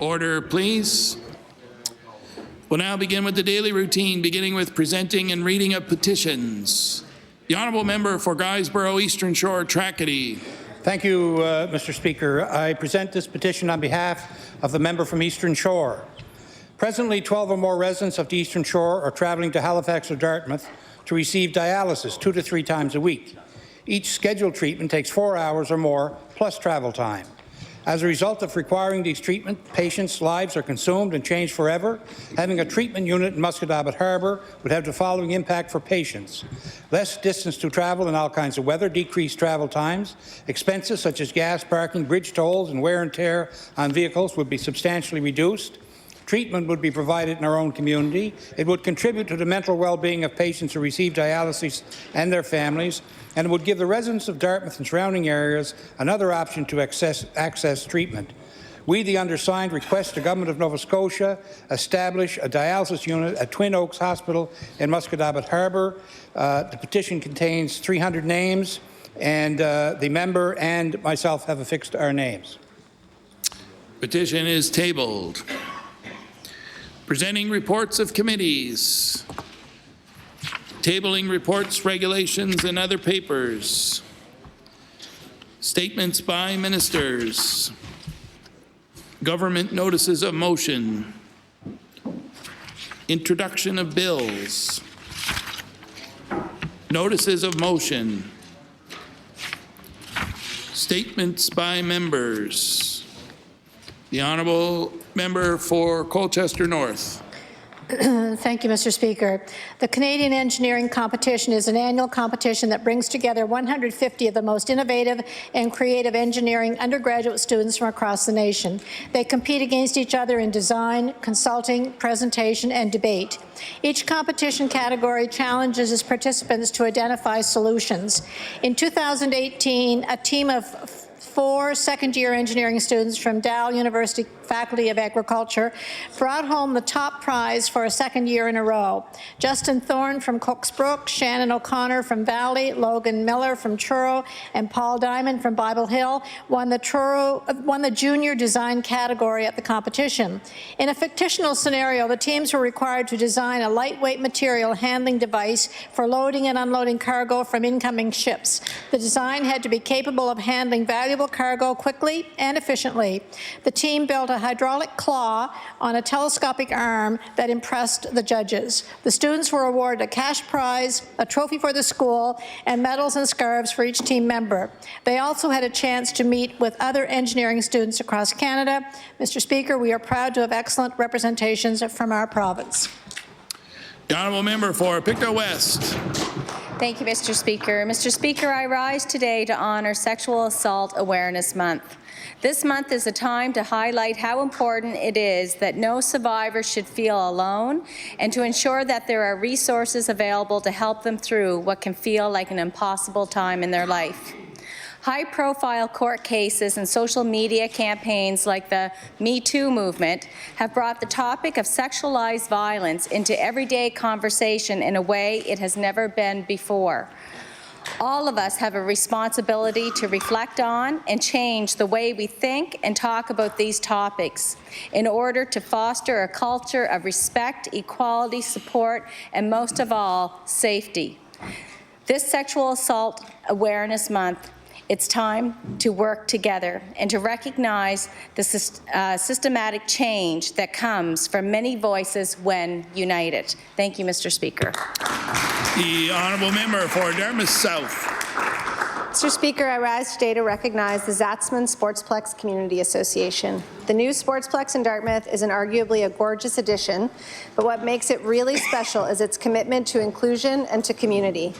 Order, please. We'll now begin with the daily routine, beginning with presenting and reading of petitions. The Honourable Member for Guysborough Eastern Shore, Tracadie. Thank you, Mr. Speaker. I present this petition on behalf of the member from Eastern Shore. Presently, 12 or more residents of the Eastern Shore are travelling to Halifax or Dartmouth to receive dialysis 2 to 3 times a week. Each scheduled treatment takes 4 hours or more, plus travel time. As a result of requiring these treatments, patients' lives are consumed and changed forever. Having a treatment unit in Musquodoboit Harbour would have the following impact for patients: less distance to travel in all kinds of weather, decreased travel times, expenses such as gas, parking, bridge tolls, and wear and tear on vehicles would be substantially reduced. Treatment would be provided in our own community. It would contribute to the mental well-being of patients who receive dialysis and their families, and it would give the residents of Dartmouth and surrounding areas another option to access treatment. We, the undersigned, request the Government of Nova Scotia establish a dialysis unit at Twin Oaks Hospital in Musquodoboit Harbour. The petition contains 300 names, and the member and myself have affixed our names. Petition is tabled. Presenting reports of committees. Tabling reports, regulations, and other papers. Statements by ministers. Government notices of motion. Introduction of bills. Notices of motion. Statements by members. The Honourable Member for Colchester North. Thank you, Mr. Speaker. The Canadian Engineering Competition is an annual competition that brings together 150 of the most innovative and creative engineering undergraduate students from across the nation. They compete against each other in design, consulting, presentation, and debate. Each competition category challenges its participants to identify solutions. In 2018, a team of 4 second-year engineering students from Dal University Faculty of Agriculture brought home the top prize for a second year in a row. Justin Thorne from Cooks Brook, Shannon O'Connor from Valley, Logan Miller from Truro, and Paul Diamond from Bible Hill won the junior design category at the competition. In a fictional scenario, the teams were required to design a lightweight material handling device for loading and unloading cargo from incoming ships. The design had to be capable of handling valuable cargo quickly and efficiently. The team built a hydraulic claw on a telescopic arm that impressed the judges. The students were awarded a cash prize, a trophy for the school, and medals and scarves for each team member. They also had a chance to meet with other engineering students across Canada. Mr. Speaker, we are proud to have excellent representations from our province. The Honourable Member for Pictou West. Thank you, Mr. Speaker. Mr. Speaker, I rise today to honour Sexual Assault Awareness Month. This month is a time to highlight how important it is that no survivor should feel alone, and to ensure that there are resources available to help them through what can feel like an impossible time in their life. High-profile court cases and social media campaigns like the Me Too movement have brought the topic of sexualized violence into everyday conversation in a way it has never been before. All of us have a responsibility to reflect on and change the way we think and talk about these topics in order to foster a culture of respect, equality, support, and most of all, safety. This Sexual Assault Awareness Month, it's time to work together and to recognize the systematic change that comes from many voices when united. Thank you, Mr. Speaker. The Honourable Member for Dartmouth South. Mr. Speaker, I rise today to recognize the Zatzman Sportsplex Community Association. The new Sportsplex in Dartmouth is arguably a gorgeous addition, but what makes it really special is its commitment to inclusion and to community.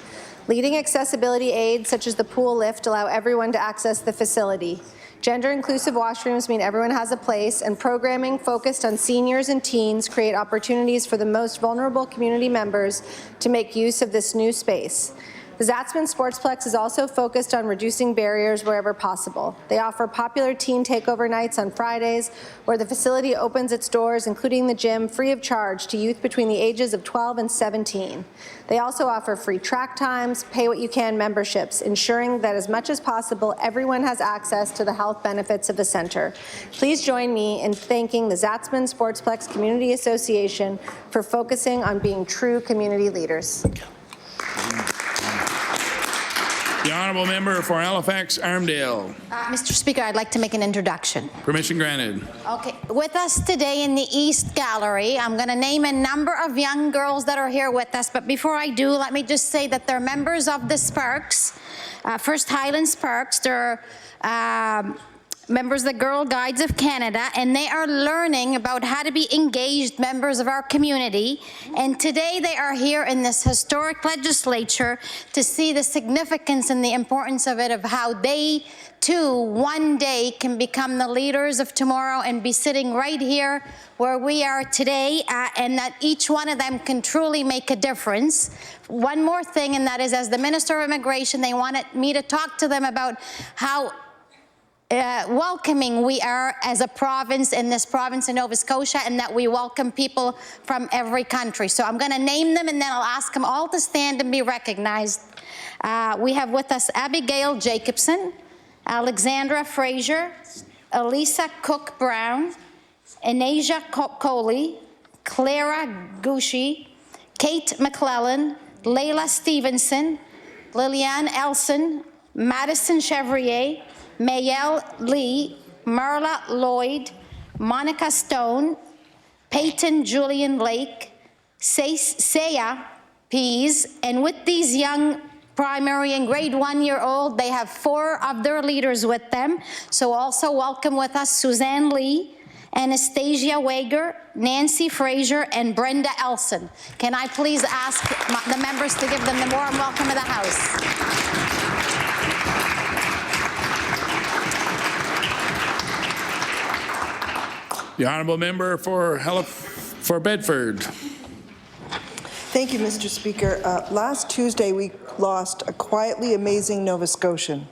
Leading accessibility aids such as the pool lift allow everyone to access the facility. Gender-inclusive washrooms mean everyone has a place, and programming focused on seniors and teens create opportunities for the most vulnerable community members to make use of this new space. The Zatzman Sportsplex is also focused on reducing barriers wherever possible. They offer popular teen takeover nights on Fridays, where the facility opens its doors, including the gym, free of charge to youth between the ages of 12 and 17. They also offer free track times, pay-what-you-can memberships, ensuring that as much as possible, everyone has access to the health benefits of the centre. Please join me in thanking the Zatzman Sportsplex Community Association for focusing on being true community leaders. The honourable member for Halifax Armdale. Mr. Speaker, I'd like to make an introduction. Permission granted. Okay, with us today in the East Gallery, I'm going to name a number of young girls that are here with us, but before I do, let me just say that they're members of the Sparks, First Highland Sparks. They're members of the Girl Guides of Canada, and they are learning about how to be engaged members of our community. And today they are here in this historic legislature to see the significance and the importance of it, of how they too one day can become the leaders of tomorrow and be sitting right here where we are today, and that each one of them can truly make a difference. One more thing, and that is, as the Minister of Immigration, they wanted me to talk to them about how welcoming we are as a province in this province in Nova Scotia, and that we welcome people from every country. So I'm going to name them, and then I'll ask them all to stand and be recognized. We have with us Abigail Jacobson, Alexandra Fraser, Elisa Cook-Brown, Anasia Coley, Clara Gushi, Kate McClellan, Layla Stevenson, Lillian Elson, Madison Chevrier, Mayel Lee, Marla Lloyd, Monica Stone, Peyton Julian Lake, Saya Pease, and with these young primary and grade 1-year-old, they have 4 of their leaders with them. So also welcome with us Suzanne Lee, Anastasia Wager, Nancy Fraser, and Brenda Elson. Can I please ask the members to give them the warm welcome of the House? The honourable member for Bedford. Thank you, Mr. Speaker. Last Tuesday, we lost a quietly amazing Nova Scotian.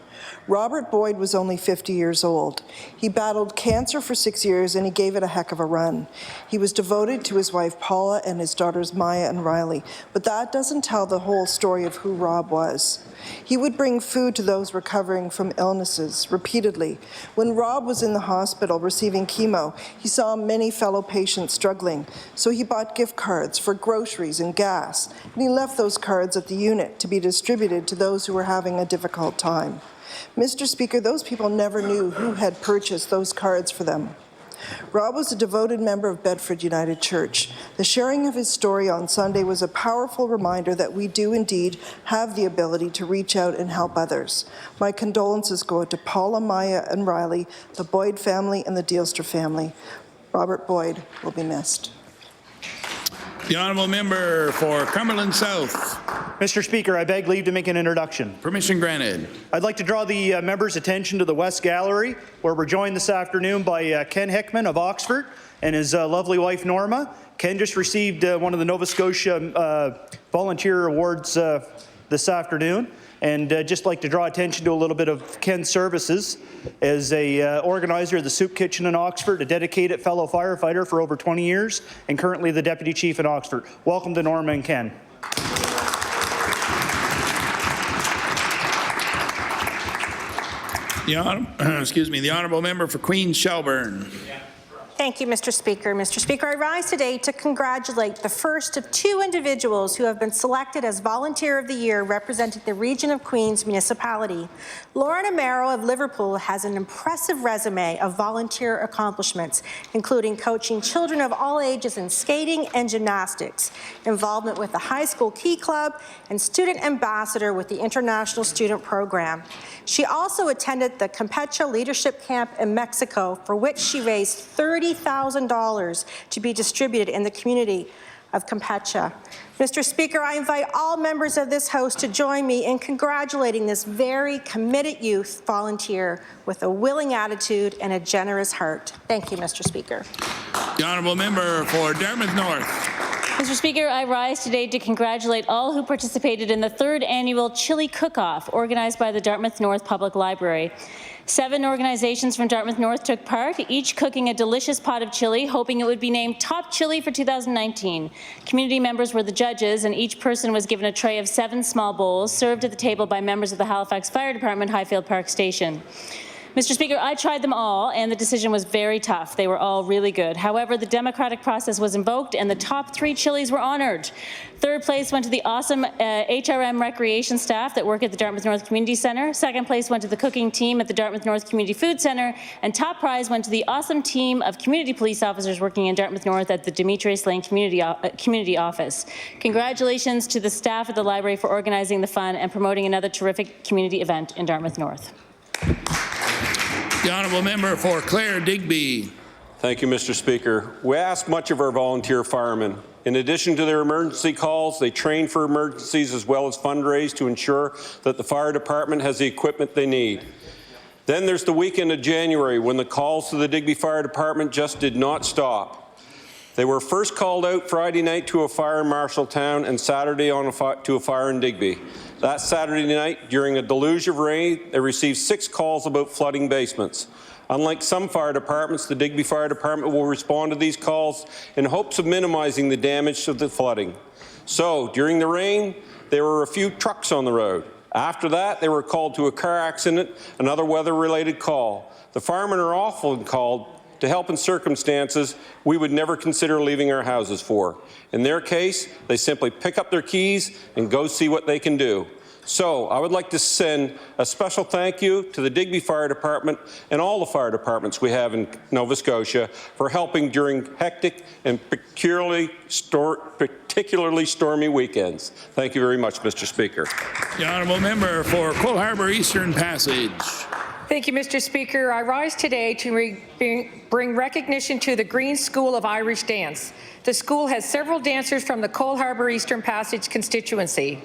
Robert Boyd was only 50 years old. He battled cancer for 6 years, and he gave it a heck of a run. He was devoted to his wife Paula and his daughters Maya and Riley, but that doesn't tell the whole story of who Rob was. He would bring food to those recovering from illnesses repeatedly. When Rob was in the hospital receiving chemo, he saw many fellow patients struggling, so he bought gift cards for groceries and gas, and he left those cards at the unit to be distributed to those who were having a difficult time. Mr. Speaker, those people never knew who had purchased those cards for them. Rob was a devoted member of Bedford United Church. The sharing of his story on Sunday was a powerful reminder that we do indeed have the ability to reach out and help others. My condolences go out to Paula, Maya, and Riley, the Boyd family, and the Dealster family. Robert Boyd will be missed. The honourable member for Cumberland South. Mr. Speaker, I beg leave to make an introduction. Permission granted. I'd like to draw the members' attention to the West Gallery, where we're joined this afternoon by Ken Hickman of Oxford and his lovely wife Norma. Ken just received one of the Nova Scotia Volunteer Awards this afternoon, and just like to draw attention to a little bit of Ken's services as a organizer of the Soup Kitchen in Oxford, a dedicated fellow firefighter for over 20 years, and currently the Deputy Chief in Oxford. Welcome to Norma and Ken. The honourable member for Queens Shelburne. Thank you, Mr. Speaker. Mr. Speaker, I rise today to congratulate the first of 2 individuals who have been selected as Volunteer of the Year representing the region of Queens municipality. Lauren Amaro of Liverpool has an impressive resume of volunteer accomplishments, including coaching children of all ages in skating and gymnastics, involvement with the High School Key Club, and student ambassador with the International Student Program. She also attended the Campeche Leadership Camp in Mexico, for which she raised $30,000 to be distributed in the community of Campeche. Mr. Speaker, I invite all members of this House to join me in congratulating this very committed youth volunteer with a willing attitude and a generous heart. Thank you, Mr. Speaker. The honourable member for Dartmouth North. Mr. Speaker, I rise today to congratulate all who participated in the 3rd annual Chili Cook-Off organized by the Dartmouth North Public Library. 7 organizations from Dartmouth North took part, each cooking a delicious pot of chili, hoping it would be named Top Chili for 2019. Community members were the judges, and each person was given a tray of 7 small bowls served at the table by members of the Halifax Fire Department Highfield Park Station. Mr. Speaker, I tried them all, and the decision was very tough. They were all really good. However, the democratic process was invoked, and the top 3 chilies were honoured. 3rd place went to the awesome HRM recreation staff that work at the Dartmouth North Community Centre. 2nd place went to the cooking team at the Dartmouth North Community Food Centre. And top prize went to the awesome team of community police officers working in Dartmouth North at the Demetrius Lane Community Office. Congratulations to the staff at the library for organizing the fun and promoting another terrific community event in Dartmouth North. The honourable member for Clare Digby. Thank you, Mr. Speaker. We ask much of our volunteer firemen. In addition to their emergency calls, they train for emergencies as well as fundraise to ensure that the fire department has the equipment they need. Then there's the weekend of January when the calls to the Digby Fire Department just did not stop. They were first called out Friday night to a fire in Marshalltown and Saturday to a fire in Digby. That Saturday night, during a deluge of rain, they received 6 calls about flooding basements. Unlike some fire departments, the Digby Fire Department will respond to these calls in hopes of minimizing the damage of the flooding. So, during the rain, there were a few trucks on the road. After that, they were called to a car accident, another weather-related call. The firemen are often called to help in circumstances we would never consider leaving our houses for. In their case, they simply pick up their keys and go see what they can do. So I would like to send a special thank you to the Digby Fire Department and all the fire departments we have in Nova Scotia for helping during hectic and particularly stormy weekends. Thank you very much, Mr. Speaker. The honourable member for Cole Harbour Eastern Passage. Thank you, Mr. Speaker. I rise today to bring recognition to the Green School of Irish Dance. The school has several dancers from the Cole Harbour Eastern Passage constituency.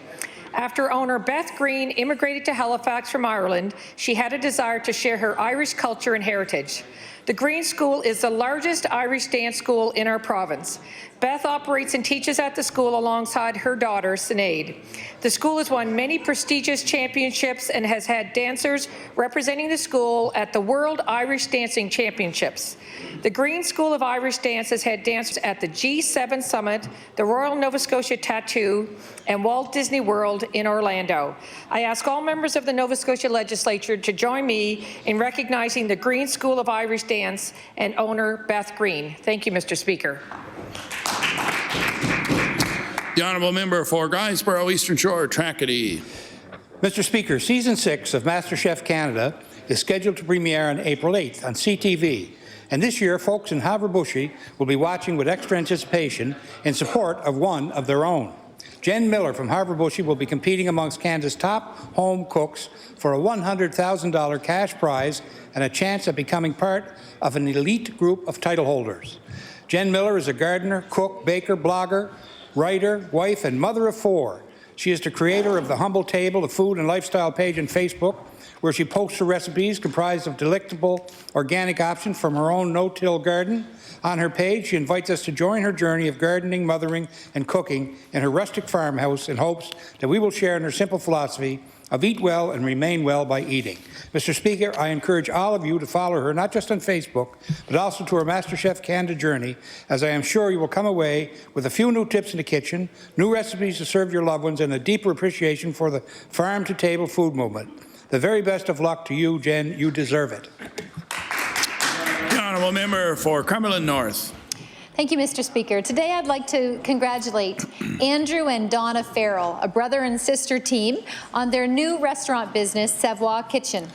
After owner Beth Green immigrated to Halifax from Ireland, she had a desire to share her Irish culture and heritage. The Green School is the largest Irish dance school in our province. Beth operates and teaches at the school alongside her daughter, Sinead. The school has won many prestigious championships and has had dancers representing the school at the World Irish Dancing Championships. The Green School of Irish Dance has had dancers at the G7 Summit, the Royal Nova Scotia Tattoo, and Walt Disney World in Orlando. I ask all members of the Nova Scotia Legislature to join me in recognizing the Green School of Irish Dance and owner Beth Green. Thank you, Mr. Speaker. The honourable member for Guysborough Eastern Shore Tracadie. Mr. Speaker, Season 6 of MasterChef Canada is scheduled to premiere on April 8th on CTV. And this year, folks in Haverbushi will be watching with extra anticipation in support of one of their own. Jen Miller from Haverbushi will be competing amongst Canada's top home cooks for a $100,000 cash prize and a chance at becoming part of an elite group of title holders. Jen Miller is a gardener, cook, baker, blogger, writer, wife, and mother of 4. She is the creator of the Humble Table, a food and lifestyle page on Facebook, where she posts her recipes comprised of delectable organic options from her own no-till garden. On her page, she invites us to join her journey of gardening, mothering, and cooking in her rustic farmhouse in hopes that we will share in her simple philosophy of eat well and remain well by eating. Mr. Speaker, I encourage all of you to follow her, not just on Facebook, but also to her MasterChef Canada journey, as I am sure you will come away with a few new tips in the kitchen, new recipes to serve your loved ones, and a deeper appreciation for the farm-to-table food movement. The very best of luck to you, Jen. You deserve it. The honourable member for Cumberland North. Thank you, Mr. Speaker. Today I'd like to congratulate Andrew and Donna Farrell, a brother and sister team, on their new restaurant business, Savoie Kitchen.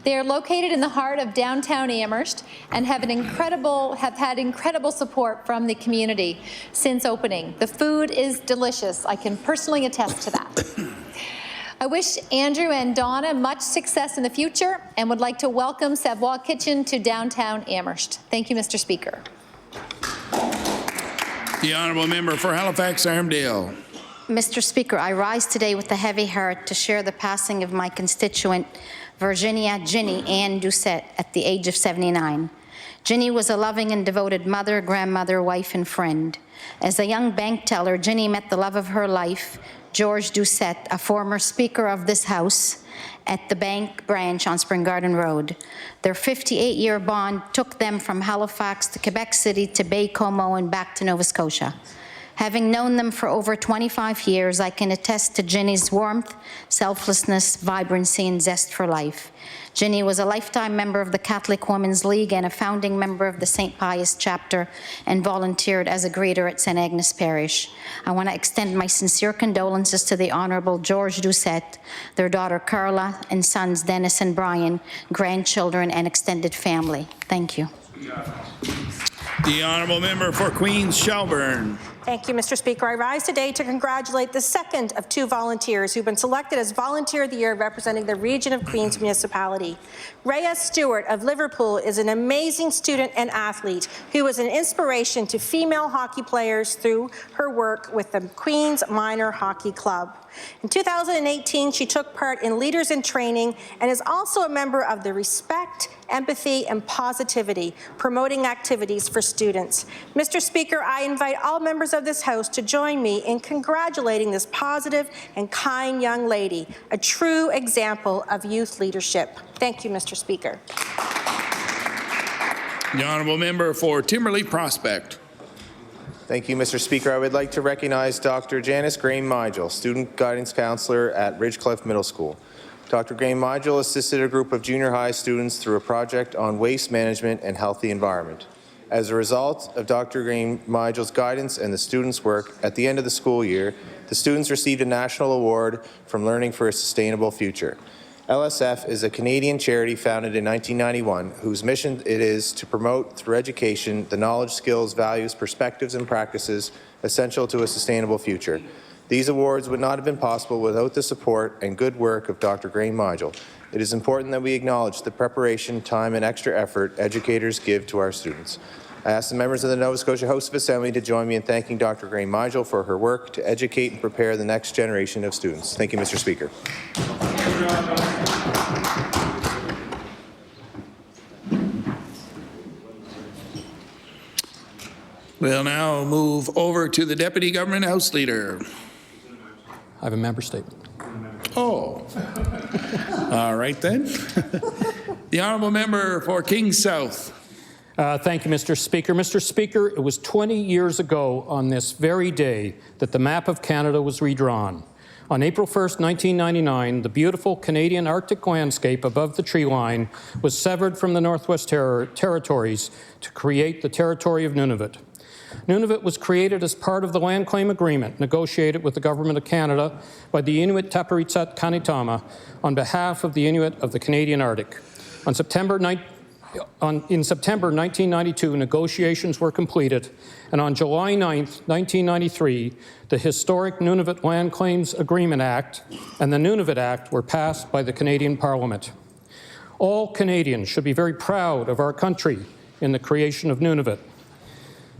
They are located in the heart of downtown Amherst and have had incredible support from the community since opening. The food is delicious. I can personally attest to that. I wish Andrew and Donna much success in the future and would like to welcome Savoie Kitchen to downtown Amherst. Thank you, Mr. Speaker. The honourable member for Halifax Armdale. Mr. Speaker, I rise today with a heavy heart to share the passing of my constituent, Virginia Ginny Ann Doucette, at the age of 79. Ginny was a loving and devoted mother, grandmother, wife, and friend. As a young bank teller, Ginny met the love of her life, George Doucette, a former Speaker of this House, at the bank branch on Spring Garden Road. Their 58-year bond took them from Halifax to Quebec City to Baie-Comeau and back to Nova Scotia. Having known them for over 25 years, I can attest to Ginny's warmth, selflessness, vibrancy, and zest for life. Ginny was a lifetime member of the Catholic Women's League and a founding member of the St. Pius chapter, and volunteered as a greeter at St. Agnes Parish. I want to extend my sincere condolences to the Honourable George Doucette, their daughter Carla, and sons Dennis and Brian, grandchildren, and extended family. Thank you. The Honourable Member for Queens Shelburne. Thank you, Mr. Speaker. I rise today to congratulate the second of 2 volunteers who've been selected as Volunteer of the Year representing the region of Queens Municipality. Rhea Stewart of Liverpool is an amazing student and athlete who was an inspiration to female hockey players through her work with the Queens Minor Hockey Club. In 2018, she took part in Leaders in Training and is also a member of the Respect, Empathy, and Positivity, promoting activities for students. Mr. Speaker, I invite all members of this House to join me in congratulating this positive and kind young lady, a true example of youth leadership. Thank you, Mr. Speaker. The Honourable Member for Timberley Prospect. Thank you, Mr. Speaker. I would like to recognize Dr. Janice Graham-Migel, Student Guidance Counselor at Ridgecliff Middle School. Dr. Graham-Migel assisted a group of junior high students through a project on waste management and healthy environment. As a result of Dr. Graham-Migel's guidance and the students' work, at the end of the school year, the students received a national award from Learning for a Sustainable Future. LSF is a Canadian charity founded in 1991 whose mission it is to promote through education the knowledge, skills, values, perspectives, and practices essential to a sustainable future. These awards would not have been possible without the support and good work of Dr. Graham-Migel. It is important that we acknowledge the preparation, time, and extra effort educators give to our students. I ask the members of the Nova Scotia House of Assembly to join me in thanking Dr. Graham-Migel for her work to educate and prepare the next generation of students. Thank you, Mr. Speaker. We'll now move over to the Deputy Government House Leader. I have a member statement. Oh. All right then. The Honourable Member for Kings South. Thank you, Mr. Speaker. Mr. Speaker, it was 20 years ago on this very day that the map of Canada was redrawn. On April 1st, 1999, the beautiful Canadian Arctic landscape above the tree line was severed from the Northwest Territories to create the territory of Nunavut. Nunavut was created as part of the Land Claim Agreement negotiated with the Government of Canada by the Inuit Tapiritsat Kanitama on behalf of the Inuit of the Canadian Arctic. In September 1992, negotiations were completed, and on July 9th, 1993, the historic Nunavut Land Claims Agreement Act and the Nunavut Act were passed by the Canadian Parliament. All Canadians should be very proud of our country in the creation of Nunavut.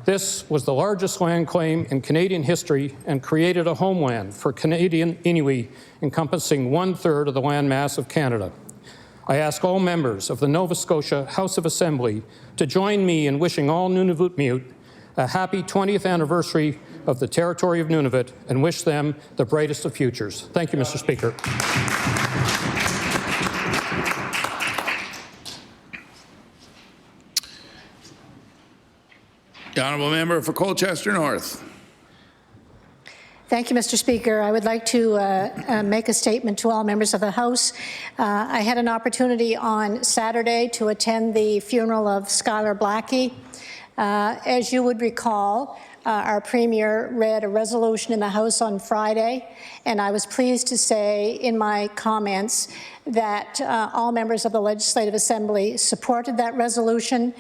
This was the largest land claim in Canadian history and created a homeland for Canadian Inuit encompassing 1/3 of the landmass of Canada. I ask all members of the Nova Scotia House of Assembly to join me in wishing all Nunavutmiut a happy 20th anniversary of the territory of Nunavut and wish them the brightest of futures. Thank you, Mr. Speaker. The Honourable Member for Colchester North. Thank you, Mr. Speaker. I would like to make a statement to all members of the House. I had an opportunity on Saturday to attend the funeral of Skylar Blackie. As you would recall, our Premier read a resolution in the House on Friday, and I was pleased to say in my comments that all members of the Legislative Assembly supported that resolution,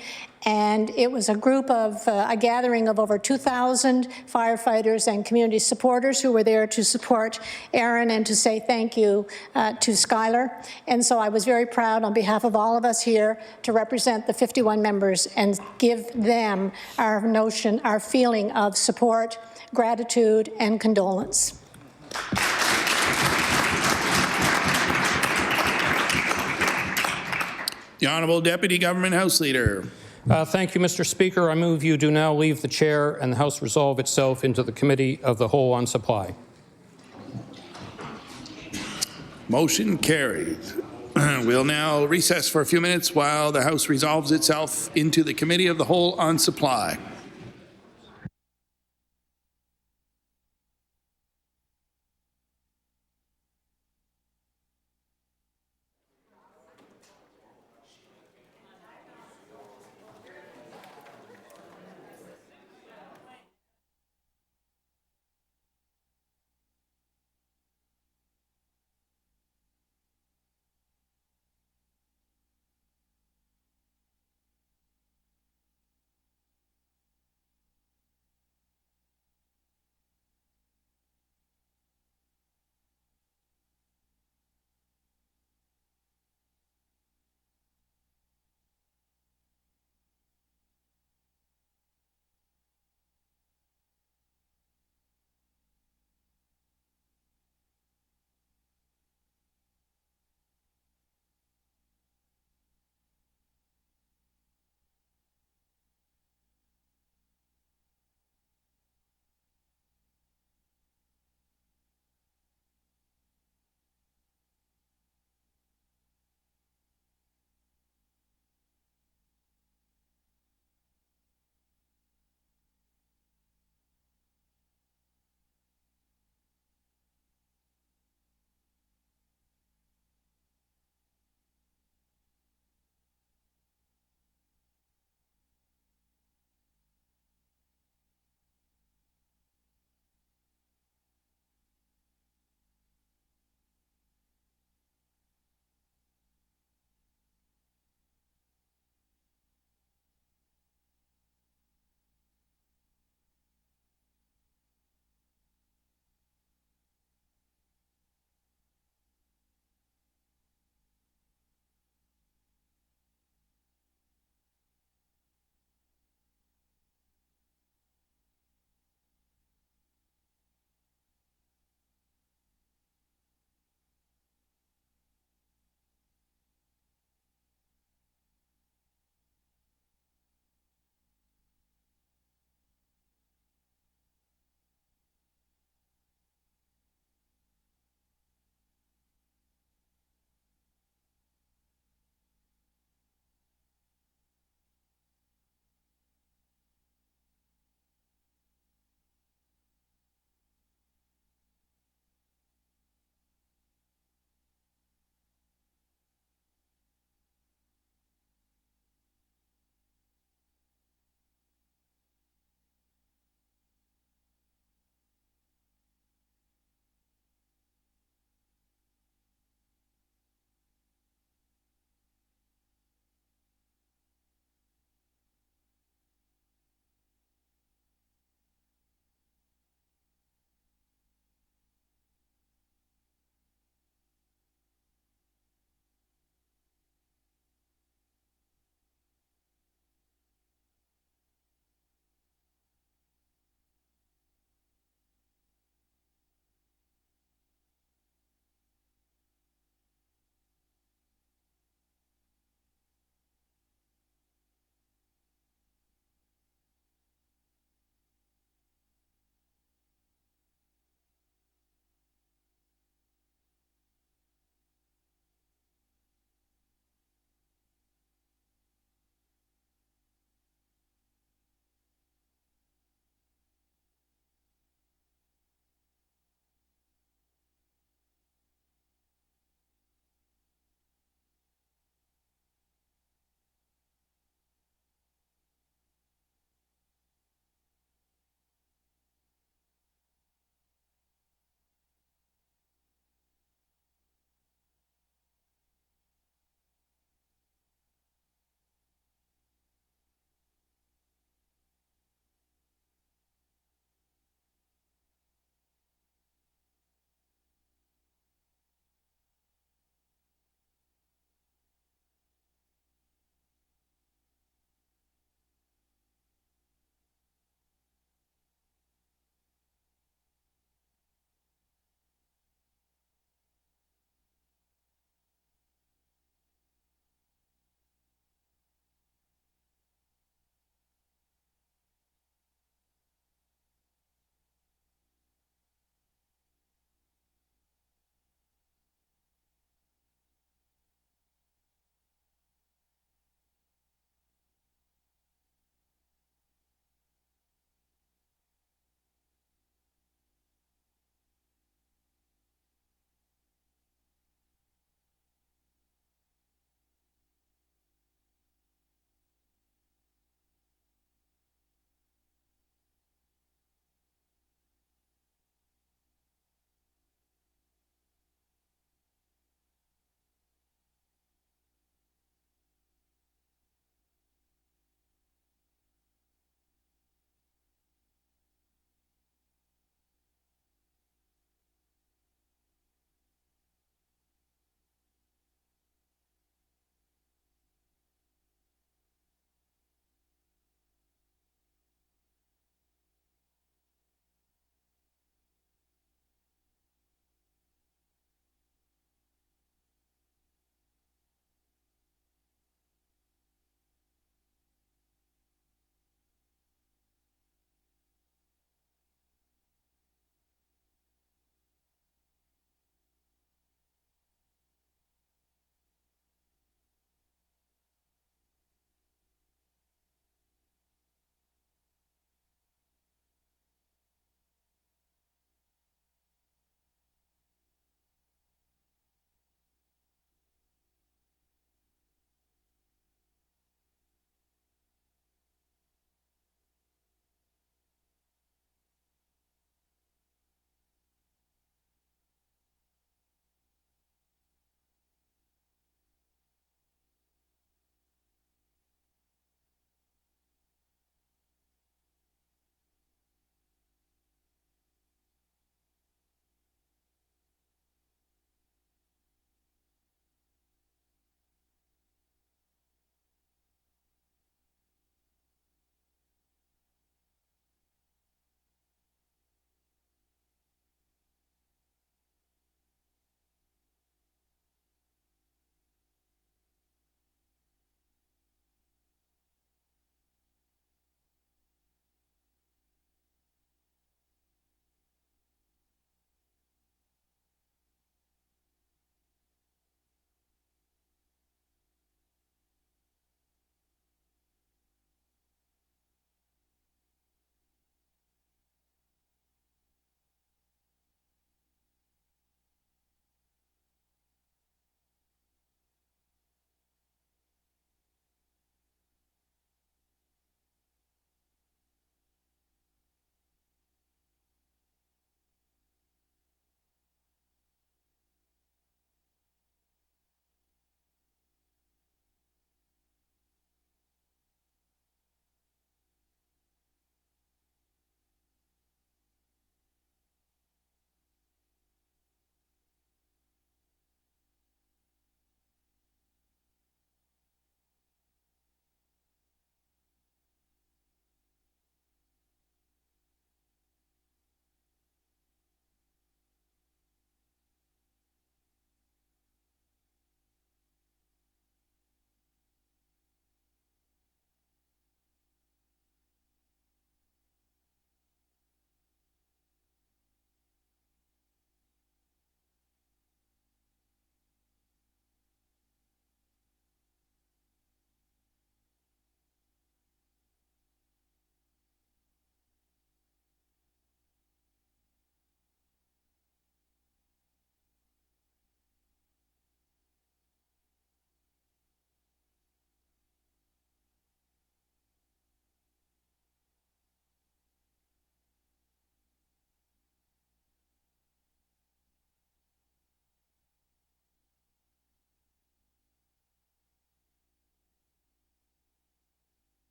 and it was a group of, a gathering of over 2,000 firefighters and community supporters who were there to support Aaron and to say thank you to Skylar. And so I was very proud on behalf of all of us here to represent the 51 members and give them our notion, our feeling of support, gratitude, and condolence. The Honourable Deputy Government House Leader. Thank you, Mr. Speaker. I move you do now leave the chair and the House resolve itself into the Committee of the Whole on Supply. Motion carried. We'll now recess for a few minutes while the House resolves itself into the Committee of the Whole on Supply.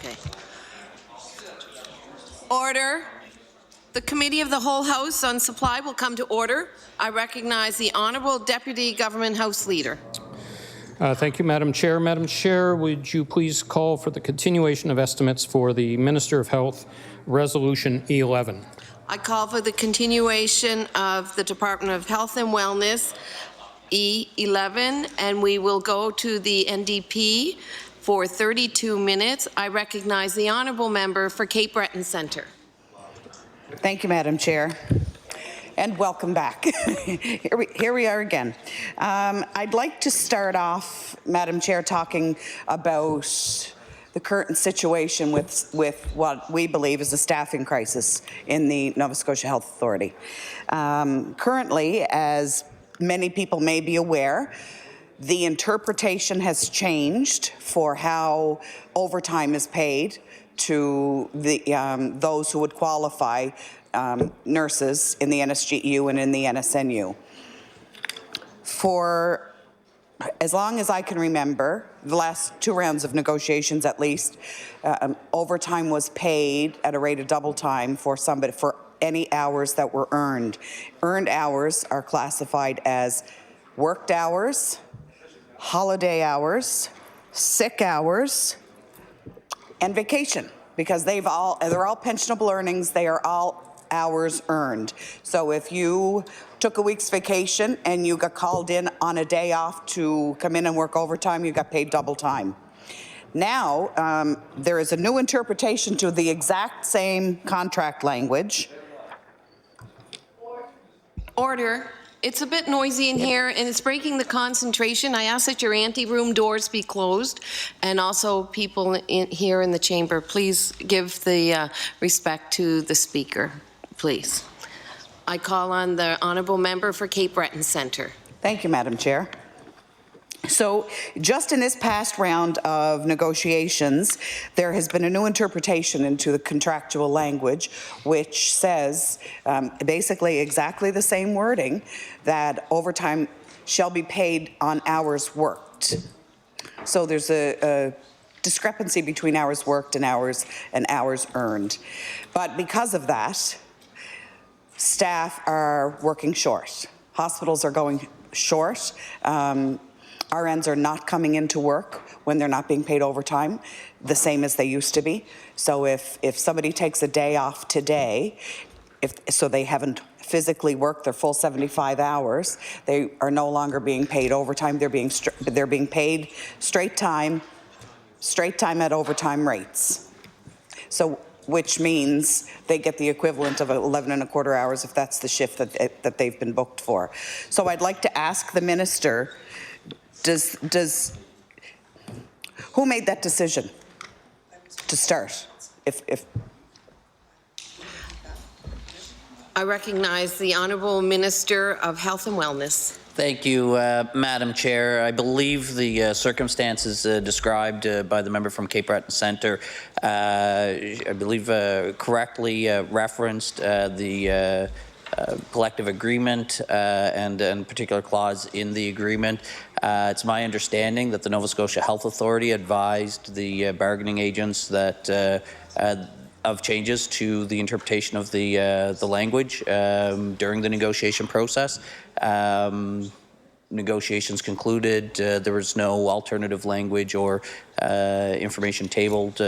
Okay. Order. The Committee of the Whole House on Supply will come to order. I recognize the Honourable Deputy Government House Leader. Thank you, Madam Chair. Madam Chair, would you please call for the continuation of estimates for the Minister of Health, Resolution 11? I call for the continuation of the Department of Health and Wellness, E11, and we will go to the NDP for 32 minutes. I recognize the Honourable Member for Cape Breton Centre. Thank you, Madam Chair. And welcome back. Here we are again. I'd like to start off, Madam Chair, talking about the current situation with what we believe is a staffing crisis in the Nova Scotia Health Authority. Currently, as many people may be aware, the interpretation has changed for how overtime is paid to the, those who would qualify nurses in the NSGU and in the NSNU. For as long as I can remember, the last 2 rounds of negotiations at least, overtime was paid at a rate of double time for somebody for any hours that were earned. Earned hours are classified as worked hours, holiday hours, sick hours, and vacation, because they're all pensionable earnings. They are all hours earned. So if you took a week's vacation and you got called in on a day off to come in and work overtime, you got paid double time. Now, there is a new interpretation to the exact same contract language. Order. It's a bit noisy in here and it's breaking the concentration. I ask that your ante-room doors be closed, and also people here in the chamber, please give the respect to the speaker, please. I call on the Honourable Member for Cape Breton Centre. Thank you, Madam Chair. So just in this past round of negotiations, there has been a new interpretation into the contractual language, which says basically exactly the same wording, that overtime shall be paid on hours worked. So there's a discrepancy between hours worked and hours earned. But because of that, staff are working short. Hospitals are going short. RNs are not coming into work when they're not being paid overtime, the same as they used to be. So if somebody takes a day off today, so they haven't physically worked their full 75 hours, they are no longer being paid overtime. They're being paid straight time at overtime rates. So which means they get the equivalent of 11.25 hours if that's the shift that they've been booked for. So I'd like to ask the minister, who made that decision to start? If I recognize the Honourable Minister of Health and Wellness. Thank you, Madam Chair. I believe the circumstances described by the member from Cape Breton Centre, I believe correctly referenced the collective agreement and particular clause in the agreement. It's my understanding that the Nova Scotia Health Authority advised the bargaining agents that of changes to the interpretation of the language during the negotiation process. Negotiations concluded. There was no alternative language or information tabled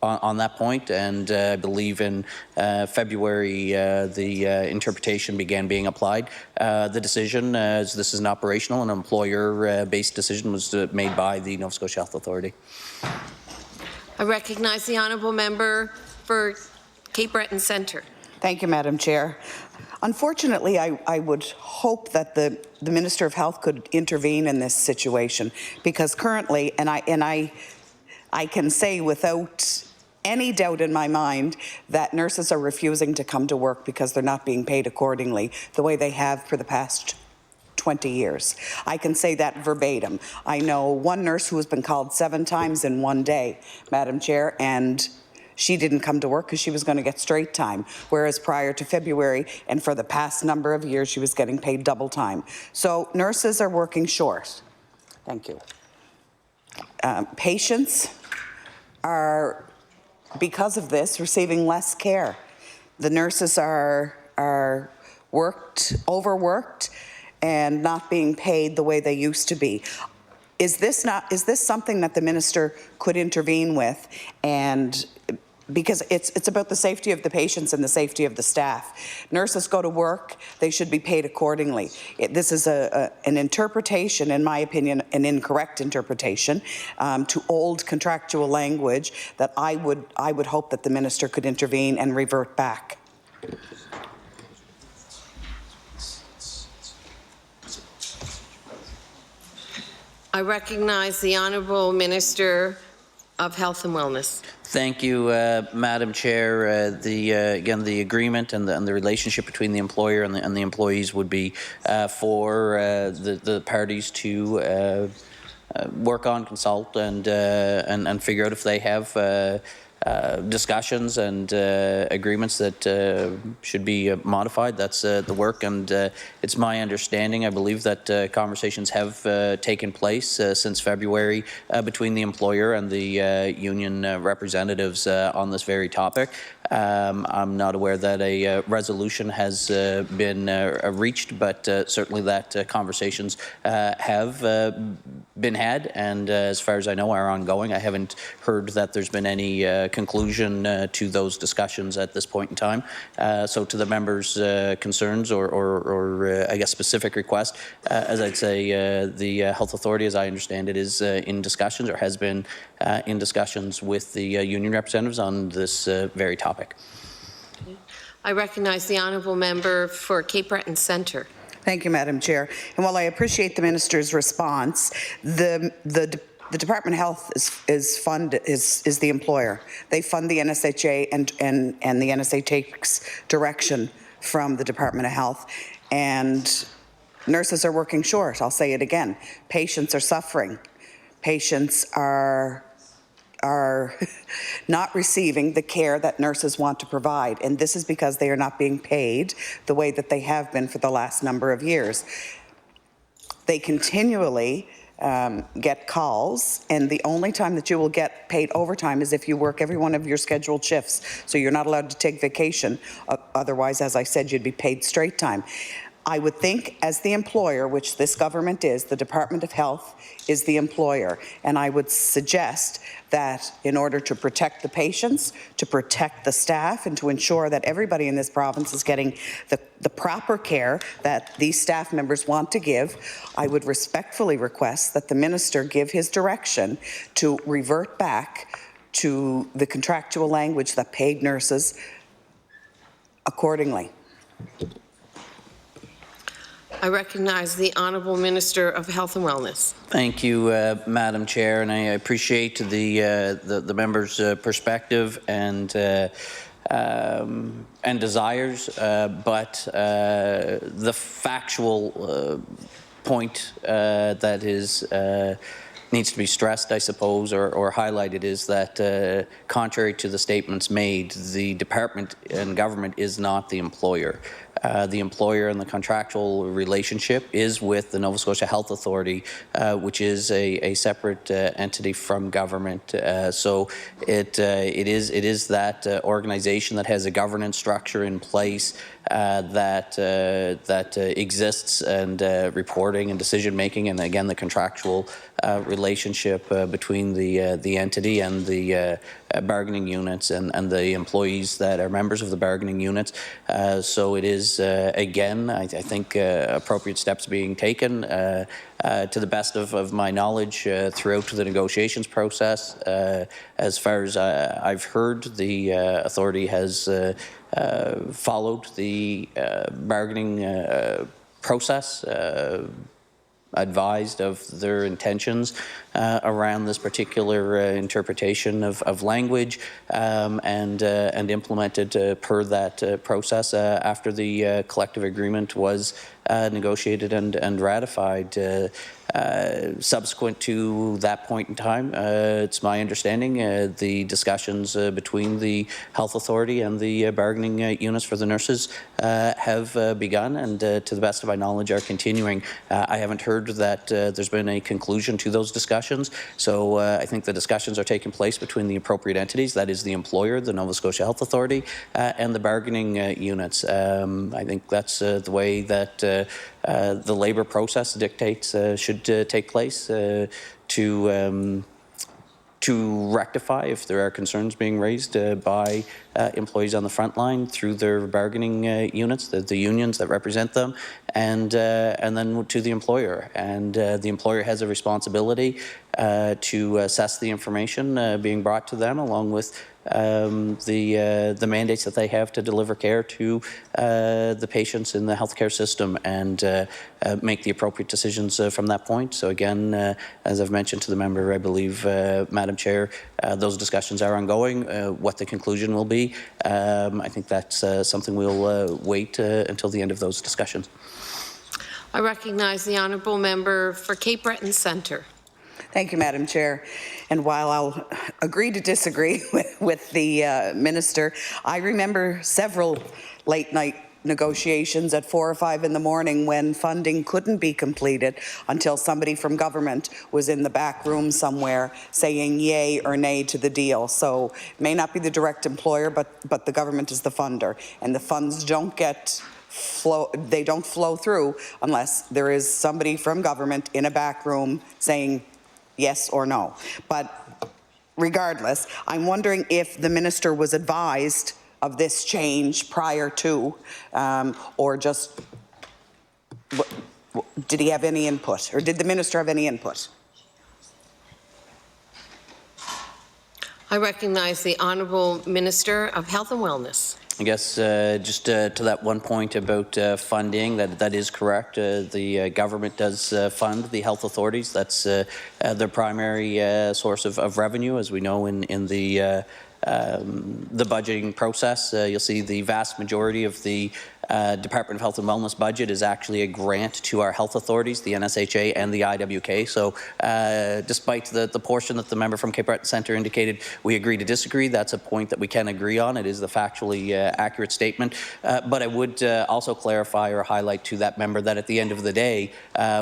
on that point, and I believe in February the interpretation began being applied. The decision, as this is an operational and employer-based decision, was made by the Nova Scotia Health Authority. I recognize the Honourable Member for Cape Breton Centre. Thank you, Madam Chair. Unfortunately, I would hope that the Minister of Health could intervene in this situation, because currently, and I can say without any doubt in my mind that nurses are refusing to come to work because they're not being paid accordingly the way they have for the past 20 years. I can say that verbatim. I know one nurse who has been called 7 times in one day, Madam Chair, and she didn't come to work because she was going to get straight time, whereas prior to February and for the past number of years, she was getting paid double time. So nurses are working short. Thank you. Patients are, because of this, receiving less care. The nurses are overworked, and not being paid the way they used to be. Is this something that the minister could intervene with? And because it's about the safety of the patients and the safety of the staff. Nurses go to work, they should be paid accordingly. This is an interpretation, in my opinion, an incorrect interpretation to old contractual language that I would hope that the minister could intervene and revert back. I recognize the Honourable Minister of Health and Wellness. Thank you, Madam Chair. Again, the agreement and the relationship between the employer and the employees would be for the parties to work on, consult, and figure out if they have discussions and agreements that should be modified. That's the work, and it's my understanding, I believe, that conversations have taken place since February between the employer and the union representatives on this very topic. I'm not aware that a resolution has been reached, but certainly that conversations have been had, and as far as I know, are ongoing. I haven't heard that there's been any conclusion to those discussions at this point in time. So to the members' concerns or I guess specific request, as I'd say, the Health Authority, as I understand it, is in discussions or has been in discussions with the union representatives on this very topic. I recognize the Honourable Member for Cape Breton Centre. Thank you, Madam Chair. And while I appreciate the minister's response, the Department of Health is the employer. They fund the NSHA and the NSA takes direction from the Department of Health. And nurses are working short. I'll say it again. Patients are suffering. Patients are not receiving the care that nurses want to provide, and this is because they are not being paid the way that they have been for the last number of years. They continually get calls, and the only time that you will get paid overtime is if you work every one of your scheduled shifts, so you're not allowed to take vacation. Otherwise, as I said, you'd be paid straight time. I would think, as the employer, which this government is, the Department of Health is the employer, and I would suggest that in order to protect the patients, to protect the staff, and to ensure that everybody in this province is getting the proper care that these staff members want to give, I would respectfully request that the minister give his direction to revert back to the contractual language that paid nurses accordingly. I recognize the Honourable Minister of Health and Wellness. Thank you, Madam Chair, and I appreciate the member's perspective and desires, but the factual point that is needs to be stressed, I suppose, or highlighted is that contrary to the statements made, the department and government is not the employer. The employer and the contractual relationship is with the Nova Scotia Health Authority, which is a separate entity from government. So it is that organization that has a governance structure in place that exists, and reporting and decision making, and again the contractual relationship between the entity and the bargaining units and the employees that are members of the bargaining units. So it is again, I think appropriate steps being taken to the best of my knowledge throughout the negotiations process. As far as I've heard, the authority has followed the bargaining process, advised of their intentions around this particular interpretation of language, and implemented per that process after the collective agreement was negotiated and ratified. Subsequent to that point in time, it's my understanding the discussions between the Health Authority and the bargaining units for the nurses have begun, and to the best of my knowledge are continuing. I haven't heard that there's been a conclusion to those discussions. discussions. So I think the discussions are taking place between the appropriate entities, that is the employer, the Nova Scotia Health Authority, and the bargaining units. I think that's the way that the labour process dictates should take place to rectify if there are concerns being raised by employees on the front line through their bargaining units, the unions that represent them, and then to the employer. And the employer has a responsibility to assess the information being brought to them, along with the mandates that they have to deliver care to the patients in the healthcare system and make the appropriate decisions from that point. So again, as I've mentioned to the member, I believe, Madam Chair, those discussions are ongoing. What the conclusion will be, I think that's something we'll wait until the end of those discussions. I recognize the honourable member for Cape Breton Centre. Thank you, Madam Chair. And while I'll agree to disagree with the Minister, I remember several late-night negotiations at 4 or 5 in the morning when funding couldn't be completed until somebody from government was in the back room somewhere saying yay or nay to the deal. So it may not be the direct employer, but the government is the funder, and the funds don't flow through unless there is somebody from government in a back room saying yes or no. But regardless, I'm wondering if the minister was advised of this change prior to, or just, did he have any input, or did the minister have any input? I recognize the Honourable Minister of Health and Wellness. I guess just to that one point about funding, that is correct. The government does fund the health authorities. That's their primary source of revenue, as we know in the budgeting process. You'll see the vast majority of the Department of Health and Wellness budget is actually a grant to our health authorities, the NSHA and the IWK. So despite the portion that the member from Cape Breton Centre indicated we agree to disagree, that's a point that we can agree on. It is the factually accurate statement. But I would also clarify or highlight to that member that at the end of the day,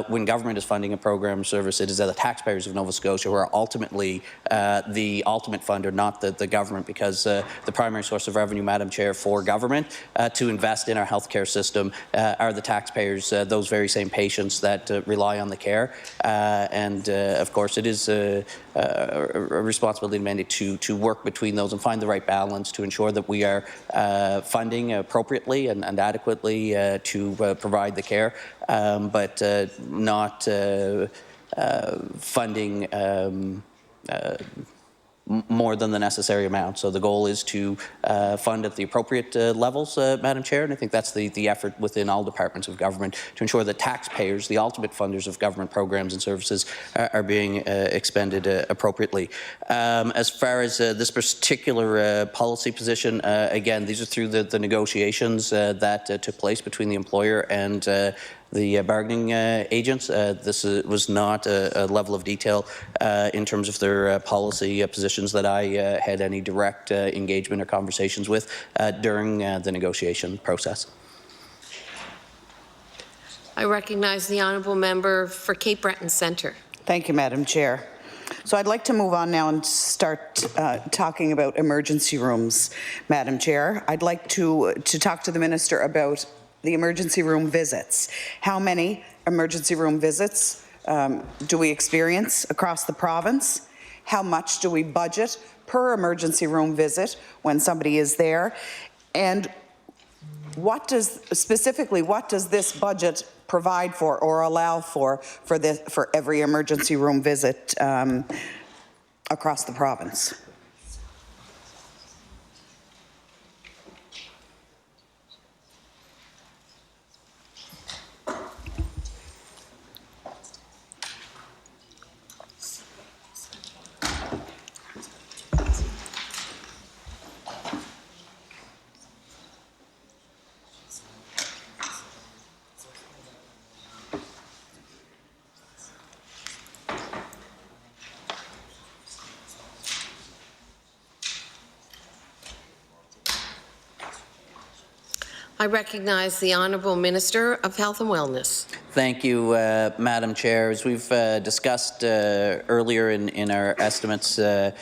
when government is funding a program or service, it is the taxpayers of Nova Scotia who are ultimately the ultimate funder, not the government, because the primary source of revenue, Madam Chair, for government to invest in our healthcare system are the taxpayers, those very same patients that rely on the care. And of course, it is a responsibility and mandate to work between those and find the right balance to ensure that we are funding appropriately and adequately to provide the care, but not funding more than the necessary amount. So the goal is to fund at the appropriate levels, Madam Chair, and I think that's the effort within all departments of government to ensure that taxpayers, the ultimate funders of government programs and services, are being expended appropriately. As far as this particular policy position, again, these are through the negotiations that took place between the employer and the bargaining agents. This was not a level of detail in terms of their policy positions that I had any direct engagement or conversations with during the negotiation process. I recognize the honourable member for Cape Breton Centre. Thank you, Madam Chair. So I'd like to move on now and start talking about emergency rooms, Madam Chair. I'd like to talk to the minister about the emergency room visits. How many emergency room visits do we experience across the province? How much do we budget per emergency room visit when somebody is there? And what does this budget provide for or allow for every emergency room visit across the province? I recognize the Honourable Minister of Health and Wellness. Thank you, Madam Chair. As we've discussed earlier in our estimates, the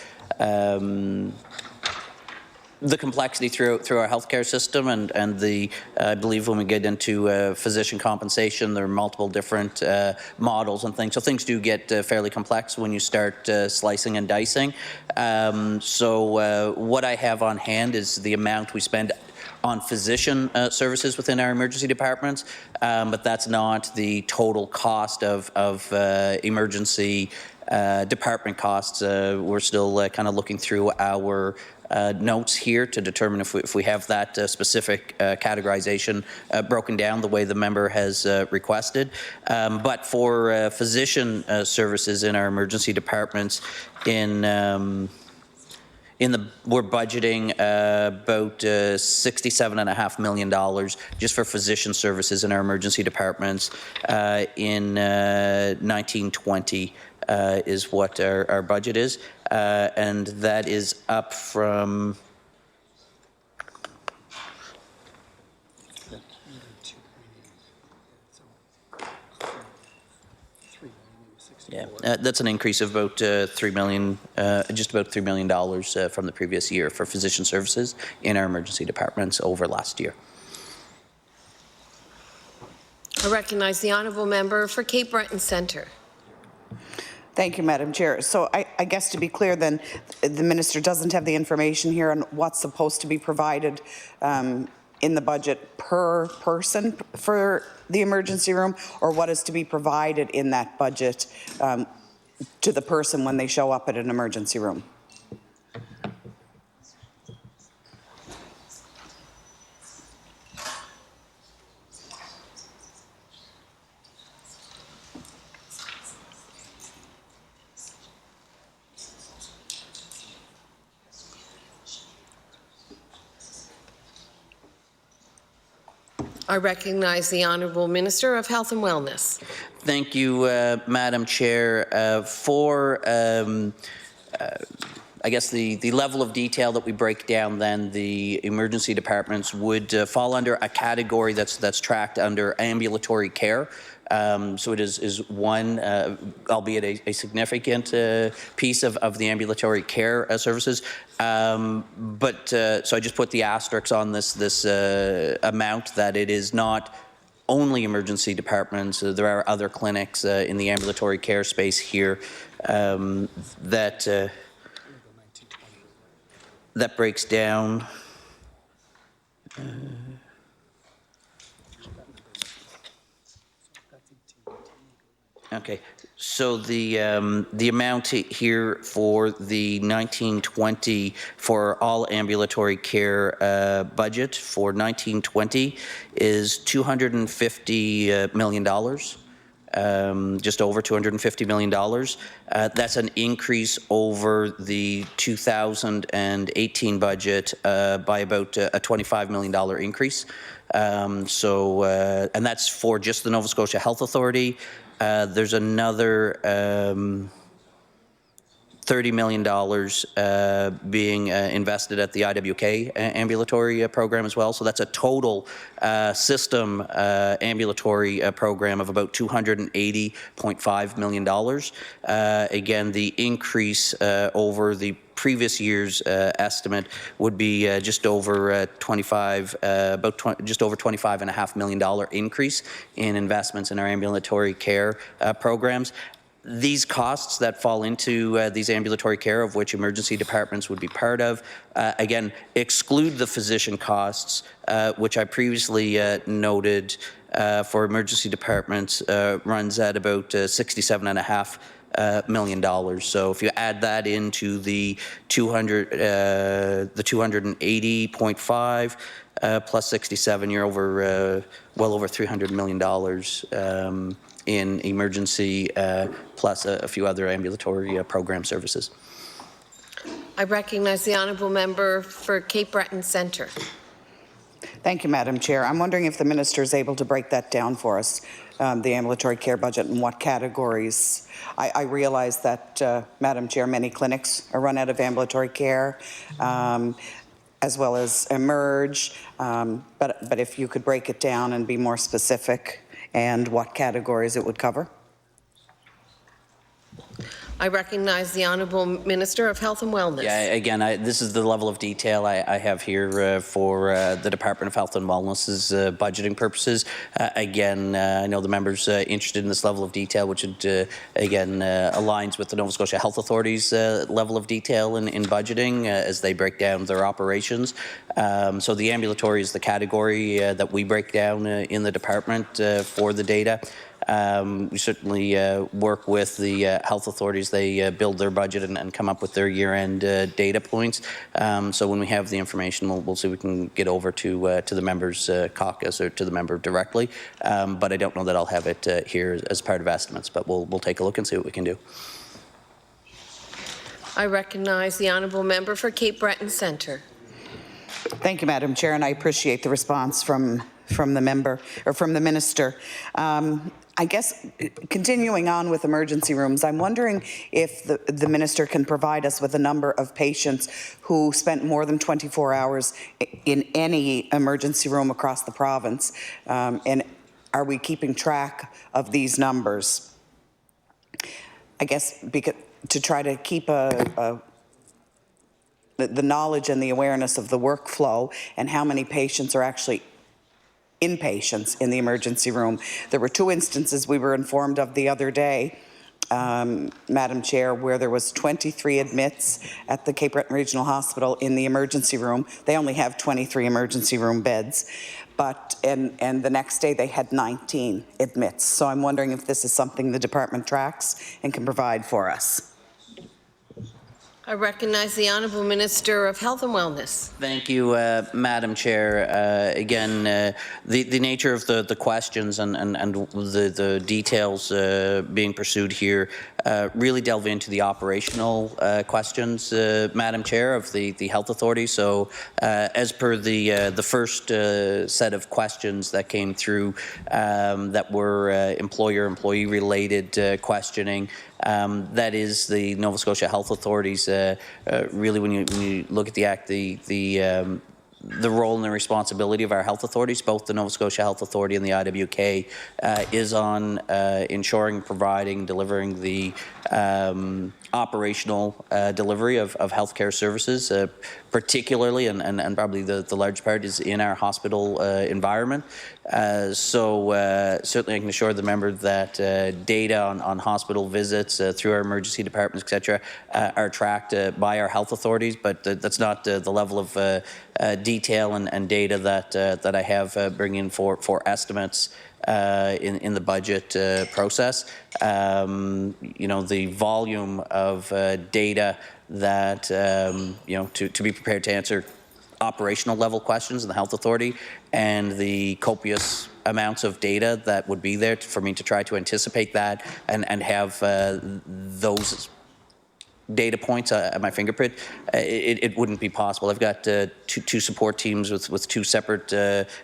complexity through our healthcare system, and the I believe when we get into physician compensation, there are multiple different models and things. So things do get fairly complex when you start slicing and dicing. So what I have on hand is the amount we spend on physician services within our emergency departments, but that's not the total cost of emergency department costs. We're still kind of looking through our notes here to determine if we have that specific categorization broken down the way the member has requested. But for physician services in our emergency departments, we're budgeting about $67.5 million just for physician services in our emergency departments in 1920 is what our budget is, and that is up from that's an increase of about $3 million, just about $3 million from the previous year for physician services in our emergency departments over last year. I recognize the honourable member for Cape Breton Centre. Thank you, Madam Chair. So I guess to be clear then, the Minister doesn't have the information here on what's supposed to be provided in the budget per person for the emergency room, or what is to be provided in that budget to the person when they show up at an emergency room. I recognize the Honourable Minister of Health and Wellness. Thank you, Madam Chair. I guess the level of detail that we break down, then the emergency departments would fall under a category that's tracked under ambulatory care. So it is one, albeit a significant piece of the ambulatory care services. So I just put the asterisks on this amount, that it is not only emergency departments. There are other clinics in the ambulatory care space here that breaks down. Okay, so the amount here for the 1920 for all ambulatory care budget for 1920 is $250 million, just over $250 million. That's an increase over the 2018 budget by about a $25 million increase. And that's for just the Nova Scotia Health Authority. There's another $30 million being invested at the IWK ambulatory program as well. So that's a total system ambulatory program of about $280.5 million. Again, the increase over the previous year's estimate would be just over $25.5 million increase in investments in our ambulatory care programs. These costs that fall into these ambulatory care, of which emergency departments would be part of, again, exclude the physician costs, which I previously noted for emergency departments runs at about $67.5 million. So if you add that into the 280.5 plus 67, you're over well over $300 million in emergency plus a few other ambulatory program services. I recognize the honourable member for Cape Breton Centre. Thank you, Madam Chair. I'm wondering if the Minister is able to break that down for us, the ambulatory care budget, and what categories. I realize that, Madam Chair, many clinics are run out of ambulatory care, as well as Emerge, but if you could break it down and be more specific and what categories it would cover? I recognize the Honourable Minister of Health and Wellness. Yeah, again, this is the level of detail I have here for the Department of Health and Wellness's budgeting purposes. Again, I know the members interested in this level of detail, which again aligns with the Nova Scotia Health Authority's level of detail in budgeting as they break down their operations. So the ambulatory is the category that we break down in the department for the data. We certainly work with the health authorities. They build their budget and come up with their year-end data points. So when we have the information, we'll see if we can get over to the members' caucus or to the member directly. But I don't know that I'll have it here as part of estimates, but we'll take a look and see what we can do. I recognize the Honourable Member for Cape Breton Centre. Thank you, Madam Chair, and I appreciate the response from the member or from the minister. I guess continuing on with emergency rooms, I'm wondering if the minister can provide us with a number of patients who spent more than 24 hours in any emergency room across the province, and are we keeping track of these numbers? I guess because to try to keep the knowledge and the awareness of the workflow and how many patients are actually inpatients in the emergency room. There were 2 instances we were informed of the other day, Madam Chair, where there was 23 admits at the Cape Breton Regional Hospital in the emergency room. They only have 23 emergency room beds, but and the next day they had 19 admits. So I'm wondering if this is something the department tracks and can provide for us. I recognize the Honourable Minister of Health and Wellness. Thank you, Madam Chair. Again, the nature of the questions and the details being pursued here really delve into the operational questions, Madam Chair, of the Health Authority. So as per the first set of questions that came through that were employer-employee related questioning, that is the Nova Scotia Health Authority's really, when you look at the Act, the role and the responsibility of our health authorities, both the Nova Scotia Health Authority and the IWK, is on ensuring, providing, delivering the operational delivery of healthcare services, particularly and probably the large part is in our hospital environment. So certainly I can assure the member that data on hospital visits through our emergency departments, etc., are tracked by our health authorities, but that's not the level of detail and data that I have bring in for estimates in the budget process. You know, the volume of data that to be prepared to answer operational level questions in the health authority, and the copious amounts of data that would be there for me to try to anticipate that and have those data points at my fingerprint, it wouldn't be possible. I've got two support teams with 2 separate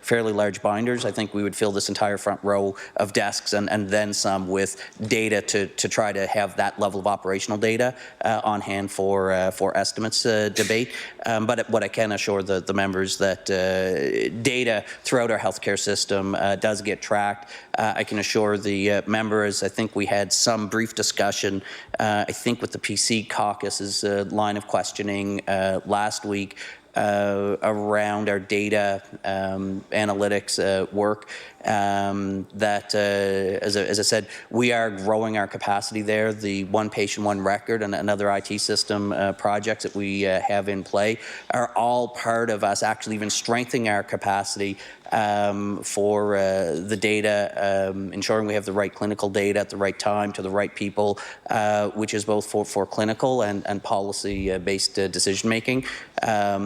fairly large binders. I think we would fill this entire front row of desks and then some with data to try to have that level of operational data on hand for estimates debate. But what I can assure the members that data throughout our healthcare system does get tracked. I can assure the members, I think we had some brief discussion, I think with the PC caucus's line of questioning last week around our data analytics work, that as I said, we are growing our capacity there. The One Patient, One Record and another IT system projects that we have in play are all part of us actually even strengthening our capacity for the data, ensuring we have the right clinical data at the right time to the right people, which is both for clinical and policy-based decision making.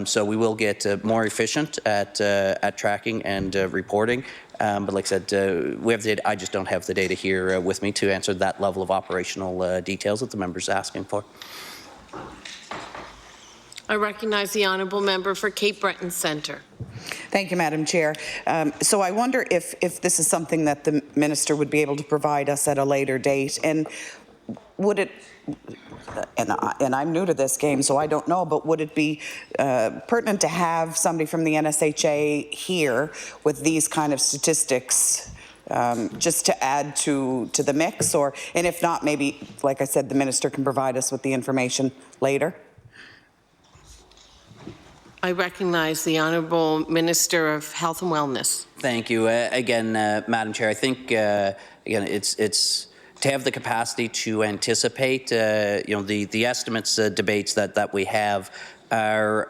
So we will get more efficient at tracking and reporting. But like I said, we have the data. I just don't have the data here with me to answer that level of operational details that the member's asking for. I recognize the Honourable Member for Cape Breton Centre. Thank you, Madam Chair. So I wonder if this is something that the Minister would be able to provide us at a later date, and would it, and I'm new to this game, so I don't know, but would it be pertinent to have somebody from the NSHA here with these kind of statistics just to add to the mix, and if not, maybe, like I said, the minister can provide us with the information later. I recognize the Honourable Minister of Health and Wellness. Thank you. Again, Madam Chair, I think, again, it's to have the capacity to anticipate, the estimates debates that we have are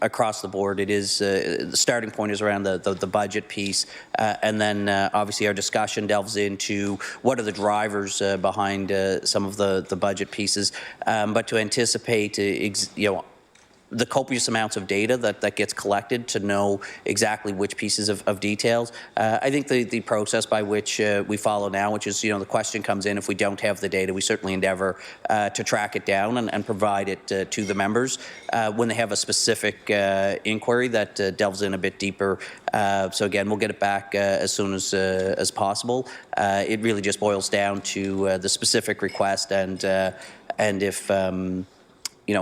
across the board. It is the starting point is around the budget piece, and then obviously our discussion delves into what are the drivers behind some of the budget pieces. But to anticipate, the copious amounts of data that gets collected to know exactly which pieces of details. I think the process by which we follow now, which is, the question comes in, if we don't have the data, we certainly endeavour to track it down and provide it to the members when they have a specific inquiry that delves in a bit deeper. So again, we'll get it back as soon as possible. It really just boils down to the specific request and if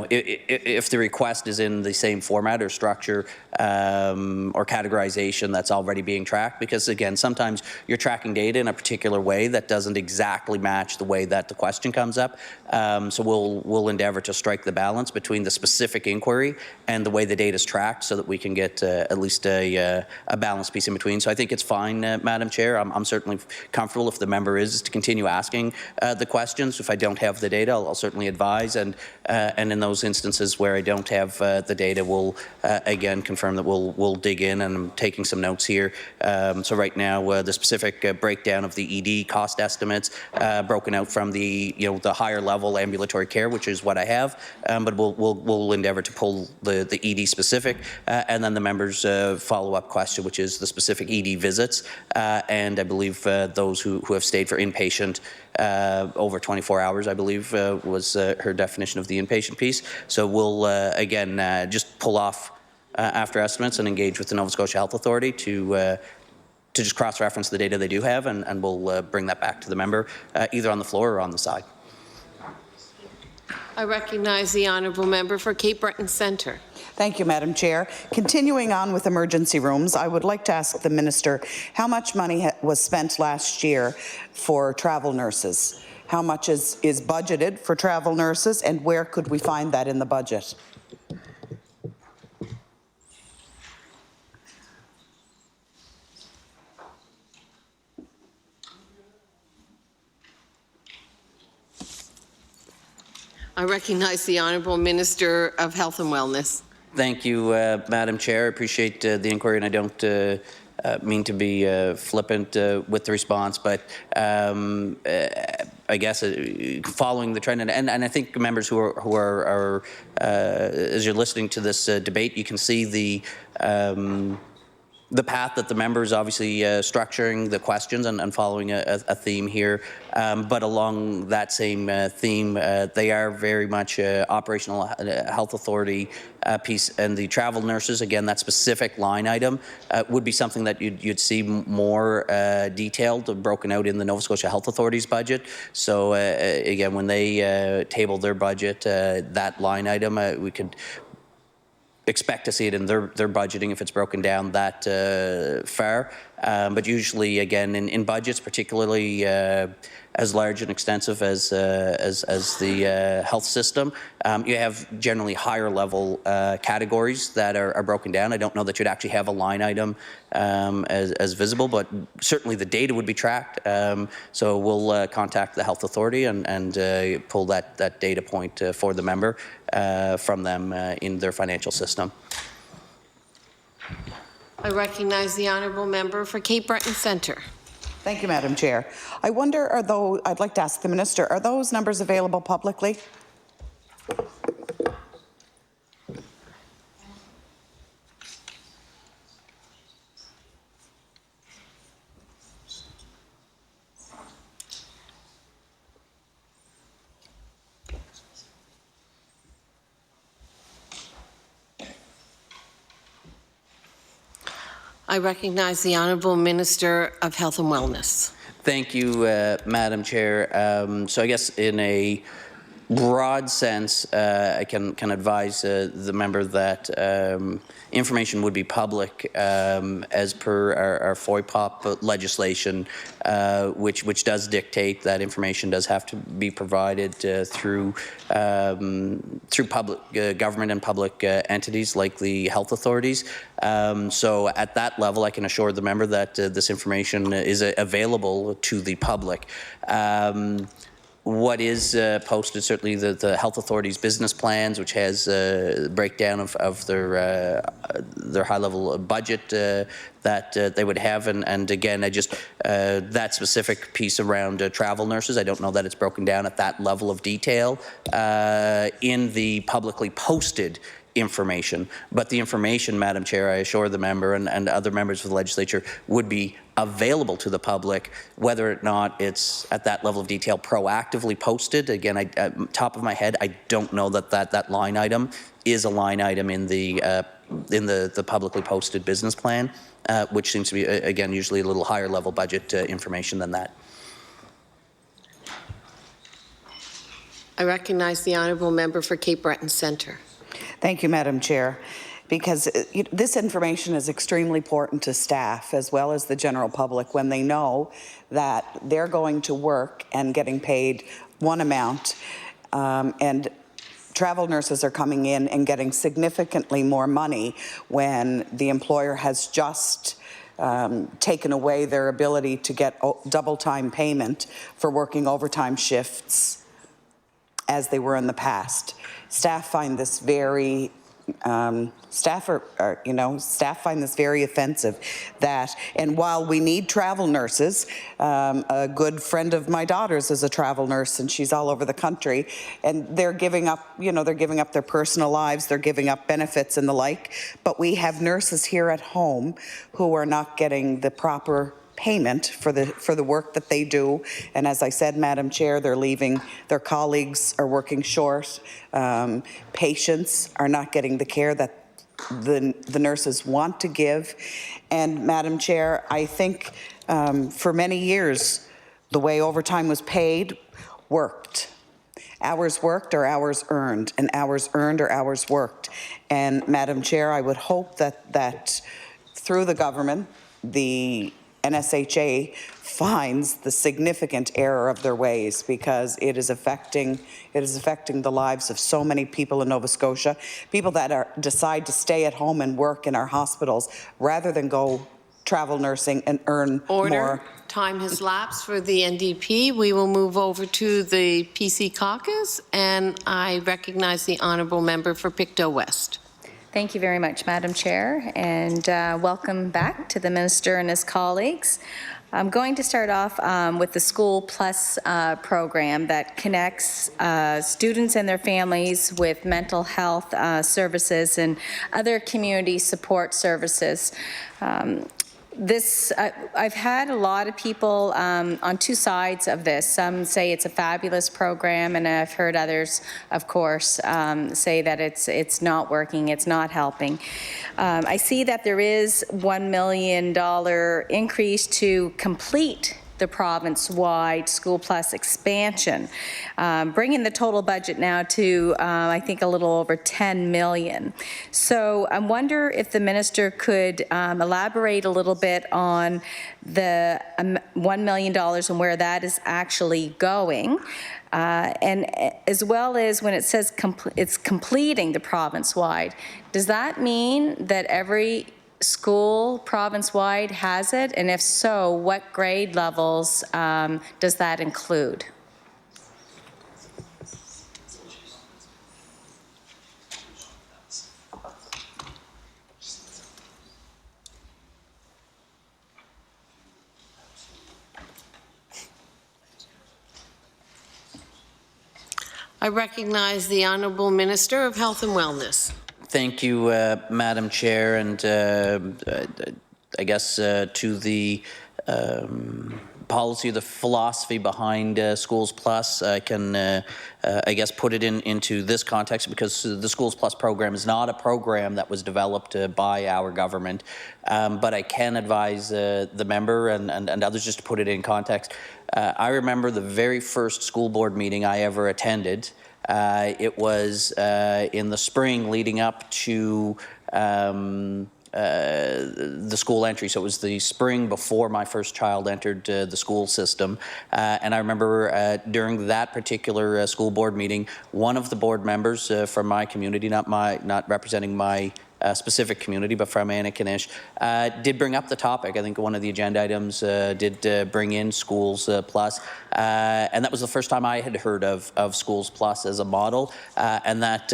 if the request is in the same format or structure or categorization that's already being tracked, because again, sometimes you're tracking data in a particular way that doesn't exactly match the way that the question comes up. So we'll endeavor to strike the balance between the specific inquiry and the way the data is tracked so that we can get at least a balanced piece in between. So I think it's fine, Madam Chair. I'm certainly comfortable if the member is to continue asking the questions. If I don't have the data, I'll certainly advise, and in those instances where I don't have the data, we'll again confirm that we'll dig in, and I'm taking some notes here. So right now, the specific breakdown of the ED cost estimates broken out from the the higher level ambulatory care, which is what I have, but we'll endeavour to pull the ED specific, and then the members' follow-up question, which is the specific ED visits, and I believe those who have stayed for inpatient over 24 hours, I believe, was her definition of the inpatient piece. So we'll, again, just pull off after estimates and engage with the Nova Scotia Health Authority to just cross-reference the data they do have, and we'll bring that back to the member, either on the floor or on the side. I recognize the Honourable Member for Cape Breton Centre. Thank you, Madam Chair. Continuing on with emergency rooms, I would like to ask the Minister how much money was spent last year for travel nurses? How much is budgeted for travel nurses, and where could we find that in the budget? I recognize the Honourable Minister of Health and Wellness. Thank you, Madam Chair. I appreciate the inquiry, and I don't mean to be flippant with the response, but I guess following the trend, and I think members who are as you're listening to this debate, you can see the path that the members obviously structuring the questions and following a theme here, but along that same theme, they are very much operational health authority piece, and the travel nurses, again, that specific line item would be something that you'd see more detailed, broken out in the Nova Scotia Health Authority's budget. So again, when they table their budget, that line item, we could expect to see it in their budgeting if it's broken down that far. But usually, again, in budgets, particularly as large and extensive as the health system, you have generally higher level categories that are broken down. I don't know that you'd actually have a line item as visible, but certainly the data would be tracked. So we'll contact the health authority and pull that data point for the member from them in their financial system. I recognize the Honourable Member for Cape Breton Centre. Thank you, Madam Chair. I wonder, I'd like to ask the Minister, are those numbers available publicly? I recognize the Honourable Minister of Health and Wellness. Thank you, Madam Chair. So I guess in a broad sense, I can advise the member that information would be public as per our FOIPOP legislation, which does dictate that information does have to be provided through public government and public entities like the health authorities. So at that level, I can assure the member that this information is available to the public. What is posted, certainly the health authorities' business plans, which has a breakdown of their high-level budget that they would have, and again, that specific piece around travel nurses, I don't know that it's broken down at that level of detail in the publicly posted information. But the information, Madam Chair, I assure the member and other members of the legislature would be available to the public, whether or not it's at that level of detail proactively posted. Again, top of my head, I don't know that line item is a line item in the publicly posted business plan, which seems to be, again, usually a little higher level budget information than that. I recognize the honourable member for Cape Breton Centre. Thank you, Madam Chair. Because this information is extremely important to staff as well as the general public when they know that they're going to work and getting paid one amount, and travel nurses are coming in and getting significantly more money when the employer has just taken away their ability to get double time payment for working overtime shifts as they were in the past. Staff find this very staff find this very offensive. And while we need travel nurses, a good friend of my daughter's is a travel nurse, and she's all over the country, and they're giving up, they're giving up their personal lives, they're giving up benefits and the like. But we have nurses here at home who are not getting the proper payment for the work that they do, and as I said, Madam Chair, they're leaving. Their colleagues are working short. Patients are not getting the care that the nurses want to give. And Madam Chair, I think for many years the way overtime was paid worked. Hours worked are hours earned, and hours earned are hours worked. And Madam Chair, I would hope that through the government, the NSHA finds the significant error of their ways, because it is affecting the lives of so many people in Nova Scotia, people that decide to stay at home and work in our hospitals rather than go travel nursing and earn more. Time has lapsed for the NDP. We will move over to the PC caucus, and I recognize the honourable member for Pictou West. Thank you very much, Madam Chair, and welcome back to the Minister and his colleagues. I'm going to start off with the School Plus program that connects students and their families with mental health services and other community support services. I've had a lot of people on two sides of this. Some say it's a fabulous program, and I've heard others, of course, say that it's not working, it's not helping. I see that there is $1 million increase to complete the province-wide School Plus expansion, bringing the total budget now to, I think, a little over $10 million. So I wonder if the minister could elaborate a little bit on the $1 million and where that is actually going. And as well as when it says it's completing the province-wide, does that mean that every school province-wide has it? And if so, what grade levels does that include? I recognize the Honourable Minister of Health and Wellness. Thank you, Madam Chair, and I guess to the policy, the philosophy behind Schools Plus, I can, I guess, put it into this context, because the Schools Plus program is not a program that was developed by our government, but I can advise the member and others, just to put it in context. I remember the very first school board meeting I ever attended It was in the spring leading up to the school entry. So it was the spring before my first child entered the school system. And I remember during that particular school board meeting, one of the board members from my community, not representing my specific community, but from Annikanish, did bring up the topic. I think one of the agenda items did bring in Schools Plus, and that was the first time I had heard of Schools Plus as a model, and that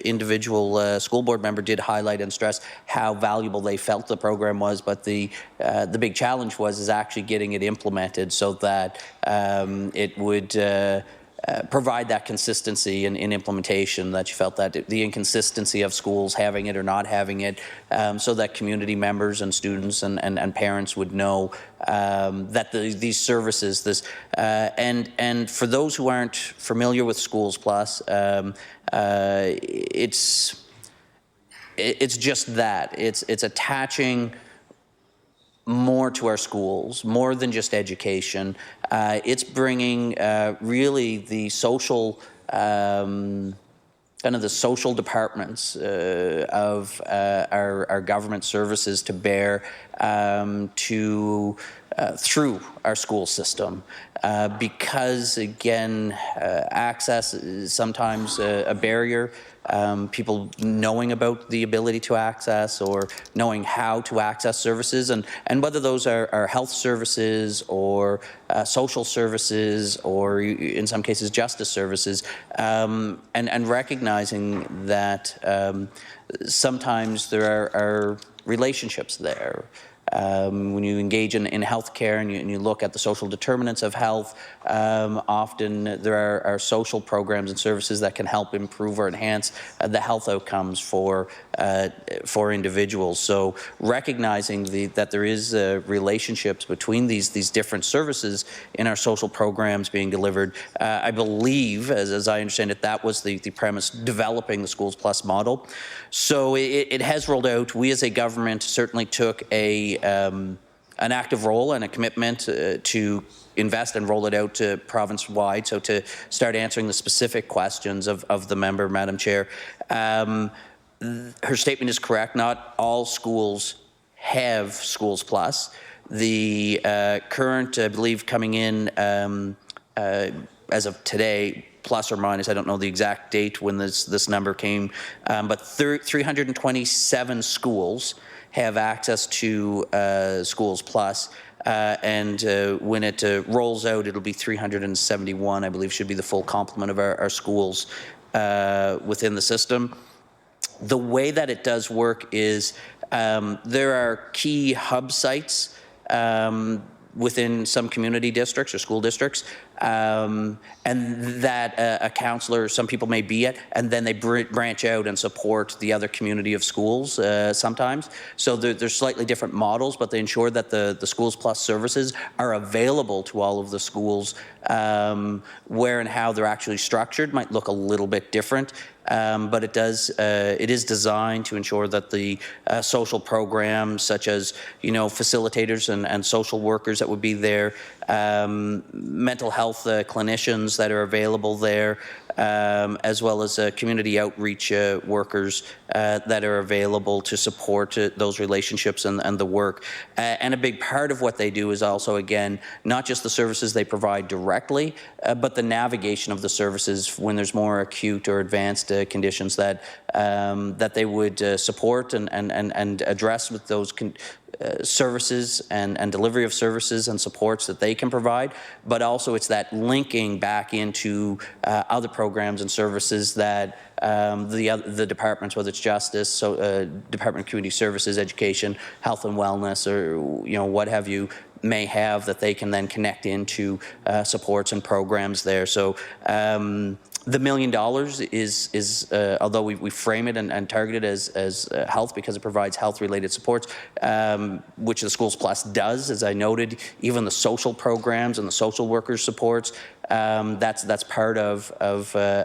individual school board member did highlight and stress how valuable they felt the program was, but the big challenge was actually getting it implemented so that it would provide that consistency in implementation, that you felt that the inconsistency of schools having it or not having it, so that community members and students and parents would know that these services, and for those who aren't familiar with Schools Plus, it's just that. It's attaching more to our schools, more than just education. It's bringing really the social, kind of the social departments of our government services to bear through our school system. Because, again, access is sometimes a barrier. People knowing about the ability to access or knowing how to access services, and whether those are health services or social services or in some cases justice services, and recognizing that sometimes there are relationships there. When you engage in healthcare and you look at the social determinants of health, often there are social programs and services that can help improve or enhance the health outcomes for individuals. So recognizing that there is relationships between these different services in our social programs being delivered, I believe, as I understand it, that was the premise developing the Schools Plus model. So it has rolled out. We as a government certainly took an active role and a commitment to invest and roll it out to province-wide, so to start answering the specific questions of the member, Madam Chair. Her statement is correct. Not all schools have Schools Plus. The current, I believe, coming in as of today, plus or minus, I don't know the exact date when this number came, but 327 schools have access to Schools Plus, and when it rolls out, it'll be 371, I believe, should be the full complement of our schools within the system. The way that it does work is there are key hub sites within some community districts or school districts, and that a councillor, some people may be at, and then they branch out and support the other community of schools sometimes. So there's slightly different models, but they ensure that the Schools Plus services are available to all of the schools. Where and how they're actually structured might look a little bit different. But it is designed to ensure that the social programs, such as facilitators and social workers that would be there, mental health clinicians that are available there, as well as community outreach workers that are available to support those relationships and the work. And a big part of what they do is also, again, not just the services they provide directly, but the navigation of the services when there's more acute or advanced conditions that they would support and address with those services and delivery of services and supports that they can provide, but also it's that linking back into other programs and services that the departments, whether it's justice, Department of Community Services, education, health and wellness, or what have you, may have, that they can then connect into supports and programs there. So the $1 million is although we frame it and target it as health because it provides health-related supports, which the Schools Plus does, as I noted, even the social programs and the social workers supports. That's part of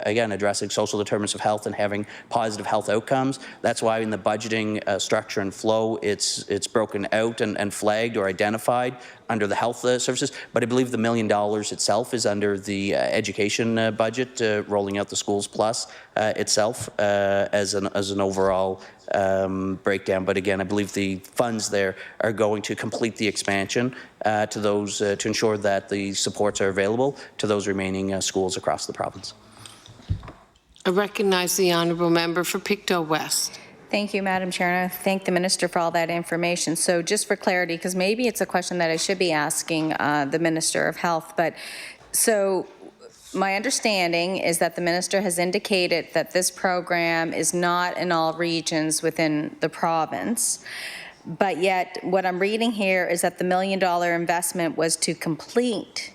again, addressing social determinants of health and having positive health outcomes. That's why in the budgeting structure and flow, it's broken out and flagged or identified under the health services, but I believe the $1 million itself is under the education budget, rolling out the Schools Plus itself as an overall breakdown. But again, I believe the funds there are going to complete the expansion to those to ensure that the supports are available to those remaining schools across the province. I recognize the honourable member for Pictou West. Thank you, Madam Chair, and I thank the Minister for all that information. So just for clarity, because maybe it's a question that I should be asking the Minister of Health, but so my understanding is that the Minister has indicated that this program is not in all regions within the province, but yet what I'm reading here is that the $1 million investment was to complete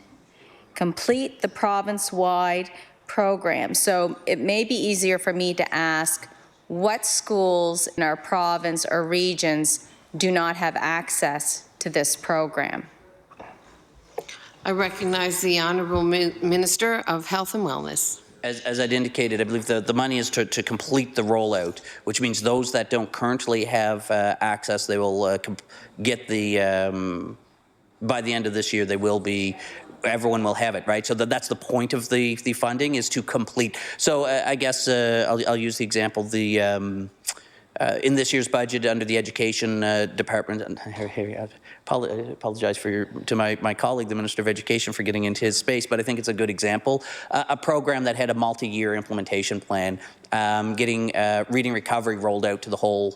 the province-wide program. So it may be easier for me to ask what schools in our province or regions do not have access to this program? I recognize the Honourable Minister of Health and Wellness. As I'd indicated, I believe the money is to complete the rollout, which means those that don't currently have access, they will get the, by the end of this year, they will be, everyone will have it, right? So that's the point of the funding, is to complete. So I guess I'll use the example, in this year's budget under the Education Department, and I apologize to my colleague, the Minister of Education, for getting into his space, but I think it's a good example. A program that had a multi-year implementation plan, getting reading recovery rolled out to the whole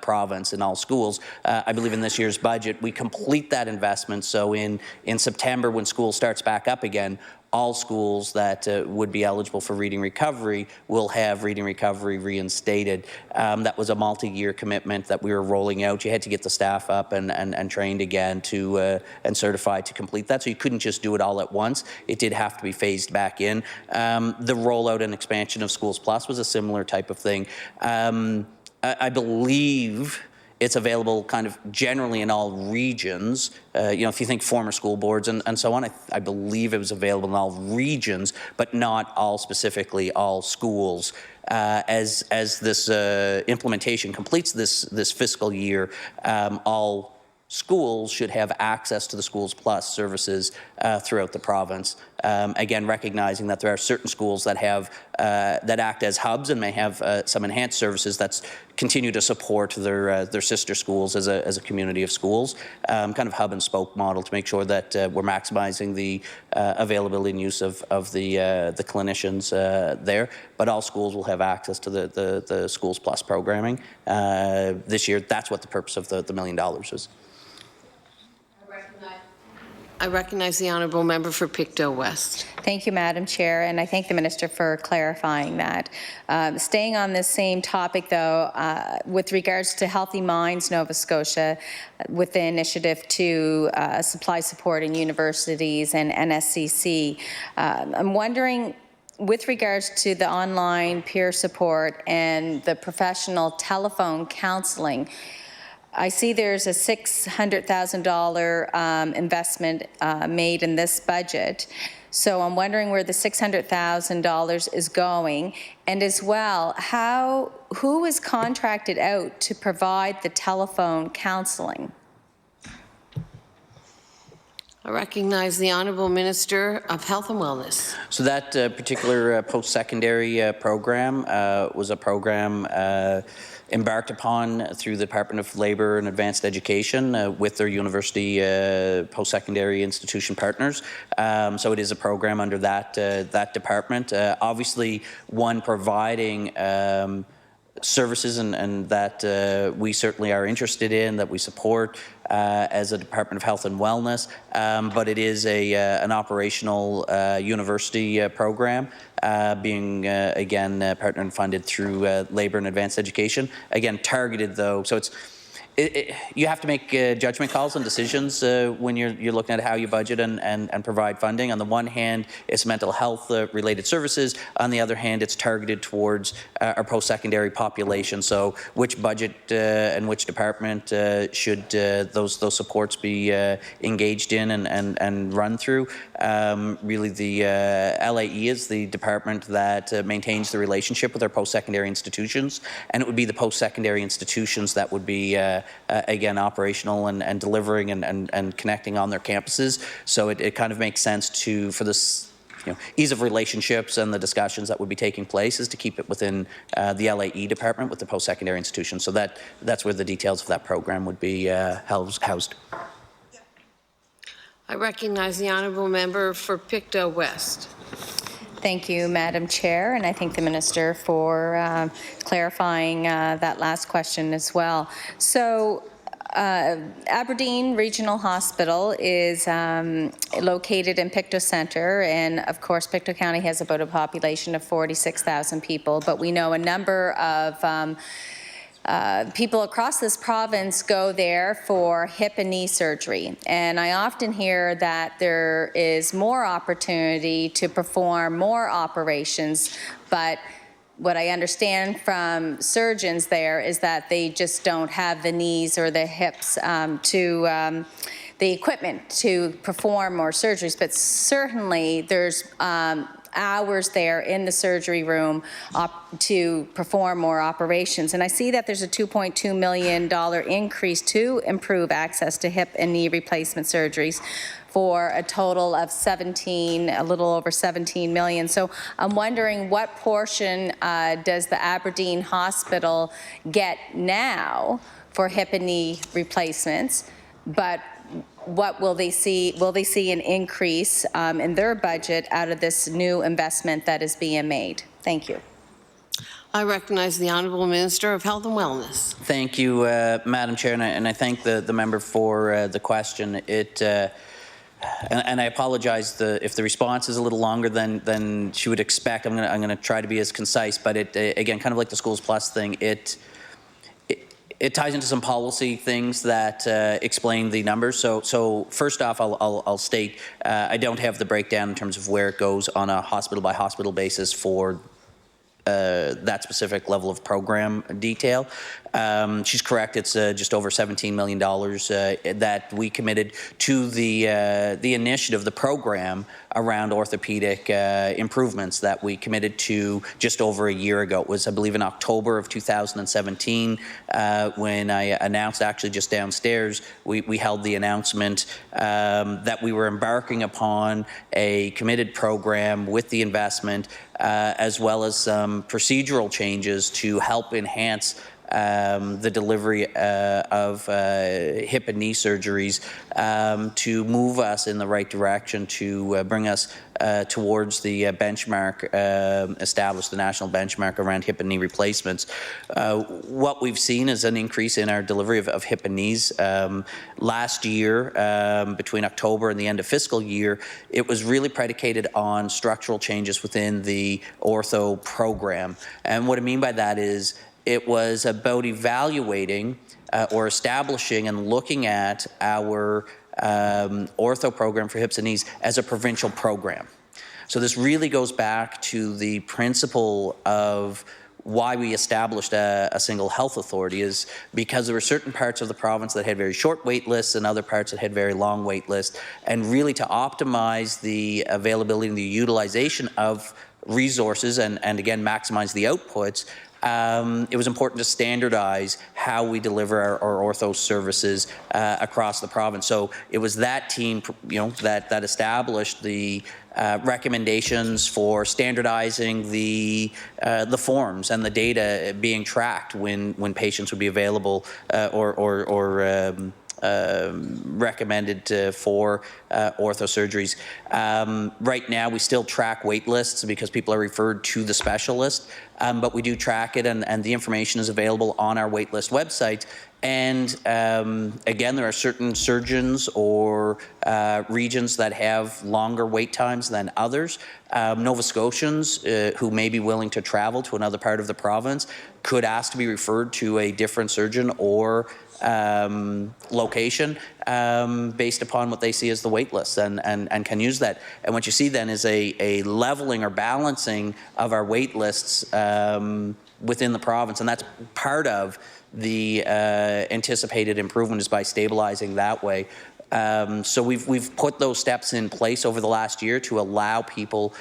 province in all schools. I believe in this year's budget, we complete that investment. So in September, when school starts back up again, all schools that would be eligible for reading recovery will have reading recovery reinstated. That was a multi-year commitment that we were rolling out. You had to get the staff up and trained again to and certified to complete that. So you couldn't just do it all at once. It did have to be phased back in. The rollout and expansion of Schools Plus was a similar type of thing. I believe it's available kind of generally in all regions. If you think former school boards and so on, I believe it was available in all regions, but not all specifically all schools. As this implementation completes this fiscal year, all schools should have access to the Schools Plus services throughout the province. Again, recognizing that there are certain schools that have that act as hubs and may have some enhanced services that continue to support their sister schools as a community of schools, kind of hub and spoke model to make sure that we're maximizing the availability and use of the clinicians there. But all schools will have access to the Schools Plus programming this year. That's what the purpose of the $1 million is. I recognize the Honourable Member for Pictou West. Thank you, Madam Chair, and I thank the Minister for clarifying that. Staying on this same topic, though, with regards to Healthy Minds Nova Scotia, with the initiative to supply support in universities and NSCC, I'm wondering, with regards to the online peer support and the professional telephone counselling, I see there's a $600,000 investment made in this budget. So I'm wondering where the $600,000 is going, and as well, who is contracted out to provide the telephone counselling? I recognize the Honourable Minister of Health and Wellness. So that particular post-secondary program was a program embarked upon through the Department of Labour and Advanced Education with their university post-secondary institution partners. So it is a program under that department. Obviously, one providing services and that we certainly are interested in, that we support as a Department of Health and Wellness, but it is an operational university program being again partnered and funded through Labour and Advanced Education. Again, targeted though, so it's you have to make judgment calls and decisions when you're looking at how you budget and provide funding. On the one hand, it's mental health related services. On the other hand, it's targeted towards our post-secondary population. So which budget and which department should those supports be engaged in and run through? Really, the LAE is the department that maintains the relationship with our post-secondary institutions, and it would be the post-secondary institutions that would be again, operational and delivering and connecting on their campuses. So it kind of makes sense for this ease of relationships and the discussions that would be taking place is to keep it within the LAE department with the post-secondary institution. So that's where the details of that program would be housed. I recognize the honourable member for Pictou West. Thank you, Madam Chair, and I thank the Minister for clarifying that last question as well. So, Aberdeen Regional Hospital is located in Pictou Centre, and of course Pictou County has about a population of 46,000 people, but we know a number of people across this province go there for hip and knee surgery, and I often hear that there is more opportunity to perform more operations, but what I understand from surgeons there is that they just don't have the knees or the hips the equipment to perform more surgeries, but certainly there's hours there in the surgery room to perform more operations. And I see that there's a $2.2 million increase to improve access to hip and knee replacement surgeries for a total of a little over 17 million. So I'm wondering what portion does the Aberdeen Hospital get now for hip and knee replacements, but what will they see? Will they see an increase in their budget out of this new investment that is being made? Thank you. I recognize the Honourable Minister of Health and Wellness. Thank you, Madam Chair, and I thank the member for the question. And I apologize if the response is a little longer than she would expect. I'm going to try to be as concise, but again, kind of like the Schools Plus thing, it ties into some policy things that explain the numbers. So first off, I'll state I don't have the breakdown in terms of where it goes on a hospital by hospital basis for that specific level of program detail. She's correct. It's just over $17 million that we committed to the initiative, the program around orthopedic improvements that we committed to just over a year ago. It was, I believe, in October of 2017 when I announced, actually just downstairs, we held the announcement that we were embarking upon a committed program with the investment as well as some procedural changes to help enhance the delivery of hip and knee surgeries to move us in the right direction, to bring us towards the benchmark, establish the national benchmark around hip and knee replacements. What we've seen is an increase in our delivery of hip and knees. Last year, between October and the end of fiscal year, it was really predicated on structural changes within the ortho program. And what I mean by that is it was about evaluating or establishing and looking at our ortho program for hips and knees as a provincial program. So this really goes back to the principle of why we established a single health authority, is because there were certain parts of the province that had very short wait lists and other parts that had very long wait lists, and really to optimize the availability and the utilization of resources and again maximize the outputs. It was important to standardize how we deliver our ortho services across the province. So it was that team, that established the recommendations for standardizing the forms and the data being tracked when patients would be available or recommended for ortho surgeries. Right now, we still track wait lists because people are referred to the specialist, but we do track it, and the information is available on our wait list website. And again, there are certain surgeons or regions that have longer wait times than others. Nova Scotians who may be willing to travel to another part of the province could ask to be referred to a different surgeon or location based upon what they see as the wait list and can use that. And what you see then is a leveling or balancing of our wait lists within the province, and that's part of the anticipated improvement is by stabilizing that way. So we've put those steps in place over the last year to allow people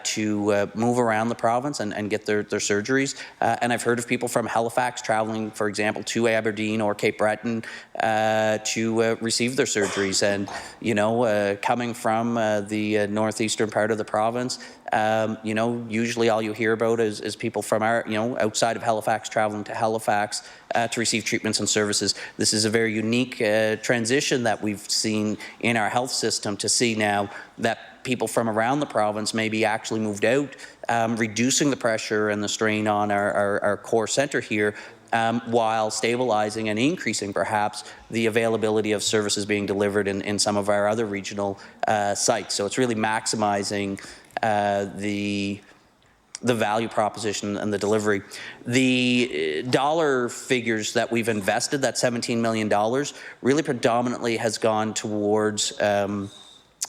to move around the province and get their surgeries. And I've heard of people from Halifax traveling, for example, to Aberdeen or Cape Breton to receive their surgeries. And, you know, coming from the northeastern part of the province, you know, usually all you hear about is people from our, you know, outside of Halifax traveling to Halifax to receive treatments and services. This is a very unique transition that we've seen in our health system to see now that people from around the province may be actually moved out, reducing the pressure and the strain on our core centre here, while stabilizing and increasing perhaps the availability of services being delivered in some of our other regional sites. So it's really maximizing the value proposition and the delivery. The dollar figures that we've invested, that $17 million, really predominantly has gone towards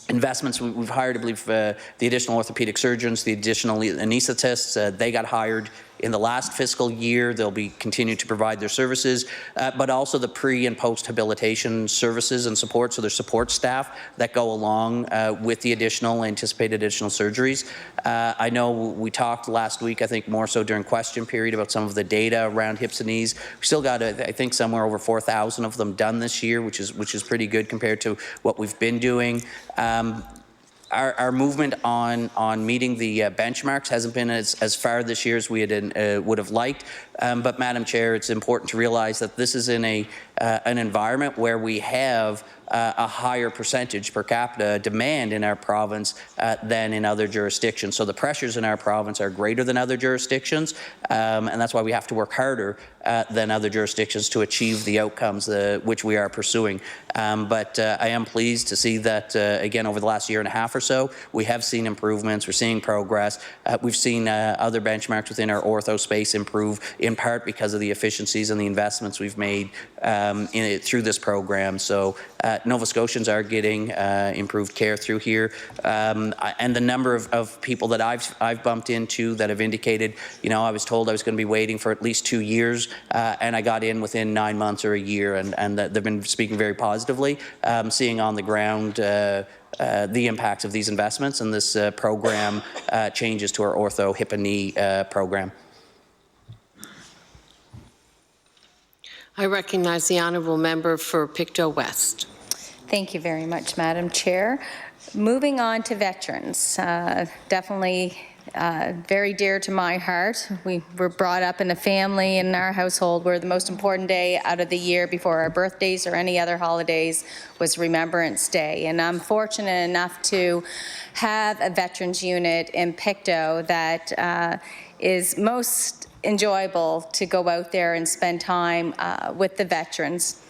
investments. We've hired, I believe, the additional orthopedic surgeons, the additional anaesthetists. They got hired in the last fiscal year. They'll be continuing to provide their services, but also the pre and post habilitation services and support. So there's support staff that go along with the anticipated additional surgeries. I know we talked last week, I think more so during question period, about some of the data around hips and knees. We still got, I think, somewhere over 4,000 of them done this year, which is pretty good compared to what we've been doing. Our movement on meeting the benchmarks hasn't been as far this year as we would have liked. But Madam Chair, it's important to realize that this is in an environment where we have a higher percentage per capita demand in our province than in other jurisdictions. So the pressures in our province are greater than other jurisdictions, and that's why we have to work harder than other jurisdictions to achieve the outcomes which we are pursuing. But I am pleased to see that, again, over the last year and a half or so, we have seen improvements. We're seeing progress. We've seen other benchmarks within our ortho space improve, in part because of the efficiencies and the investments we've made through this program. So Nova Scotians are getting improved care through here. And the number of people that I've bumped into that have indicated, you know, I was told I was going to be waiting for at least 2 years, and I got in within 9 months or a year, and they've been speaking very positively, seeing on the ground the impacts of these investments and this program changes to our ortho, hip and knee program. I recognize the honourable member for Pictou West. Thank you very much, Madam Chair. Moving on to veterans, definitely very dear to my heart. We were brought up in a family in our household where the most important day out of the year before our birthdays or any other holidays was Remembrance Day. And I'm fortunate enough to have a veterans unit in Pictou that is most enjoyable to go out there and spend time with the veterans.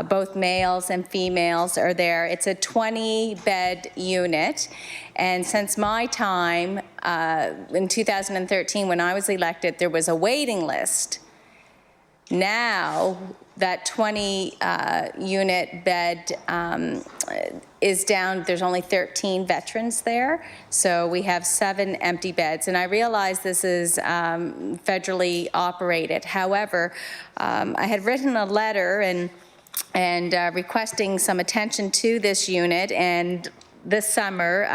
Both males and females are there. It's a 20-bed unit, and since my time in 2013 when I was elected, there was a waiting list. Now that 20 unit bed is down. There's only 13 veterans there, so we have 7 empty beds. And I realize this is federally operated. However, I had written a letter and requesting some attention to this unit, and this summer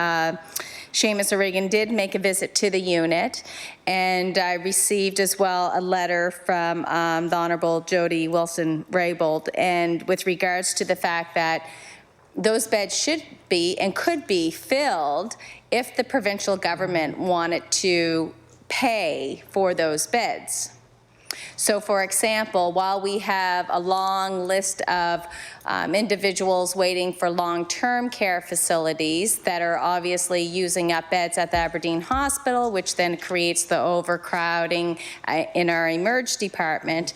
Seamus O'Regan did make a visit to the unit, and I received as well a letter from the Honourable Jody Wilson-Raybould, and with regards to the fact that those beds should be and could be filled if the provincial government wanted to pay for those beds. So, for example, while we have a long list of individuals waiting for long-term care facilities that are obviously using up beds at the Aberdeen Hospital, which then creates the overcrowding in our emerge department,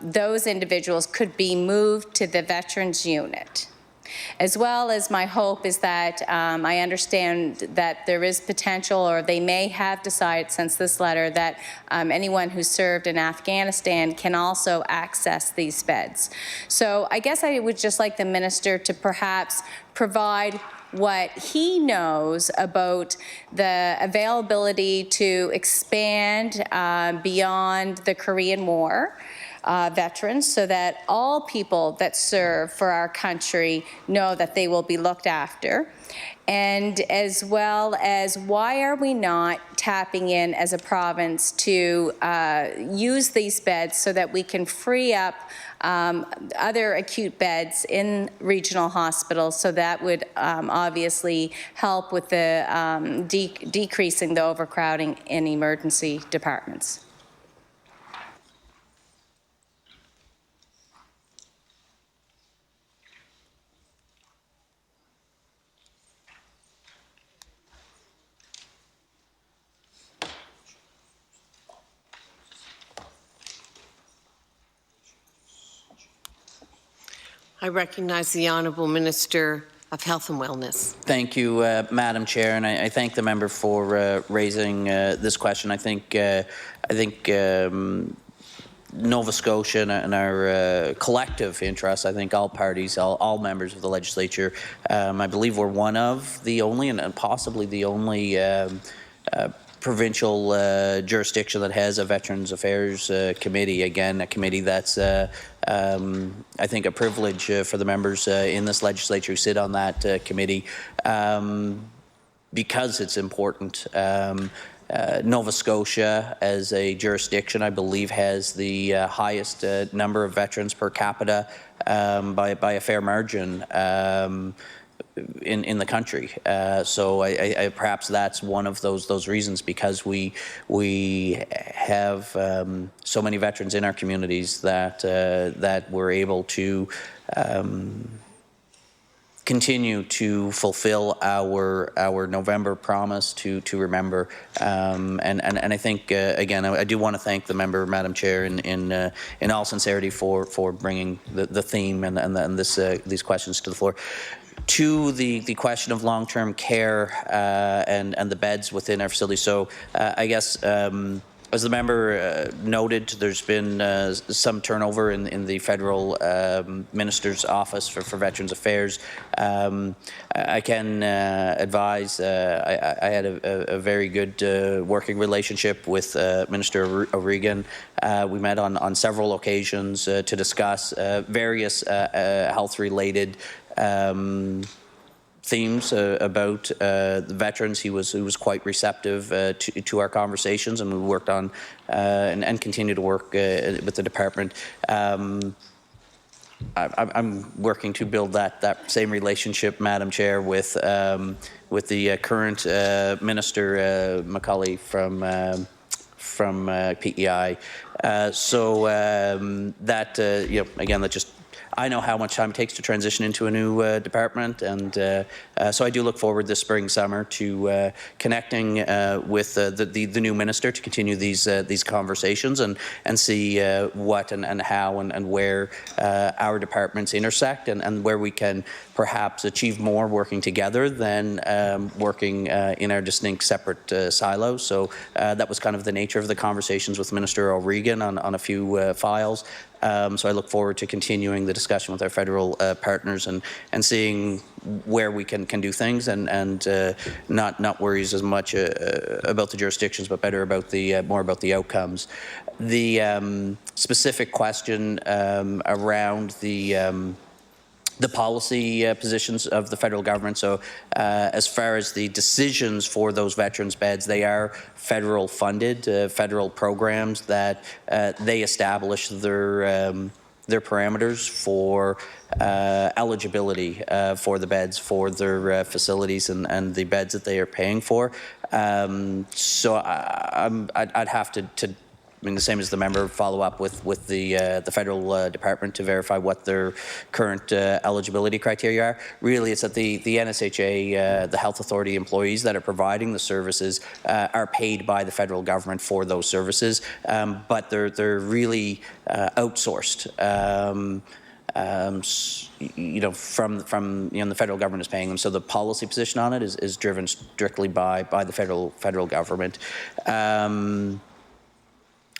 those individuals could be moved to the Veterans Unit. As well as my hope is that I understand that there is potential, or they may have decided since this letter, that anyone who served in Afghanistan can also access these beds. So I guess I would just like the minister to perhaps provide what he knows about the availability to expand beyond the Korean War. veterans so that all people that serve for our country know that they will be looked after. And as well as, why are we not tapping in as a province to use these beds so that we can free up other acute beds in regional hospitals? So that would obviously help with the decreasing the overcrowding in emergency departments. I recognize the Honourable Minister of Health and Wellness. Thank you, Madam Chair, and I thank the member for raising this question. I think Nova Scotia and our collective interest, I think all parties, all members of the legislature, I believe we're one of the only and possibly the only provincial jurisdiction that has a Veterans Affairs Committee. Again, a committee that's, I think, a privilege for the members in this legislature who sit on that committee because it's important. Nova Scotia, as a jurisdiction, I believe has the highest number of veterans per capita by a fair margin in the country. So I perhaps that's one of those reasons, because we have so many veterans in our communities that we're able to continue to fulfill our November promise to remember, and I think again I do want to thank the member, Madam Chair, in all sincerity for bringing the theme and these questions to the floor. To the question of long-term care and the beds within our facilities. So I guess as the member noted, there's been some turnover in the federal minister's office for Veterans Affairs. I can advise I had a very good working relationship with Minister O'Regan. We met on several occasions to discuss various health-related themes about the veterans. He was quite receptive to our conversations, and we worked on and continue to work with the department. I'm working to build that same relationship, Madam Chair, with the current Minister McCulley from PEI. So that again, that just. I know how much time it takes to transition into a new department, and so I do look forward this spring, summer to connecting with the new minister to continue these conversations and see what and how and where our departments intersect and where we can perhaps achieve more working together than working in our distinct separate silos. So that was kind of the nature of the conversations with Minister O'Regan on a few files. So I look forward to continuing the discussion with our federal partners and seeing where we can do things and not worries as much about the jurisdictions, but better about more about the outcomes. The specific question around the policy positions of the federal government. So as far as the decisions for those veterans beds, they are federal funded, federal programs that they establish their parameters for eligibility for the beds for their facilities and the beds that they are paying for. So I'd have to I mean, the same as the member, follow up with the federal department to verify what their current eligibility criteria are. Really, it's that the NSHA, the health authority employees that are providing the services are paid by the federal government for those services, but they're really outsourced. From the federal government is paying them. So the policy position on it is driven strictly by the federal government.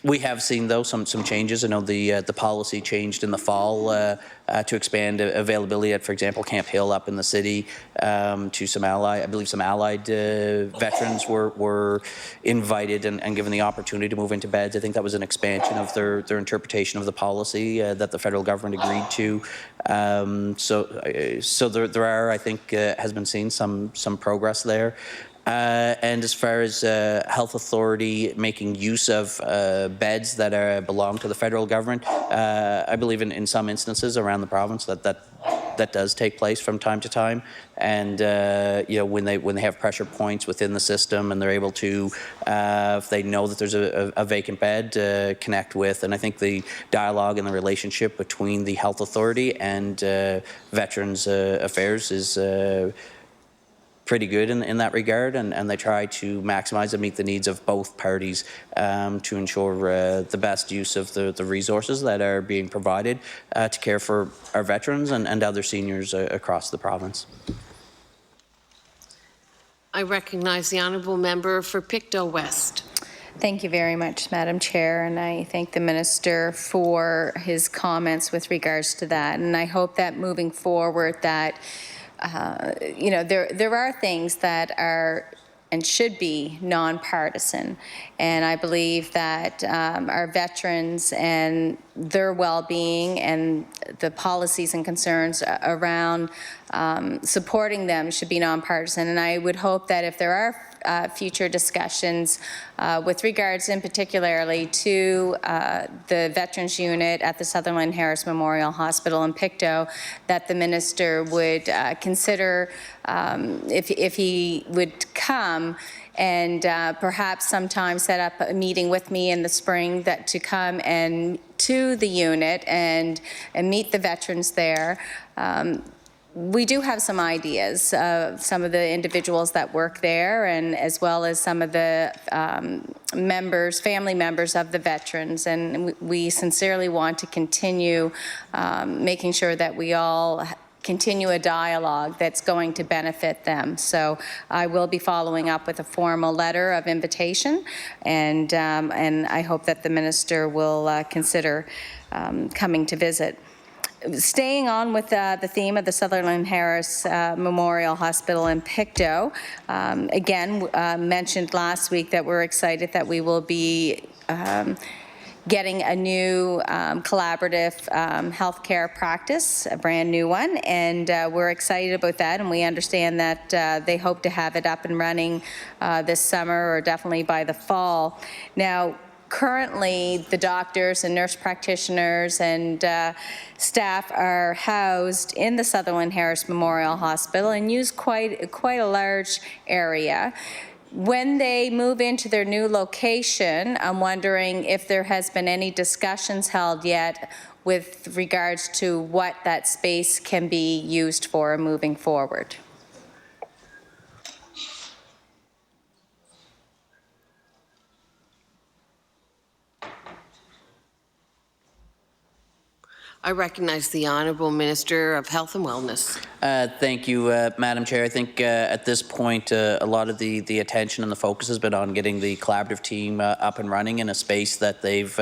We have seen, though, some changes. I know the policy changed in the fall to expand availability at, for example, Camp Hill up in the city to some I believe some allied veterans were invited and given the opportunity to move into beds. I think that was an expansion of their interpretation of the policy that the federal government agreed to. So there are, I think, has been seen some progress there. And as far as health authority making use of beds that belong to the federal government, I believe in some instances around the province that does take place from time to time. And you know, when they have pressure points within the system and they're able to, if they know that there's a vacant bed, connect with. And I think the dialogue and the relationship between the health authority and Veterans Affairs is pretty good in that regard, and they try to maximize and meet the needs of both parties to ensure the best use of the resources that are being provided to care for our veterans and other seniors across the province. I recognize the honourable member for Pictou West. Thank you very much, Madam Chair, and I thank the Minister for his comments with regards to that. And I hope that moving forward that you know, there are things that are and should be nonpartisan, and I believe that our veterans and their well-being and the policies and concerns around supporting them should be nonpartisan. And I would hope that if there are future discussions with regards in particularly to the Veterans Unit at the Sutherland Harris Memorial Hospital in Pictou, that the Minister would consider if he would come and perhaps sometime set up a meeting with me in the spring that to come and to the unit and meet the veterans there. We do have some ideas of some of the individuals that work there, and as well as some of the family members of the veterans, and we sincerely want to continue making sure that we all continue a dialogue that's going to benefit them. So I will be following up with a formal letter of invitation, and I hope that the Minister will consider coming to visit. Staying on with the theme of the Sutherland Harris Memorial Hospital in Pictou, again, mentioned last week that we're excited that we will be getting a new collaborative healthcare practice, a brand new one, and we're excited about that, and we understand that they hope to have it up and running this summer or definitely by the fall. Now, currently, the doctors and nurse practitioners and staff are housed in the Sutherland Harris Memorial Hospital and use quite a large area. When they move into their new location, I'm wondering if there has been any discussions held yet with regards to what that space can be used for moving forward. I recognize the Honourable Minister of Health and Wellness. Thank you, Madam Chair. I think at this point, a lot of the attention and the focus has been on getting the collaborative team up and running in a space that they've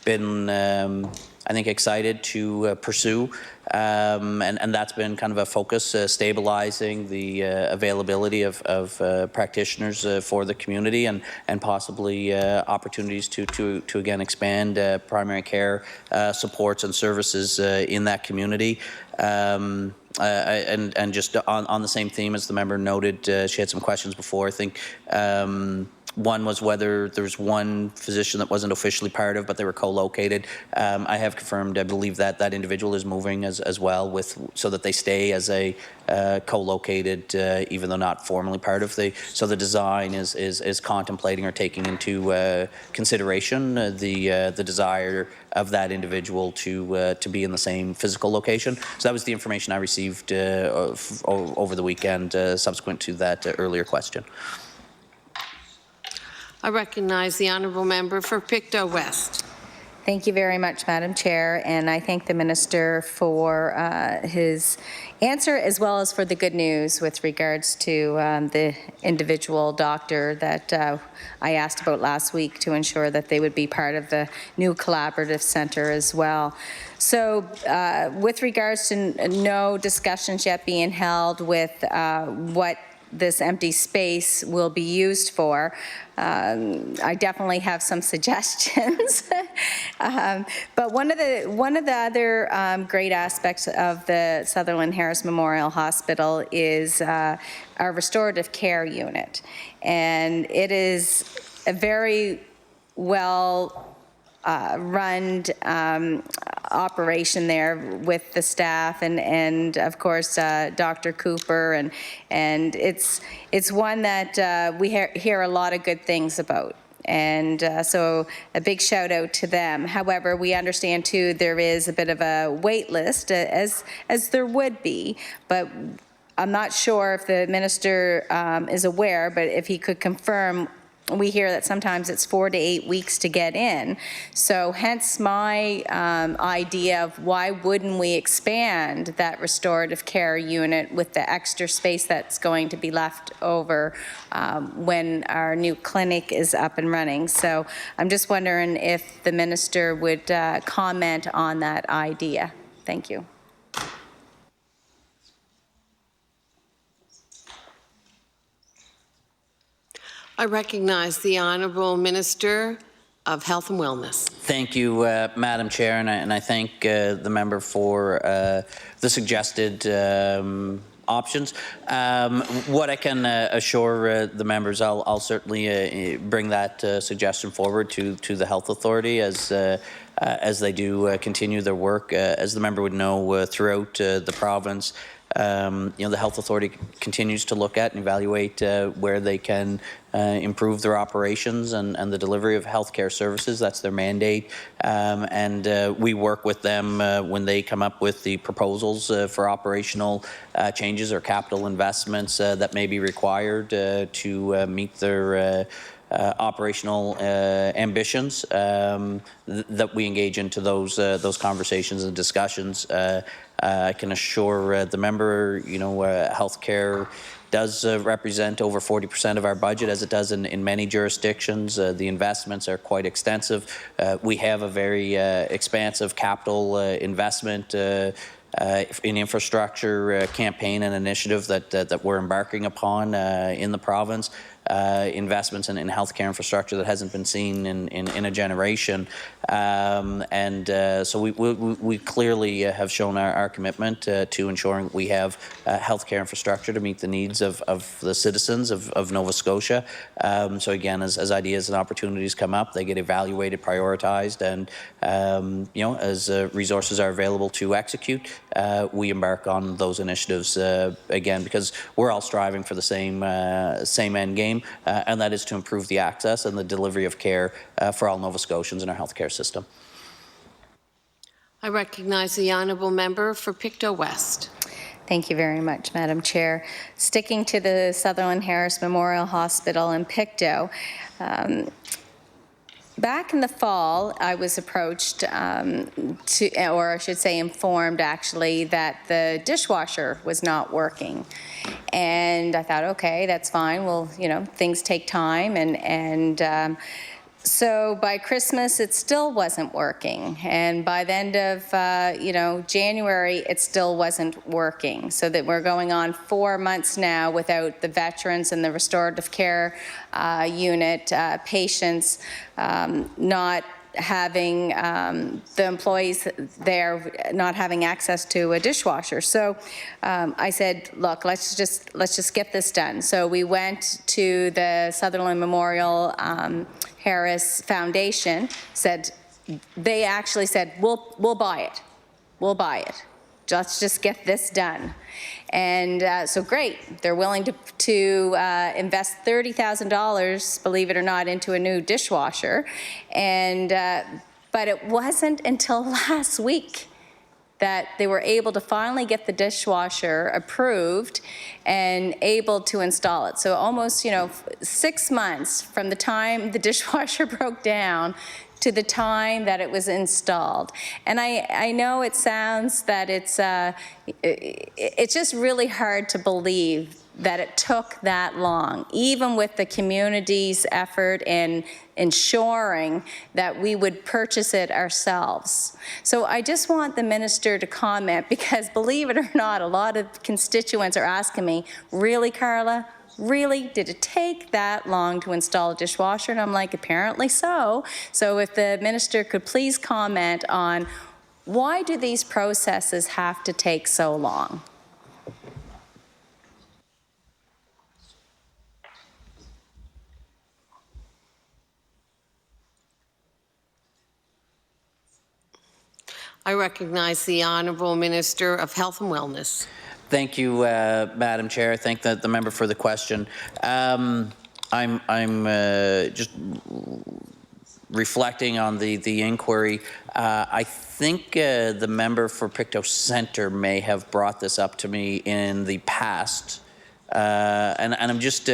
been, I think, excited to pursue. And that's been kind of a focus, stabilizing the availability of practitioners for the community and possibly opportunities to again expand primary care supports and services in that community. And just on the same theme as the member noted, she had some questions before. I think one was whether there's one physician that wasn't officially part of, but they were co-located. I have confirmed, I believe that that individual is moving as well, so that they stay as a co-located, even though not formally part of the. So the design is contemplating or taking into consideration the desire of that individual to be in the same physical location. So that was the information I received over the weekend, subsequent to that earlier question. I recognize the Honourable Member for Pictou West. Thank you very much, Madam Chair, and I thank the Minister for his answer as well as for the good news with regards to the individual doctor that I asked about last week to ensure that they would be part of the new collaborative centre as well. So with regards to no discussions yet being held with what this empty space will be used for, I definitely have some suggestions. But one of the other great aspects of the Sutherland Harris Memorial Hospital is our restorative care unit, and it is a very well run operation there with the staff and of course Dr. Cooper, and it's one that we hear a lot of good things about, and so a big shout out to them. However, we understand too there is a bit of a wait list, as there would be, but I'm not sure if the Minister is aware, but if he could confirm. We hear that sometimes it's 4 to 8 weeks to get in. So hence my idea of why wouldn't we expand that restorative care unit with the extra space that's going to be left over when our new clinic is up and running. So I'm just wondering if the Minister would comment on that idea. Thank you. I recognize the Honourable Minister of Health and Wellness. Thank you, Madam Chair, and I thank the member for the suggested options. What I can assure the members, I'll certainly bring that suggestion forward to the Health Authority as they do continue their work. As the member would know, throughout the province, the Health Authority continues to look at and evaluate where they can improve their operations and the delivery of healthcare services. That's their mandate, and we work with them when they come up with the proposals for operational changes or capital investments that may be required to meet their operational ambitions, that we engage into those conversations and discussions. I can assure the member, healthcare does represent over 40% of our budget, as it does in many jurisdictions. The investments are quite extensive. We have a very expansive capital investment in infrastructure campaign and initiative that we're embarking upon in the province. Investments in healthcare infrastructure that hasn't been seen in a generation, so we clearly have shown our commitment to ensuring we have healthcare infrastructure to meet the needs of the citizens of Nova Scotia. So again, as ideas and opportunities come up, they get evaluated, prioritized, and as resources are available to execute, we embark on those initiatives again, because we're all striving for the same end game. And that is to improve the access and the delivery of care for all Nova Scotians in our healthcare system. I recognize the Honourable Member for Pictou West. Thank you very much, Madam Chair. Sticking to the Sutherland Harris Memorial Hospital in Pictou, back in the fall, I was approached or I should say informed actually, that the dishwasher was not working. And I thought, okay, that's fine. Well, things take time. And so by Christmas, it still wasn't working. And by the end of, January, it still wasn't working. So that we're going on 4 months now without the veterans and the restorative care unit patients not having the employees there not having access to a dishwasher. So I said, look, let's just get this done. So we went to the Sutherland Memorial Harris Foundation. They actually said, we'll buy it. We'll buy it. Let's just get this done. And so great, they're willing to invest $30,000, believe it or not, into a new dishwasher. And but it wasn't until last week that they were able to finally get the dishwasher approved and able to install it. So almost, 6 months from the time the dishwasher broke down to the time that it was installed. And I know it sounds that it's just really hard to believe that it took that long, even with the community's effort in ensuring that we would purchase it ourselves. So I just want the minister to comment, because believe it or not, a lot of constituents are asking me, really, Carla? Really? Did it take that long to install a dishwasher? And I'm like, apparently so. So if the minister could please comment on why do these processes have to take so long? I recognize the Honourable Minister of Health and Wellness. Thank you, Madam Chair. I thank the member for the question. I'm just reflecting on the inquiry. I think the member for Pictou Centre may have brought this up to me in the past, and I'm just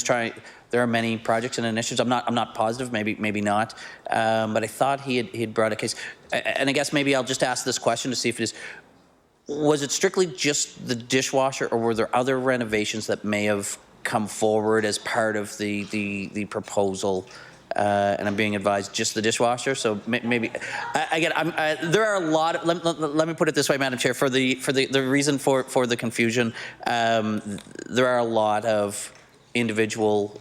trying. There are many projects and initiatives. I'm not positive. Maybe not. But I thought he had brought a case. And I guess maybe I'll just ask this question to see if it is. Was it strictly just the dishwasher, or were there other renovations that may have come forward as part of the proposal? And I'm being advised just the dishwasher. So maybe again, there are a lot of. Let me put it this way, Madam Chair. For the reason for the confusion, there are a lot of individual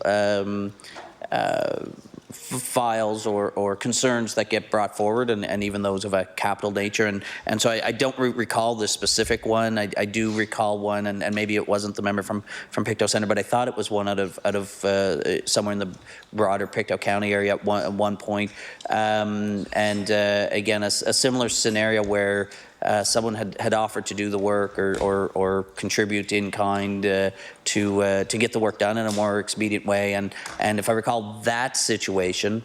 files or concerns that get brought forward, and even those of a capital nature, and so I don't recall the specific one. I do recall one, and maybe it wasn't the member from Pictou Centre, but I thought it was one out of somewhere in the broader Pictou County area at one point, and again a similar scenario where someone had offered to do the work or contribute in kind to get the work done in a more expedient way, and if I recall that situation,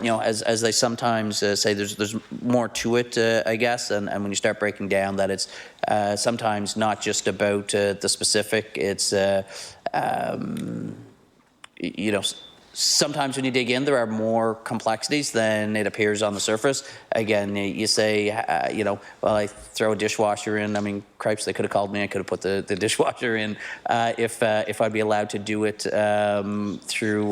as they sometimes say, there's more to it, I guess, and when you start breaking down that it's sometimes not just about the specific, it's sometimes when you dig in, there are more complexities than it appears on the surface. Again, you say, well, I throw a dishwasher in. I mean, cripes, they could have called me. I could have put the dishwasher in if I'd be allowed to do it through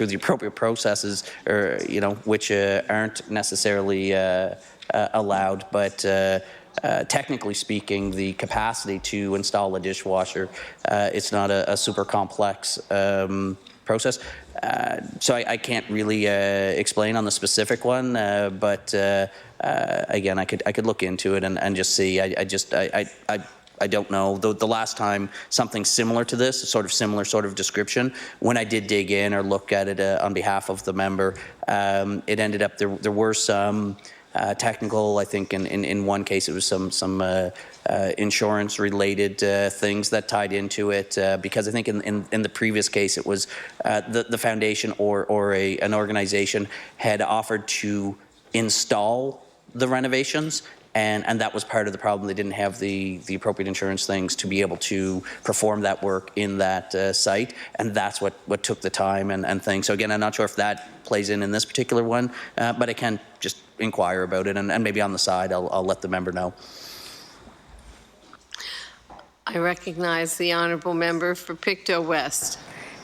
the appropriate processes, or which aren't necessarily allowed, but. Technically speaking, the capacity to install a dishwasher, it's not a super complex process. So I can't really explain on the specific one, but again, I could look into it and just see. I don't know. The last time something similar to this, similar sort of description, when I did dig in or look at it on behalf of the member, it ended up there were some. Technical, I think in one case it was some insurance related things that tied into it, because I think in the previous case it was the foundation or an organization had offered to install the renovations, and that was part of the problem. They didn't have the appropriate insurance things to be able to perform that work in that site, and that's what took the time and things. So again, I'm not sure if that plays in this particular one, but I can just inquire about it, and maybe on the side I'll let the member know. I recognize the Honourable Member for Pictou West.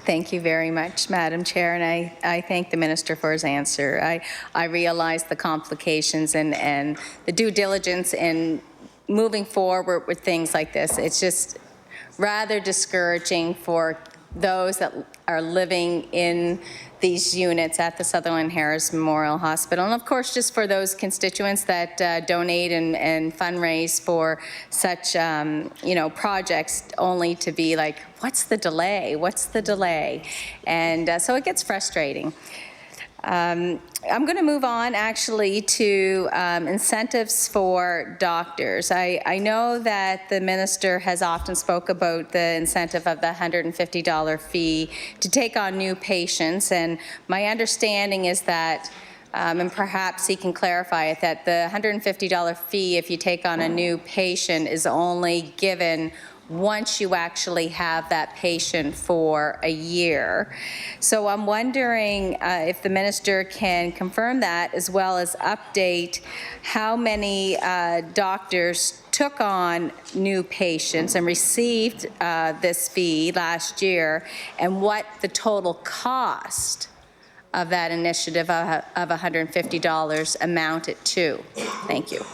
Thank you very much, Madam Chair, and I thank the Minister for his answer. I realize the complications and the due diligence in moving forward with things like this. It's just rather discouraging for those that are living in these units at the Sutherland Harris Memorial Hospital, and of course just for those constituents that donate and fundraise for such projects, only to be like, what's the delay? What's the delay? And so it gets frustrating. I'm going to move on actually to incentives for doctors. I know that the minister has often spoke about the incentive of the $150 fee to take on new patients, and my understanding is that and perhaps he can clarify it, that the $150 fee if you take on a new patient is only given once you actually have that patient for a year. So I'm wondering if the minister can confirm that, as well as update how many doctors took on new patients and received this fee last year, and what the total cost of that initiative of $150 amounted to. Thank you.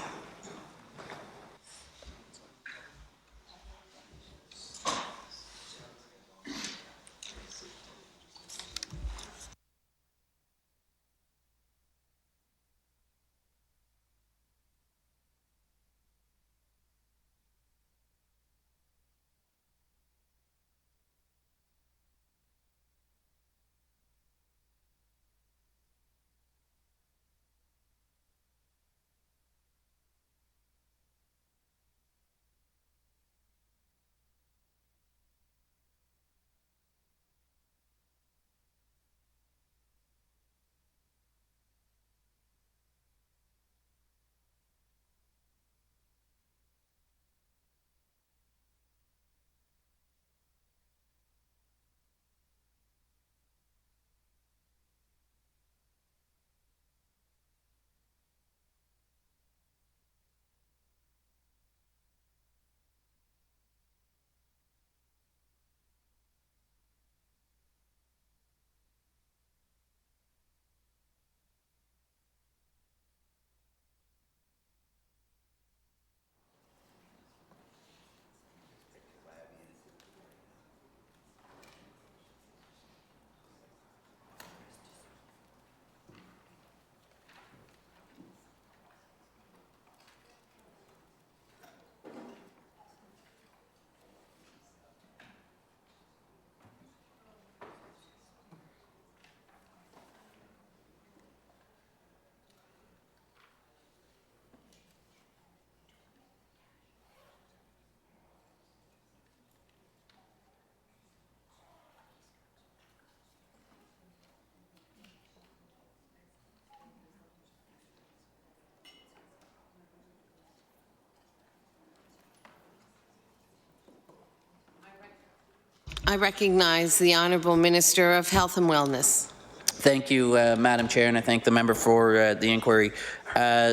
I recognize the Honourable Minister of Health and Wellness. Thank you, Madam Chair, and I thank the member for the inquiry.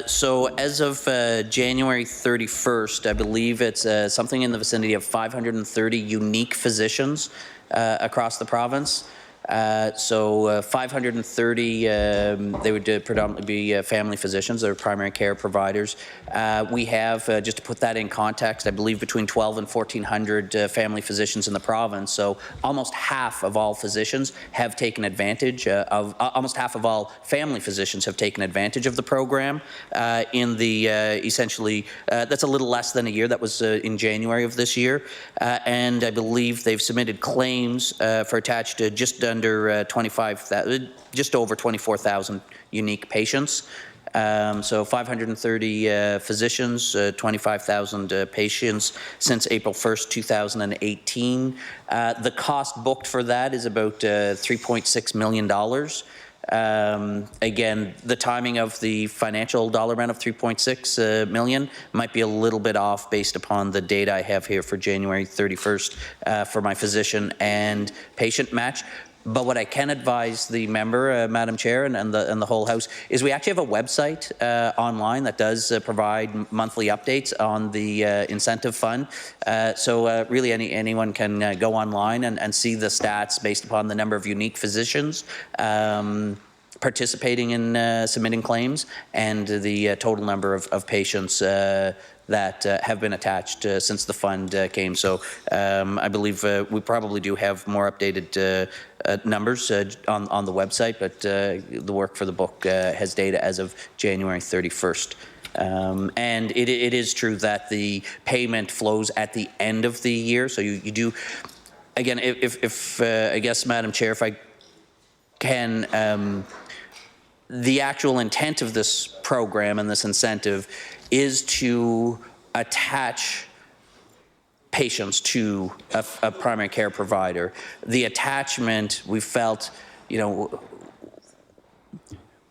So as of January 31st, I believe it's something in the vicinity of 530 unique physicians across the province. So 530, they would predominantly be family physicians or primary care providers. We have, just to put that in context, I believe between 12 and 1,400 family physicians in the province. So almost half of all physicians have taken advantage of, almost half of all family physicians have taken advantage of the program in the essentially, that's a little less than a year. That was in January of this year. And I believe they've submitted claims for attached to just under 25,000, just over 24,000 unique patients. So 530 physicians, 25,000 patients since April 1st, 2018. The cost booked for that is about $3.6 million. Again, the timing of the financial dollar amount of $3.6 million might be a little bit off based upon the data I have here for January 31st for my physician and patient match. But what I can advise the member, Madam Chair, and the whole House is we actually have a website online that does provide monthly updates on the incentive fund. So really anyone can go online and see the stats based upon the number of unique physicians participating in submitting claims and the total number of patients that have been attached since the fund came. So I believe we probably do have more updated numbers on the website, but the work for the book has data as of January 31st. And it is true that the payment flows at the end of the year. So you do, again, if I guess, Madam Chair, if I can, the actual intent of this program and this incentive is to attach patients to a primary care provider. The attachment, we felt, you know,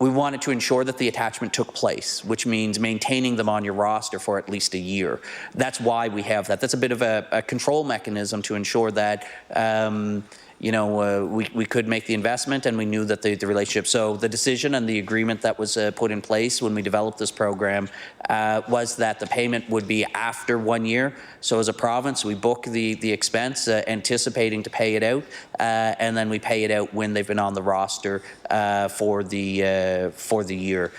we wanted to ensure that the attachment took place, which means maintaining them on your roster for at least a year. That's why we have that. That's a bit of a control mechanism to ensure that we could make the investment, and we knew that the relationship. So the decision and the agreement that was put in place when we developed this program was that the payment would be after 1 year. So as a province, we book the expense, anticipating to pay it out, and then we pay it out when they've been on the roster for the year.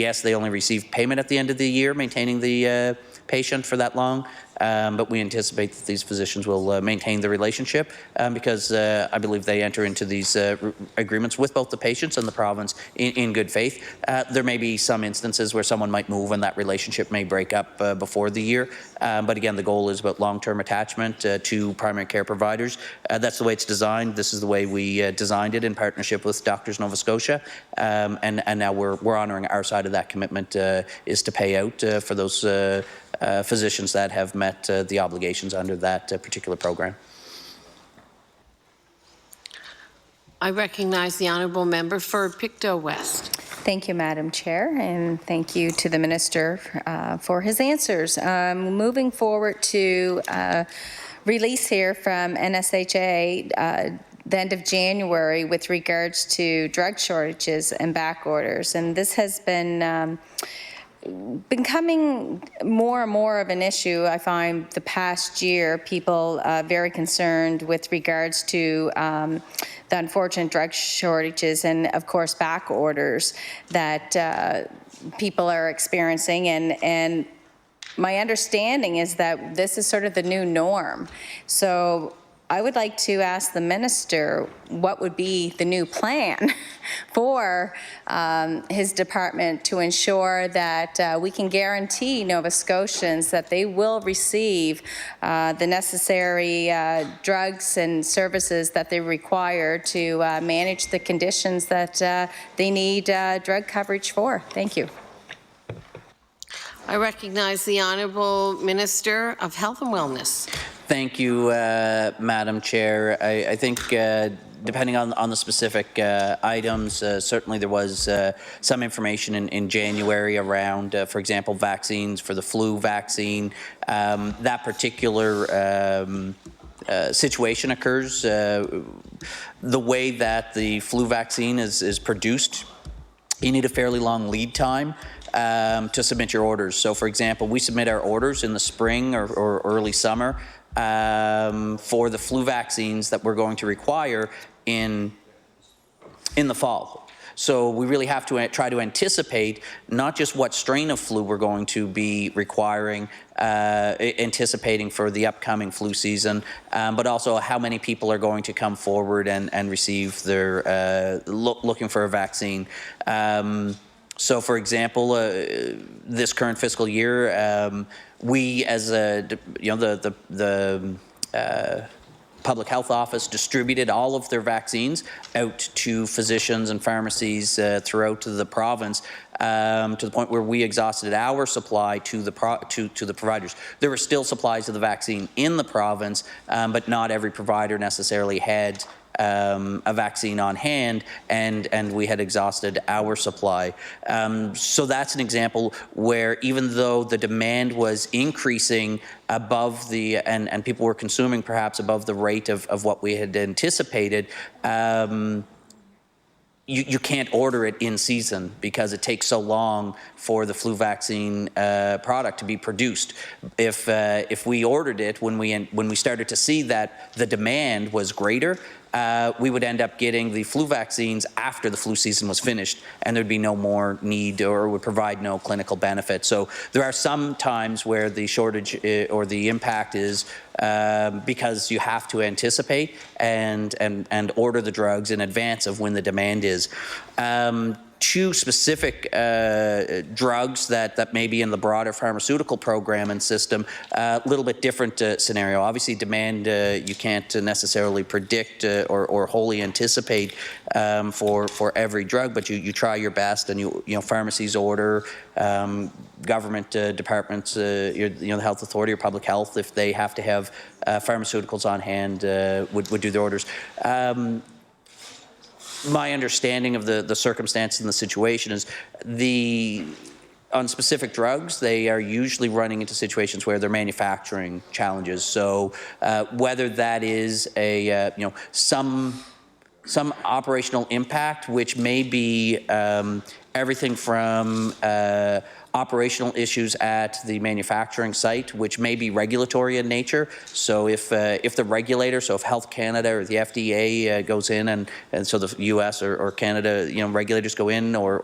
Yes, they only receive payment at the end of the year, maintaining the patient for that long. But we anticipate that these physicians will maintain the relationship because I believe they enter into these agreements with both the patients and the province in good faith. There may be some instances where someone might move and that relationship may break up before the year. But again, the goal is about long-term attachment to primary care providers. That's the way it's designed. This is the way we designed it in partnership with Doctors Nova Scotia. And now we're honouring our side of that commitment is to pay out for those physicians that have met the obligations under that particular program. I recognize the honourable member for Pictou West. Thank you, Madam Chair, and thank you to the Minister for his answers. Moving forward to release here from NSHA the end of January with regards to drug shortages and back orders, and this has been becoming more and more of an issue. I find the past year, people very concerned with regards to the unfortunate drug shortages and, of course, back orders that people are experiencing. And my understanding is that this is sort of the new norm. So I would like to ask the Minister what would be the new plan for his department to ensure that we can guarantee Nova Scotians that they will receive the necessary drugs and services that they require to manage the conditions that they need drug coverage for. Thank you. I recognize the Honourable Minister of Health and Wellness. Thank you, Madam Chair. I think depending on the specific items, certainly there was some information in January around, for example, vaccines for the flu vaccine. That particular situation occurs. The way that the flu vaccine is produced, you need a fairly long lead time to submit your orders. So, for example, we submit our orders in the spring or early summer for the flu vaccines that we're going to require in the fall. So we really have to try to anticipate not just what strain of flu we're going to be requiring, anticipating for the upcoming flu season, but also how many people are going to come forward and receive their looking for a vaccine. So, for example, this current fiscal year, we, as the Public Health Office, distributed all of their vaccines out to physicians and pharmacies throughout the province, to the point where we exhausted our supply to the providers. There were still supplies of the vaccine in the province, but not every provider necessarily had a vaccine on hand, and we had exhausted our supply. So that's an example where even though the demand was increasing above the, and people were consuming perhaps above the rate of what we had anticipated, you can't order it in season because it takes so long for the flu vaccine product to be produced. If we ordered it when we started to see that the demand was greater, we would end up getting the flu vaccines after the flu season was finished, and there'd be no more need or would provide no clinical benefit. So there are some times where the shortage or the impact is because you have to anticipate and order the drugs in advance of when the demand is. Two specific drugs that may be in the broader pharmaceutical program and system, a little bit different scenario. Obviously, demand you can't necessarily predict or wholly anticipate for every drug, but you try your best, and pharmacies order, government departments, the health authority or public health, if they have to have pharmaceuticals on hand, would do their orders. my understanding of the circumstance and the situation is on specific drugs, they are usually running into situations where they're manufacturing challenges. So whether that is a some operational impact, which may be everything from operational issues at the manufacturing site, which may be regulatory in nature. So if the regulator, so if Health Canada or the FDA goes in, and so the U.S. or Canada, regulators go in, or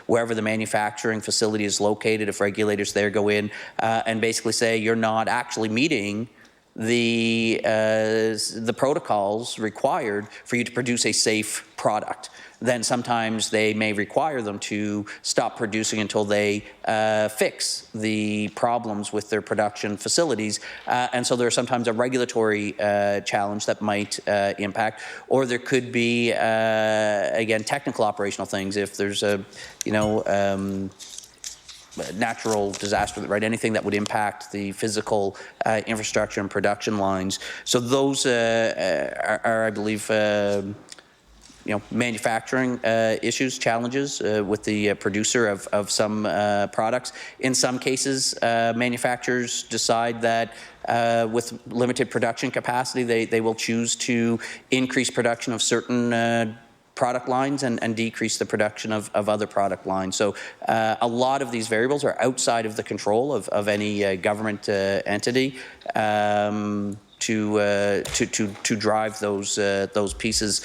wherever the manufacturing facility is located, if regulators there go in and basically say you're not actually meeting the protocols required for you to produce a safe product, then sometimes they may require them to stop producing until they fix the problems with their production facilities. And so there's sometimes a regulatory challenge that might impact, or there could be, again, technical operational things. If there's a, natural disaster, right? Anything that would impact the physical infrastructure and production lines. So those are I believe, manufacturing issues, challenges with the producer of some products. In some cases, manufacturers decide that with limited production capacity, they will choose to increase production of certain product lines and decrease the production of other product lines. So a lot of these variables are outside of the control of any government entity to drive those pieces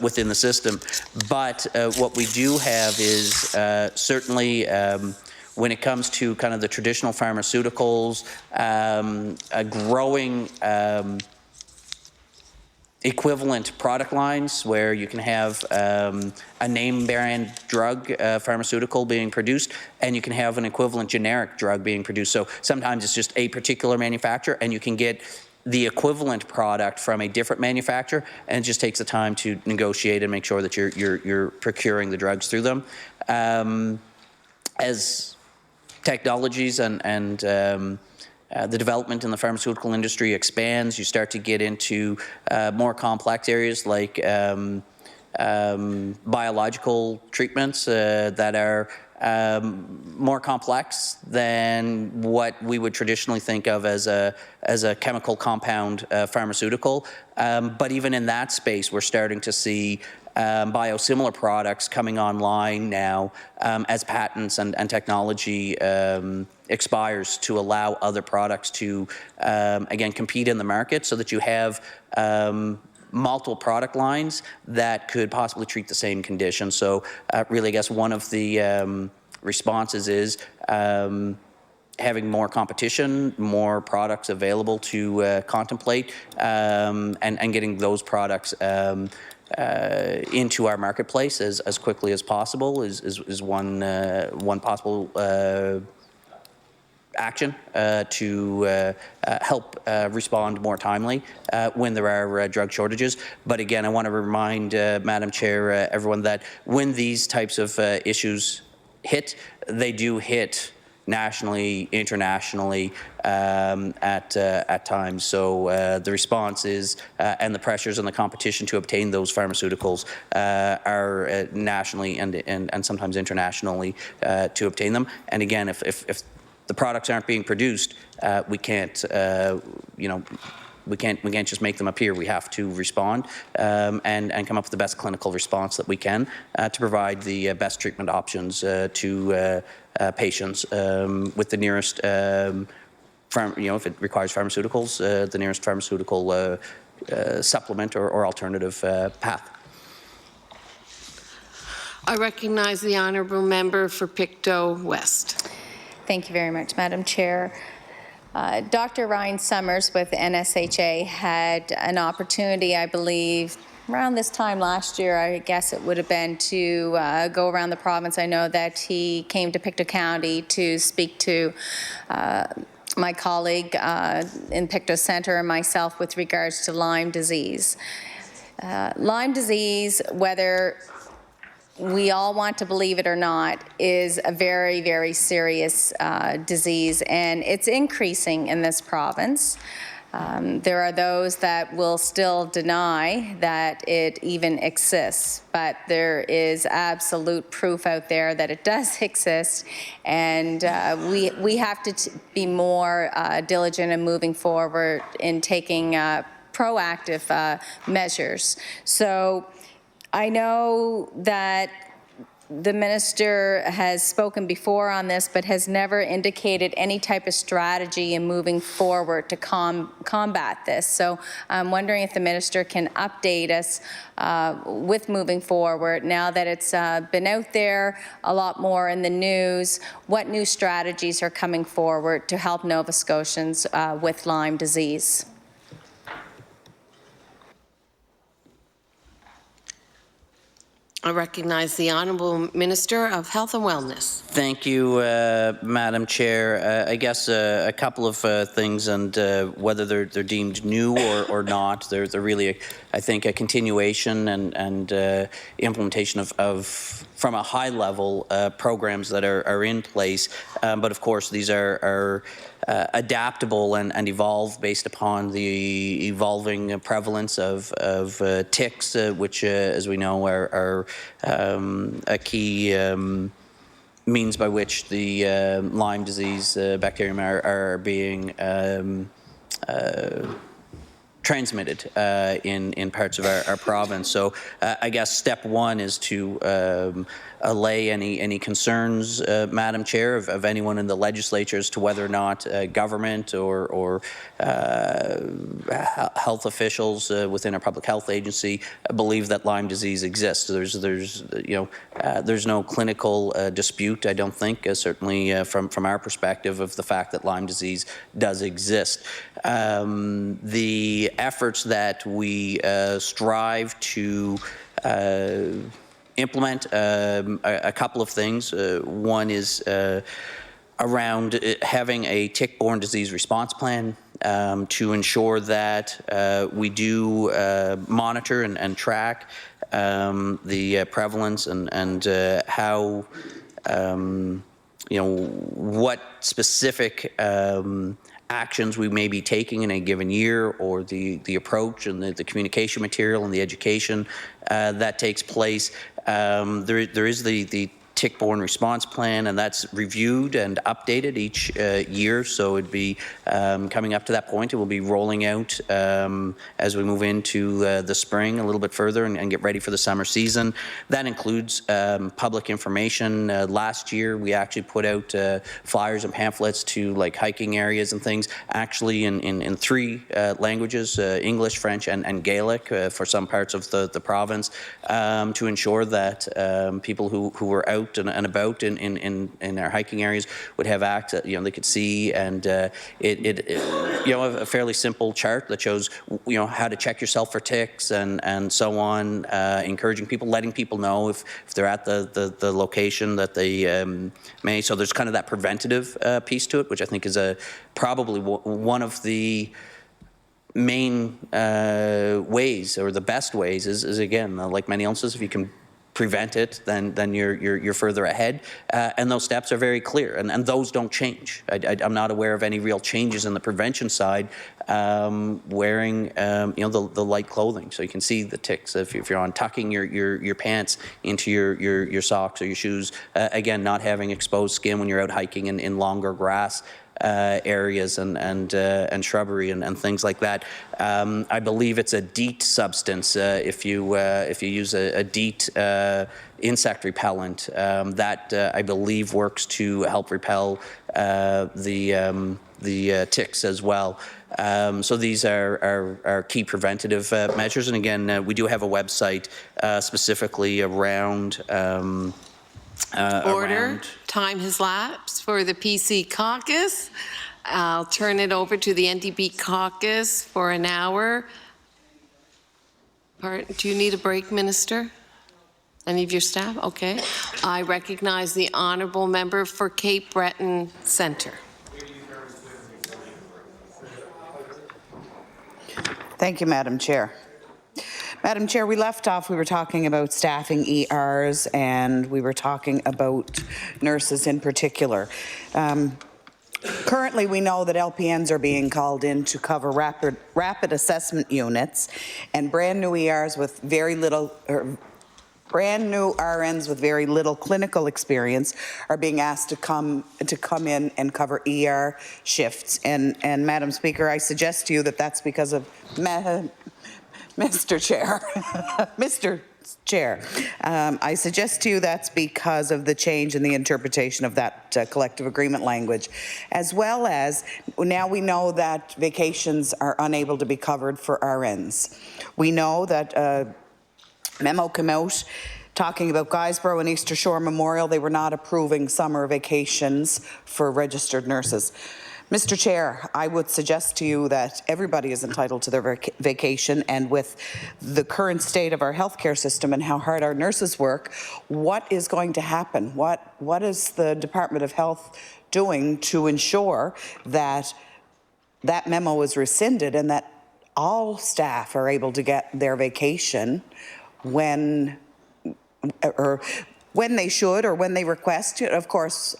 within the system. But what we do have is certainly when it comes to kind of the traditional pharmaceuticals, a growing equivalent product lines where you can have a name brand drug pharmaceutical being produced, and you can have an equivalent generic drug being produced. So sometimes it's just a particular manufacturer, and you can get the equivalent product from a different manufacturer, and it just takes the time to negotiate and make sure that you're procuring the drugs through them. As technologies and the development in the pharmaceutical industry expands, you start to get into more complex areas like biological treatments that are more complex than what we would traditionally think of as a chemical compound pharmaceutical. But even in that space, we're starting to see biosimilar products coming online now as patents and technology expires to allow other products to, again, compete in the market so that you have multiple product lines that could possibly treat the same condition. So really, I guess one of the responses is having more competition, more products available to contemplate, and getting those products into our marketplace as quickly as possible is one possible action to help respond more timely when there are drug shortages. But again, I want to remind Madam Chair, everyone, that when these types of issues hit, they do hit nationally, internationally at times. So the response is, and the pressures and the competition to obtain those pharmaceuticals are nationally and sometimes internationally to obtain them. And again, if the products aren't being produced, we can't, we can't just make them appear. We have to respond and come up with the best clinical response that we can to provide the best treatment options to patients with the nearest, if it requires pharmaceuticals, the nearest pharmaceutical supplement or alternative path. I recognize the honourable member for Pictou West. Thank you very much, Madam Chair. Dr. Ryan Summers with NSHA had an opportunity, I believe, around this time last year, I guess it would have been, to go around the province. I know that he came to Pictou County to speak to my colleague in Pictou Centre and myself with regards to Lyme disease. Lyme disease, whether we all want to believe it or not, is a very, very serious disease, and it's increasing in this province. There are those that will still deny that it even exists, but there is absolute proof out there that it does exist, and we have to be more diligent in moving forward in taking proactive measures. So I know that the minister has spoken before on this, but has never indicated any type of strategy in moving forward to combat this. So I'm wondering if the minister can update us with moving forward now that it's been out there a lot more in the news. What new strategies are coming forward to help Nova Scotians with Lyme disease? I recognize the Honourable Minister of Health and Wellness. Thank you, Madam Chair. I guess a couple of things, and whether they're deemed new or not, they're really, I think, a continuation and implementation of from a high level programs that are in place. But of course, these are adaptable and evolve based upon the evolving prevalence of ticks, which, as we know, are a key means by which the Lyme disease bacterium are being transmitted in parts of our province. So I guess step one is to allay any concerns, Madam Chair, of anyone in the legislature as to whether or not government or health officials within our public health agency believe that Lyme disease exists. There's no clinical dispute, I don't think, certainly from our perspective, of the fact that Lyme disease does exist. The efforts that we strive to implement a couple of things. One is around having a tick-borne disease response plan to ensure that we do monitor and track the prevalence and how, what specific actions we may be taking in a given year, or the approach and the communication material and the education that takes place. There is the tick-borne response plan, and that's reviewed and updated each year. So it'd be coming up to that point. It will be rolling out as we move into the spring a little bit further and get ready for the summer season. That includes public information. Last year, we actually put out flyers and pamphlets to hiking areas and things, actually in three languages: English, French, and Gaelic for some parts of the province, to ensure that people who were out and about in our hiking areas would have access. They could see, and a fairly simple chart that shows how to check yourself for ticks and so on, encouraging people, letting people know if they're at the location that they may. So there's kind of that preventative piece to it, which I think is probably one of the main ways, or the best ways, is again, like many illnesses, if you can prevent it, then you're further ahead, and those steps are very clear, and those don't change. I'm not aware of any real changes in the prevention side. Wearing the light clothing, so you can see the ticks. If you're tucking your pants into your socks or your shoes, again, not having exposed skin when you're out hiking in longer grass areas and shrubbery and things like that. I believe it's a DEET substance. If you use a DEET insect repellent, that I believe works to help repel the ticks as well. So these are key preventative measures. And again, we do have a website specifically around Time has lapsed for the PC caucus. I'll turn it over to the NDP caucus for an hour. Do you need a break, Minister? Any of your staff? Okay. I recognize the honourable member for Cape Breton Centre. Thank you, Madam Chair. Madam Chair, we left off, we were talking about staffing ERs, and we were talking about nurses in particular. Currently, we know that LPNs are being called in to cover rapid assessment units, and brand new ERs with very little, brand new RNs with very little clinical experience are being asked to come in and cover ER shifts. And Madam Speaker, I suggest to you that that's because of Mr. Chair, Mr. Chair, I suggest to you that's because of the change in the interpretation of that collective agreement language, as well as now we know that vacations are unable to be covered for RNs. We know that memo came out talking about Guysborough and Eastern Shore Memorial. They were not approving summer vacations for registered nurses. Mr. Chair, I would suggest to you that everybody is entitled to their vacation, and with the current state of our healthcare system and how hard our nurses work, what is going to happen? What is the Department of Health doing to ensure that that memo is rescinded and that all staff are able to get their vacation when they should or when they request it, of course,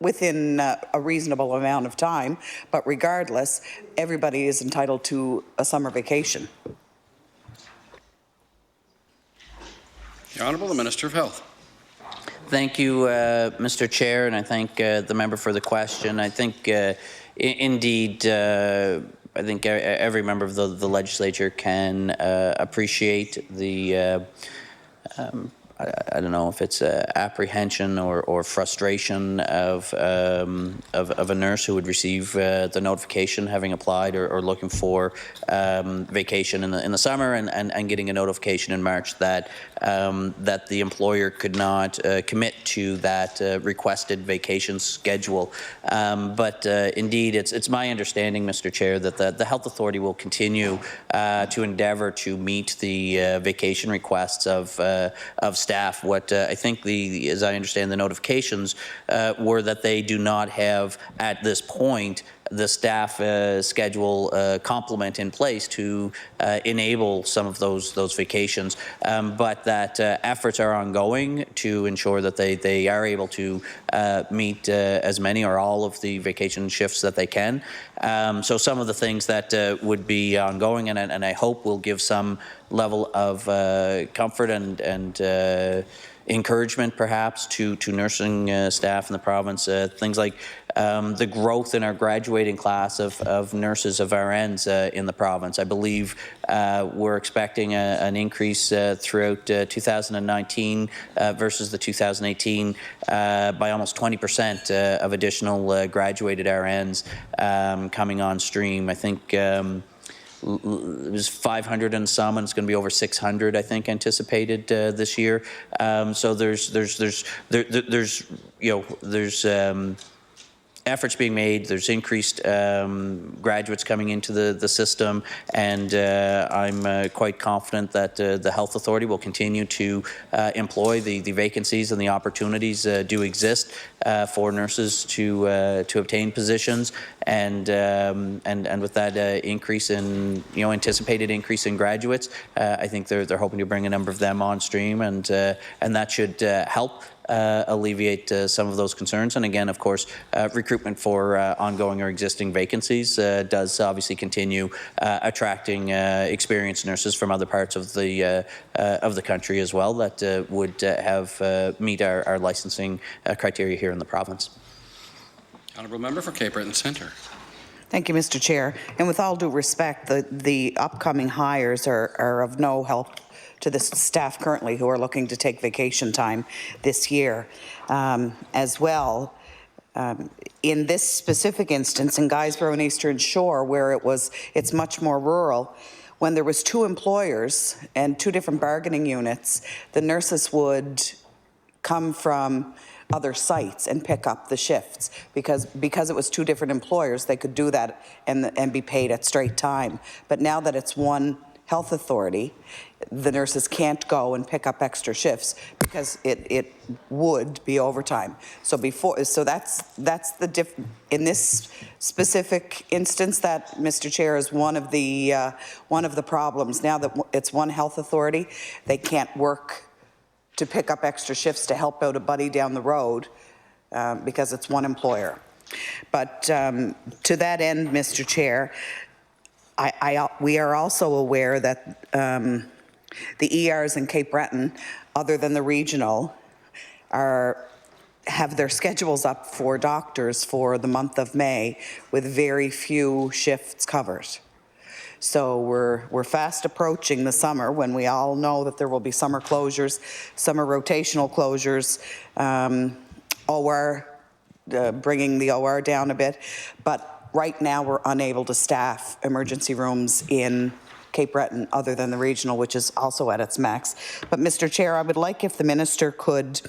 within a reasonable amount of time, but regardless, everybody is entitled to a summer vacation. The Honourable the Minister of Health. Thank you, Mr. Chair, and I thank the member for the question. I think, indeed, I think every member of the legislature can appreciate the I don't know if it's apprehension or frustration of a nurse who would receive the notification having applied or looking for vacation in the summer and getting a notification in March that that the employer could not commit to that requested vacation schedule. But indeed, it's my understanding, Mr. Chair, that the Health Authority will continue to endeavour to meet the vacation requests of staff. What I think, as I understand the notifications, were that they do not have at this point the staff schedule complement in place to enable some of those vacations, but that efforts are ongoing to ensure that they are able to meet as many or all of the vacation shifts that they can. So some of the things that would be ongoing and I hope will give some level of comfort and encouragement perhaps to nursing staff in the province, things like the growth in our graduating class of nurses, of RNs in the province. I believe we're expecting an increase throughout 2019 versus the 2018 by almost 20% of additional graduated RNs coming on stream. I think it was 500 and some, and it's going to be over 600, I think, anticipated this year. So there's efforts being made. There's increased graduates coming into the system, and I'm quite confident that the Health Authority will continue to employ the vacancies and the opportunities do exist for nurses to obtain positions, and with that increase in anticipated increase in graduates, I think they're hoping to bring a number of them on stream, and that should help alleviate some of those concerns. And again, of course, recruitment for ongoing or existing vacancies does obviously continue attracting experienced nurses from other parts of the country as well that would have meet our licensing criteria here in the province. Honourable Member for Cape Breton Centre. Thank you, Mr. Chair. And with all due respect, the upcoming hires are of no help to the staff currently who are looking to take vacation time this year. As well, in this specific instance, in Guysborough and Eastern Shore, where it's much more rural, when there was two employers and two different bargaining units, the nurses would come from other sites and pick up the shifts because it was two different employers. They could do that and be paid at straight time. But now that it's one health authority, the nurses can't go and pick up extra shifts because it would be overtime. So that's the in this specific instance, that, Mr. Chair, is one of the problems. Now that it's one health authority, they can't work to pick up extra shifts to help out a buddy down the road because it's one employer. But to that end, Mr. Chair, we are also aware that the ERs in Cape Breton, other than the regional, have their schedules up for doctors for the month of May with very few shifts covered. So we're fast approaching the summer when we all know that there will be summer closures, summer rotational closures, OR, bringing the OR down a bit. But right now we're unable to staff emergency rooms in Cape Breton other than the regional, which is also at its max. But Mr. Chair, I would like if the minister could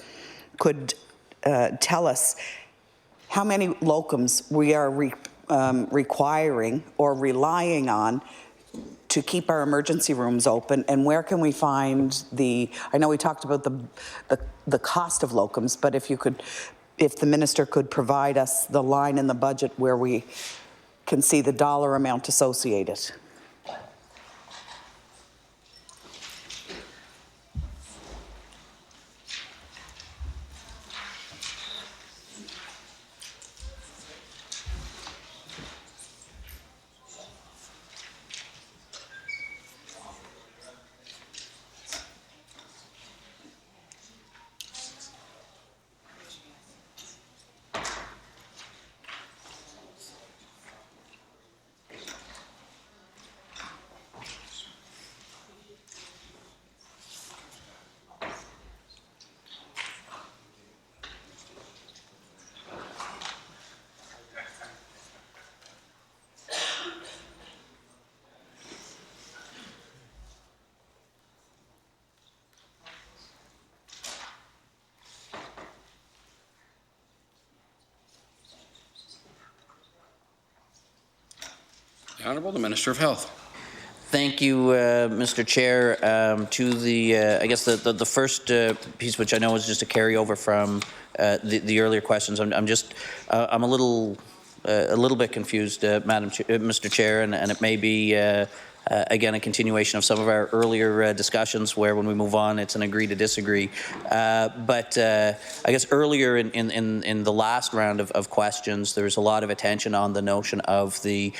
tell us how many locums we are requiring or relying on to keep our emergency rooms open, and where can we find I know we talked about the cost of locums, but if the minister could provide us the line in the budget where we can see the dollar amount associated. The Honourable the Minister of Health. Thank you, Mr. Chair. To the, I guess the first piece, which I know is just a carryover from the earlier questions. I'm a little bit confused, Mr. Chair, and it may be again a continuation of some of our earlier discussions where when we move on it's an agree to disagree. But I guess earlier in the last round of questions there was a lot of attention on the notion of the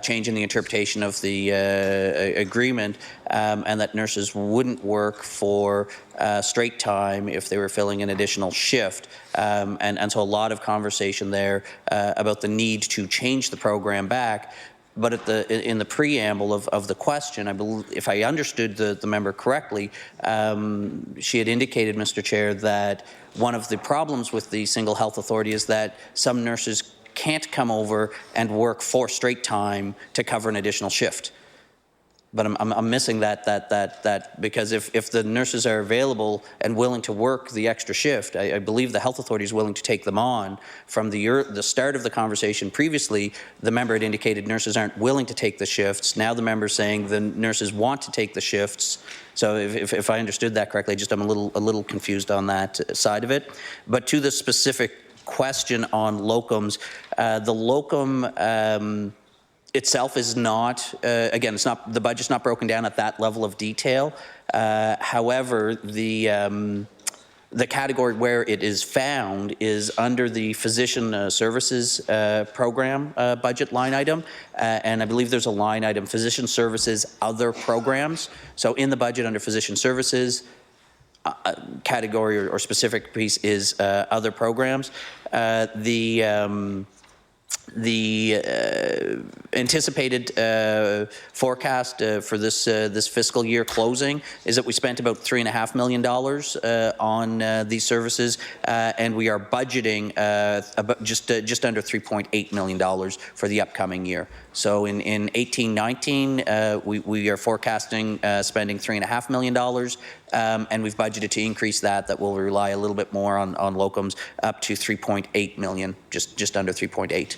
change in the interpretation of the agreement and that nurses wouldn't work for straight time if they were filling an additional shift. And so a lot of conversation there about the need to change the program back. But in the preamble of the question, I believe, if I understood the member correctly, she had indicated, Mr. Chair, that one of the problems with the single health authority is that some nurses can't come over and work for straight time to cover an additional shift. But I'm missing that because if the nurses are available and willing to work the extra shift, I believe the health authority is willing to take them on. From the start of the conversation previously, the member had indicated nurses aren't willing to take the shifts. Now the member is saying the nurses want to take the shifts. So if I understood that correctly, I'm a little confused on that side of it. But to the specific question on locums, the locum itself is not, again, the budget's not broken down at that level of detail. However, the category where it is found is under the physician services program budget line item, and I believe there's a line item, physician services other programs. So in the budget under physician services, category or specific piece is other programs. The anticipated forecast for this fiscal year closing is that we spent about $3.5 million on these services, and we are budgeting about just under $3.8 million for the upcoming year. So in 18-19, we are forecasting spending $3.5 million, and we've budgeted to increase that. That will rely a little bit more on locums up to $3.8 million, just under 3.8.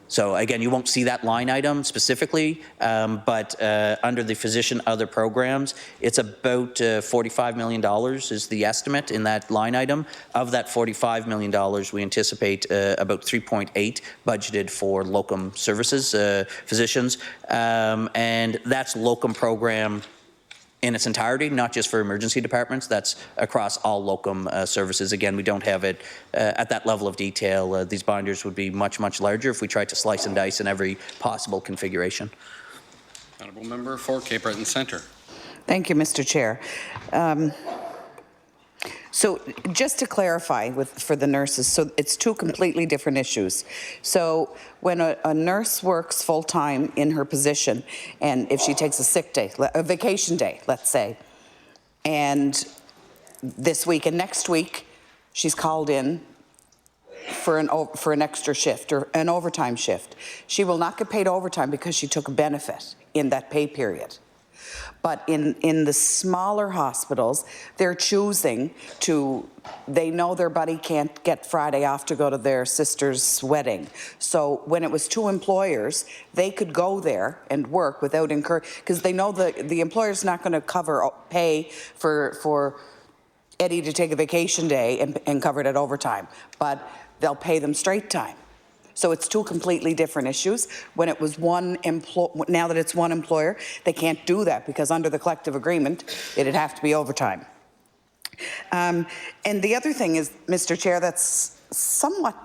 So again, you won't see that line item specifically, but under the physician other programs, it's about $45 million is the estimate in that line item. Of that $45 million, we anticipate about 3.8 budgeted for locum services, physicians, and that's locum program in its entirety, not just for emergency departments. That's across all locum services. Again, we don't have it at that level of detail. These binders would be much, much larger if we tried to slice and dice in every possible configuration. Honourable member for Cape Breton Centre. Thank you, Mr. Chair. So just to clarify for the nurses, so it's two completely different issues. So when a nurse works full-time in her position, and if she takes a sick day, a vacation day, let's say, and this week and next week she's called in for an extra shift or an overtime shift, she will not get paid overtime because she took a benefit in that pay period. But in the smaller hospitals, they're choosing to, they know their buddy can't get Friday off to go to their sister's wedding. So when it was two employers, they could go there and work without because they know the employer's not going to pay for Eddie to take a vacation day and cover it at overtime, but they'll pay them straight time. So it's two completely different issues. When it was now that it's one employer, they can't do that because under the collective agreement, it'd have to be overtime. And the other thing is, Mr. Chair, that's somewhat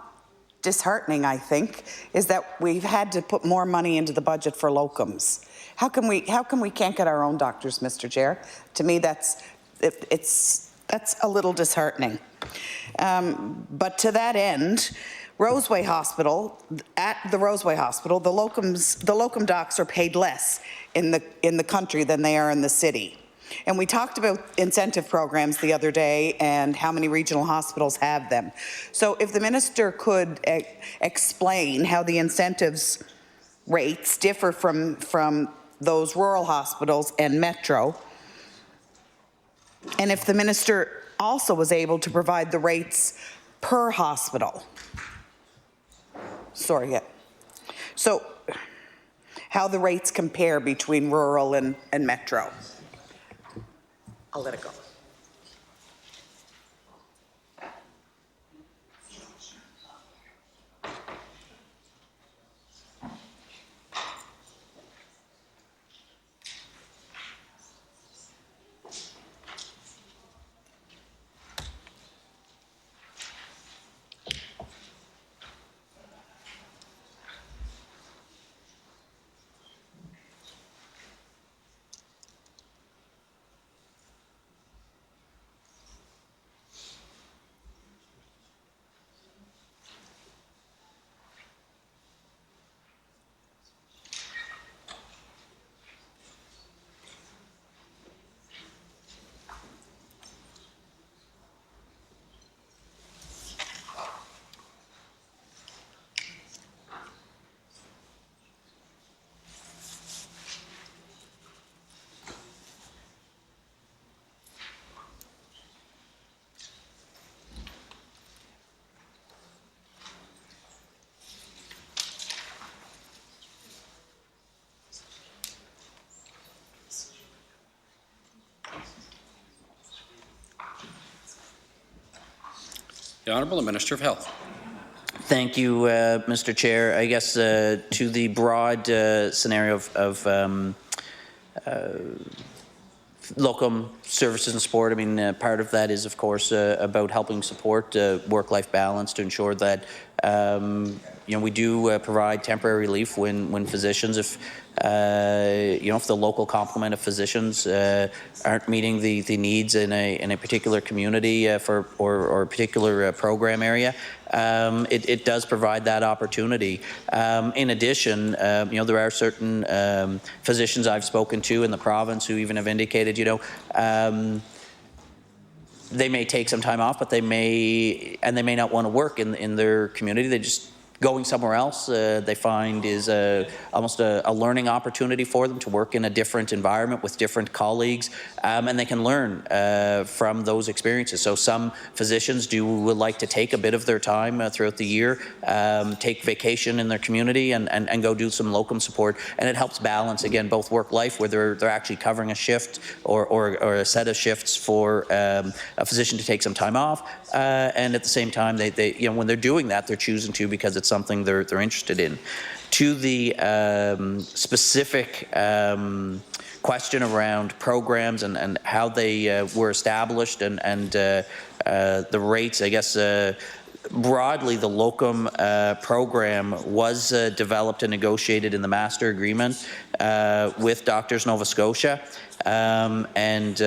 disheartening, I think, is that we've had to put more money into the budget for locums. How come we can't get our own doctors, Mr. Chair? To me, that's a little disheartening. But to that end, Roseway Hospital, the locum docs are paid less in the country than they are in the city. And we talked about incentive programs the other day and how many regional hospitals have them. So if the minister could explain how the incentives rates differ from those rural hospitals and Metro, and if the minister also was able to provide the rates per hospital. Sorry, yeah. So how the rates compare between rural and Metro. I'll let it go. The Honourable Minister of Health. Thank you, Mr. Chair. I guess to the broad scenario of locum services and support, I mean, part of that is, of course, about helping support work-life balance to ensure that we do provide temporary relief when physicians, if the local complement of physicians aren't meeting the needs in a particular community or a particular program area. It does provide that opportunity. In addition, there are certain physicians I've spoken to in the province who even have indicated, they may take some time off, but they may not want to work in their community. They just going somewhere else, they find is almost a learning opportunity for them to work in a different environment with different colleagues, and they can learn from those experiences. So some physicians would like to take a bit of their time throughout the year, take vacation in their community and go do some locum support, and it helps balance, again, both work-life, where they're actually covering a shift or a set of shifts for a physician to take some time off, and at the same time, they when they're doing that, they're choosing to because it's it's something they're interested in. To the specific question around programs and how they were established and the rates, I guess broadly the locum program was developed and negotiated in the master agreement with Doctors Nova Scotia. And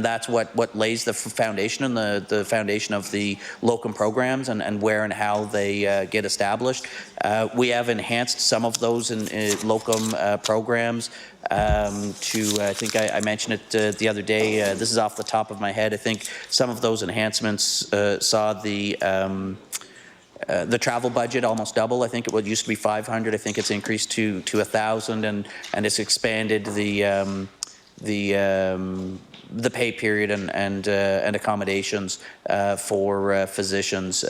that's what lays the foundation and the foundation of the locum programs and where and how they get established. We have enhanced some of those in locum programs I think I mentioned it the other day. This is off the top of my head. I think some of those enhancements saw the travel budget almost double. I think it used to be 500. I think it's increased to 1,000, and it's expanded the pay period and accommodations for physicians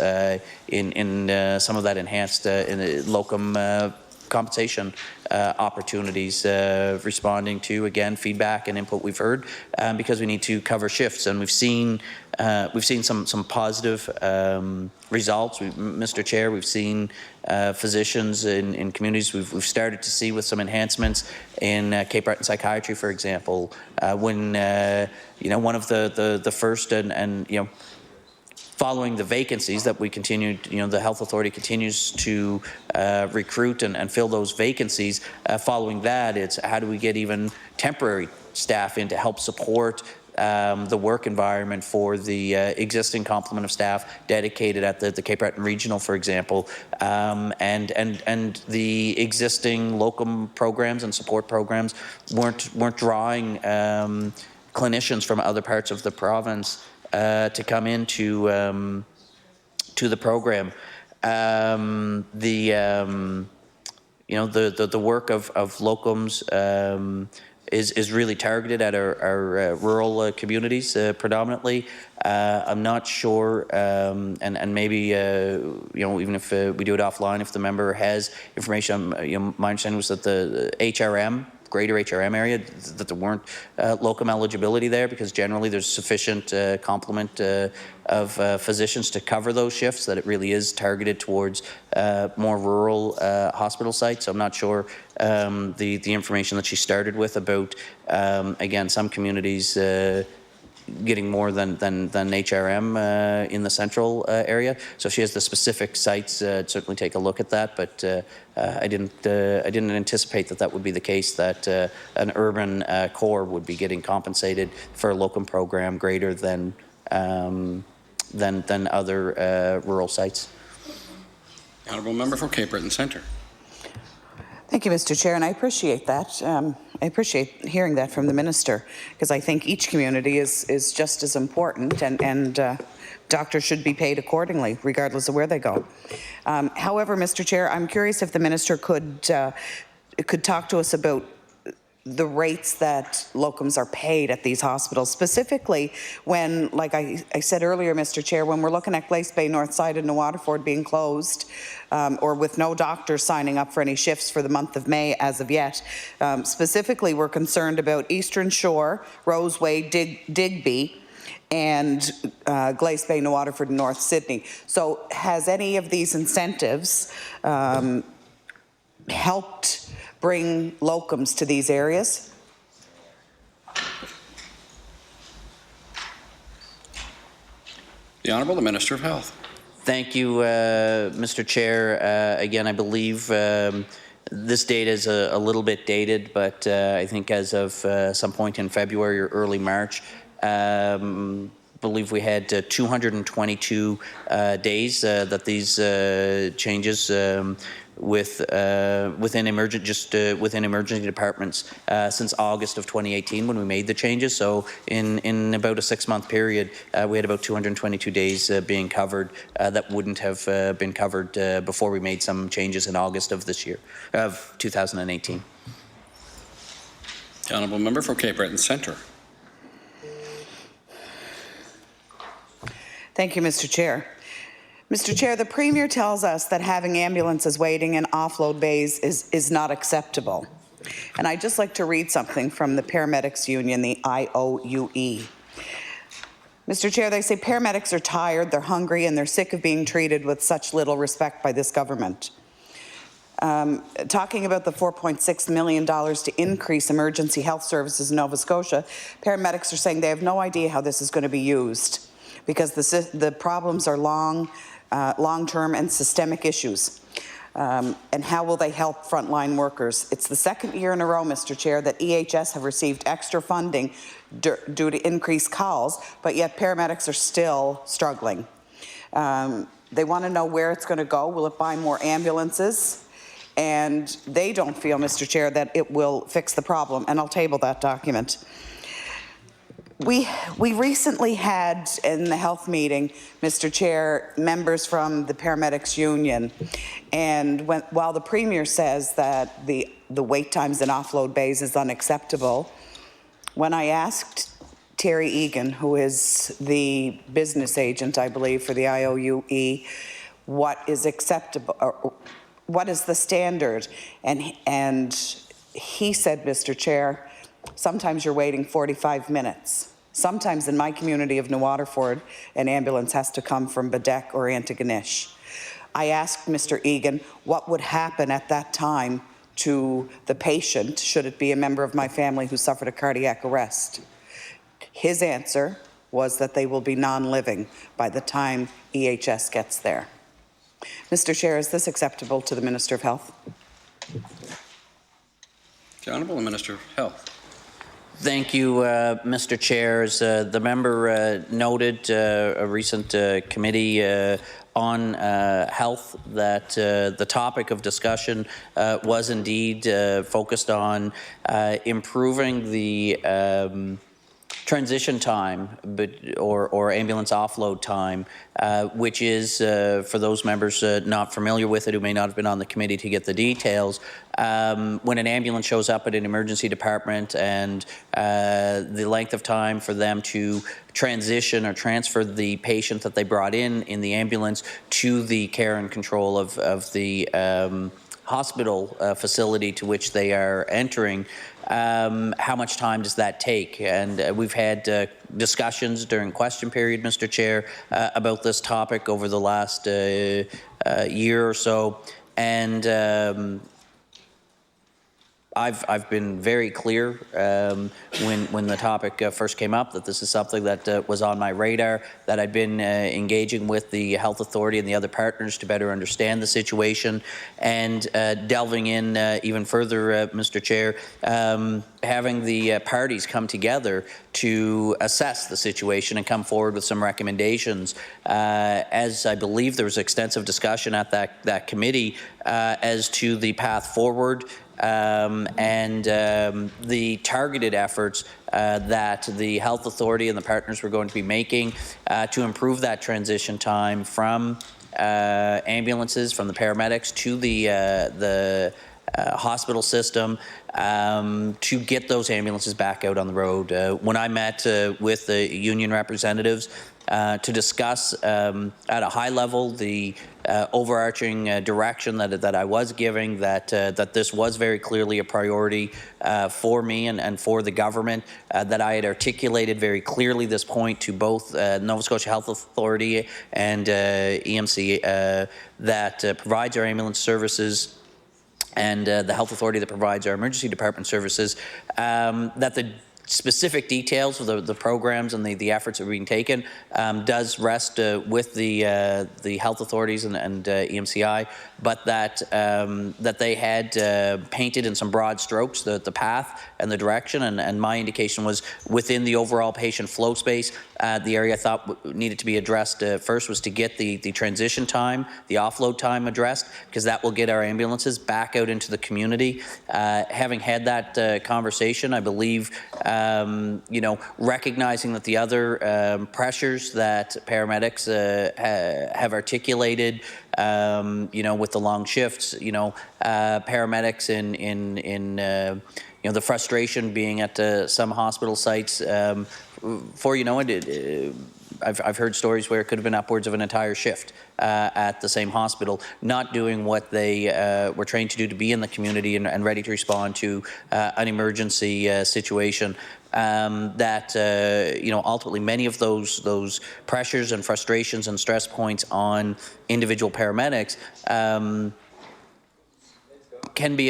in some of that enhanced in locum compensation opportunities, responding to, again, feedback and input we've heard, because we need to cover shifts, and we've seen some positive results. Mr. Chair, we've seen physicians in communities. We've started to see with some enhancements in Cape Breton psychiatry, for example, when one of the first and following the vacancies that we continued, the health authority continues to recruit and fill those vacancies. Following that, it's how do we get even temporary staff in to help support the work environment for the existing complement of staff dedicated at the Cape Breton Regional, for example, and the existing locum programs and support programs weren't drawing clinicians from other parts of the province to come into to the program. The work of locums is really targeted at our rural communities predominantly. I'm not sure, and maybe even if we do it offline, if the member has information, my understanding was that the HRM, greater HRM area, that there weren't locum eligibility there, because generally there's sufficient complement of physicians to cover those shifts, that it really is targeted towards more rural hospital sites. So I'm not sure the information that she started with about, again, some communities getting more than HRM in the central area. So if she has the specific sites, I'd certainly take a look at that. But I didn't anticipate that would be the case, that an urban core would be getting compensated for a locum program greater than other rural sites. The honourable member for Cape Breton Centre. Thank you, Mr. Chair, and I appreciate that. I appreciate hearing that from the minister, because I think each community is just as important, and doctors should be paid accordingly, regardless of where they go. However, Mr. Chair, I'm curious if the minister could talk to us about the rates that locums are paid at these hospitals, specifically when, like I said earlier, Mr. Chair, when we're looking at Glace Bay North Side and New Waterford being closed, or with no doctors signing up for any shifts for the month of May as of yet. Specifically, we're concerned about Eastern Shore, Roseway, Digby, and Glace Bay, New Waterford, and North Sydney. So has any of these incentives helped bring locums to these areas? The Honourable Minister of Health. Thank you, Mr. Chair. Again, I believe this data is a little bit dated, but I think as of some point in February or early March, believe we had 222 days that these changes within emergency departments since August of 2018, when we made the changes. So in about a 6-month period, we had about 222 days being covered that wouldn't have been covered before we made some changes in August of this year, of 2018. The honourable member for Cape Breton Centre. Thank you, Mr. Chair. Mr. Chair, the Premier tells us that having ambulances waiting in offload bays is not acceptable. And I'd just like to read something from the Paramedics Union, the IOUE. Mr. Chair, they say paramedics are tired, they're hungry, and they're sick of being treated with such little respect by this government. Talking about the $4.6 million to increase emergency health services in Nova Scotia, paramedics are saying they have no idea how this is going to be used because the problems are long-term and systemic issues. And how will they help frontline workers? It's the second year in a row, Mr. Chair, that EHS have received extra funding due to increased calls, but yet paramedics are still struggling. They want to know where it's going to go. Will it buy more ambulances? And they don't feel, Mr. Chair, that it will fix the problem, and I'll table that document. We recently had in the health meeting, Mr. Chair, members from the paramedics union, and while the Premier says that the wait times in offload bays is unacceptable, when I asked Terry Egan, who is the business agent, I believe, for the IOUE, what is acceptable, or what is the standard, and he said, Mr. Chair, sometimes you're waiting 45 minutes. Sometimes in my community of New Waterford, an ambulance has to come from Badek or Antigonish. I asked Mr. Egan what would happen at that time to the patient should it be a member of my family who suffered a cardiac arrest. His answer was that they will be non-living by the time EHS gets there. Mr. Chair, is this acceptable to the Minister of Health? The Honourable Minister of Health. Thank you, Mr. Chair. As the member noted, a recent committee on health that the topic of discussion was indeed focused on improving the transition time or ambulance offload time, which is, for those members not familiar with it who may not have been on the committee to get the details, when an ambulance shows up at an emergency department and the length of time for them to transition or transfer the patient that they brought in the ambulance to the care and control of the hospital facility to which they are entering, how much time does that take? And we've had discussions during question period, Mr. Chair, about this topic over the last year or so, and I've been very clear when the topic first came up that this is something that was on my radar, that I'd been engaging with the health authority and the other partners to better understand the situation, and delving in even further, Mr. Chair, having the parties come together to assess the situation and come forward with some recommendations. As I believe there was extensive discussion at that committee as to the path forward, and the targeted efforts that the health authority and the partners were going to be making to improve that transition time from ambulances, from the paramedics to the hospital system, to get those ambulances back out on the road. When I met with the union representatives to discuss at a high level the overarching direction that I was giving, that this was very clearly a priority for me and for the government, that I had articulated very clearly this point to both Nova Scotia Health Authority and EMC that provides our ambulance services, and the health authority that provides our emergency department services, that the specific details of the programs and the efforts that are being taken does rest with the health authorities and EMCI, but that that they had painted in some broad strokes the path and the direction, and my indication was within the overall patient flow space. The area I thought needed to be addressed first was to get the transition time, the offload time addressed, because that will get our ambulances back out into the community. Having had that conversation, I believe, you know, recognizing that the other pressures that paramedics have articulated, you know, with the long shifts, you know, paramedics in you know, the frustration being at some hospital sites for, you know, I've heard stories where it could have been upwards of an entire shift at the same hospital, not doing what they were trained to do to be in the community and ready to respond to an emergency situation. Ultimately many of those pressures and frustrations and stress points on individual paramedics can be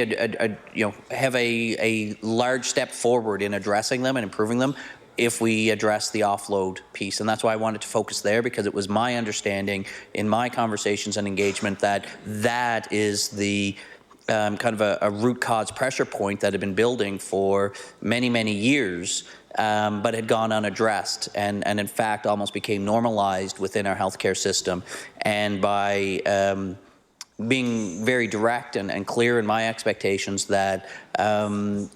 have a large step forward in addressing them and improving them if we address the offload piece. And that's why I wanted to focus there, because it was my understanding in my conversations and engagement that that is the kind of a root cause pressure point that had been building for many, many years, but had gone unaddressed and in fact almost became normalized within our healthcare system. And by being very direct and clear in my expectations that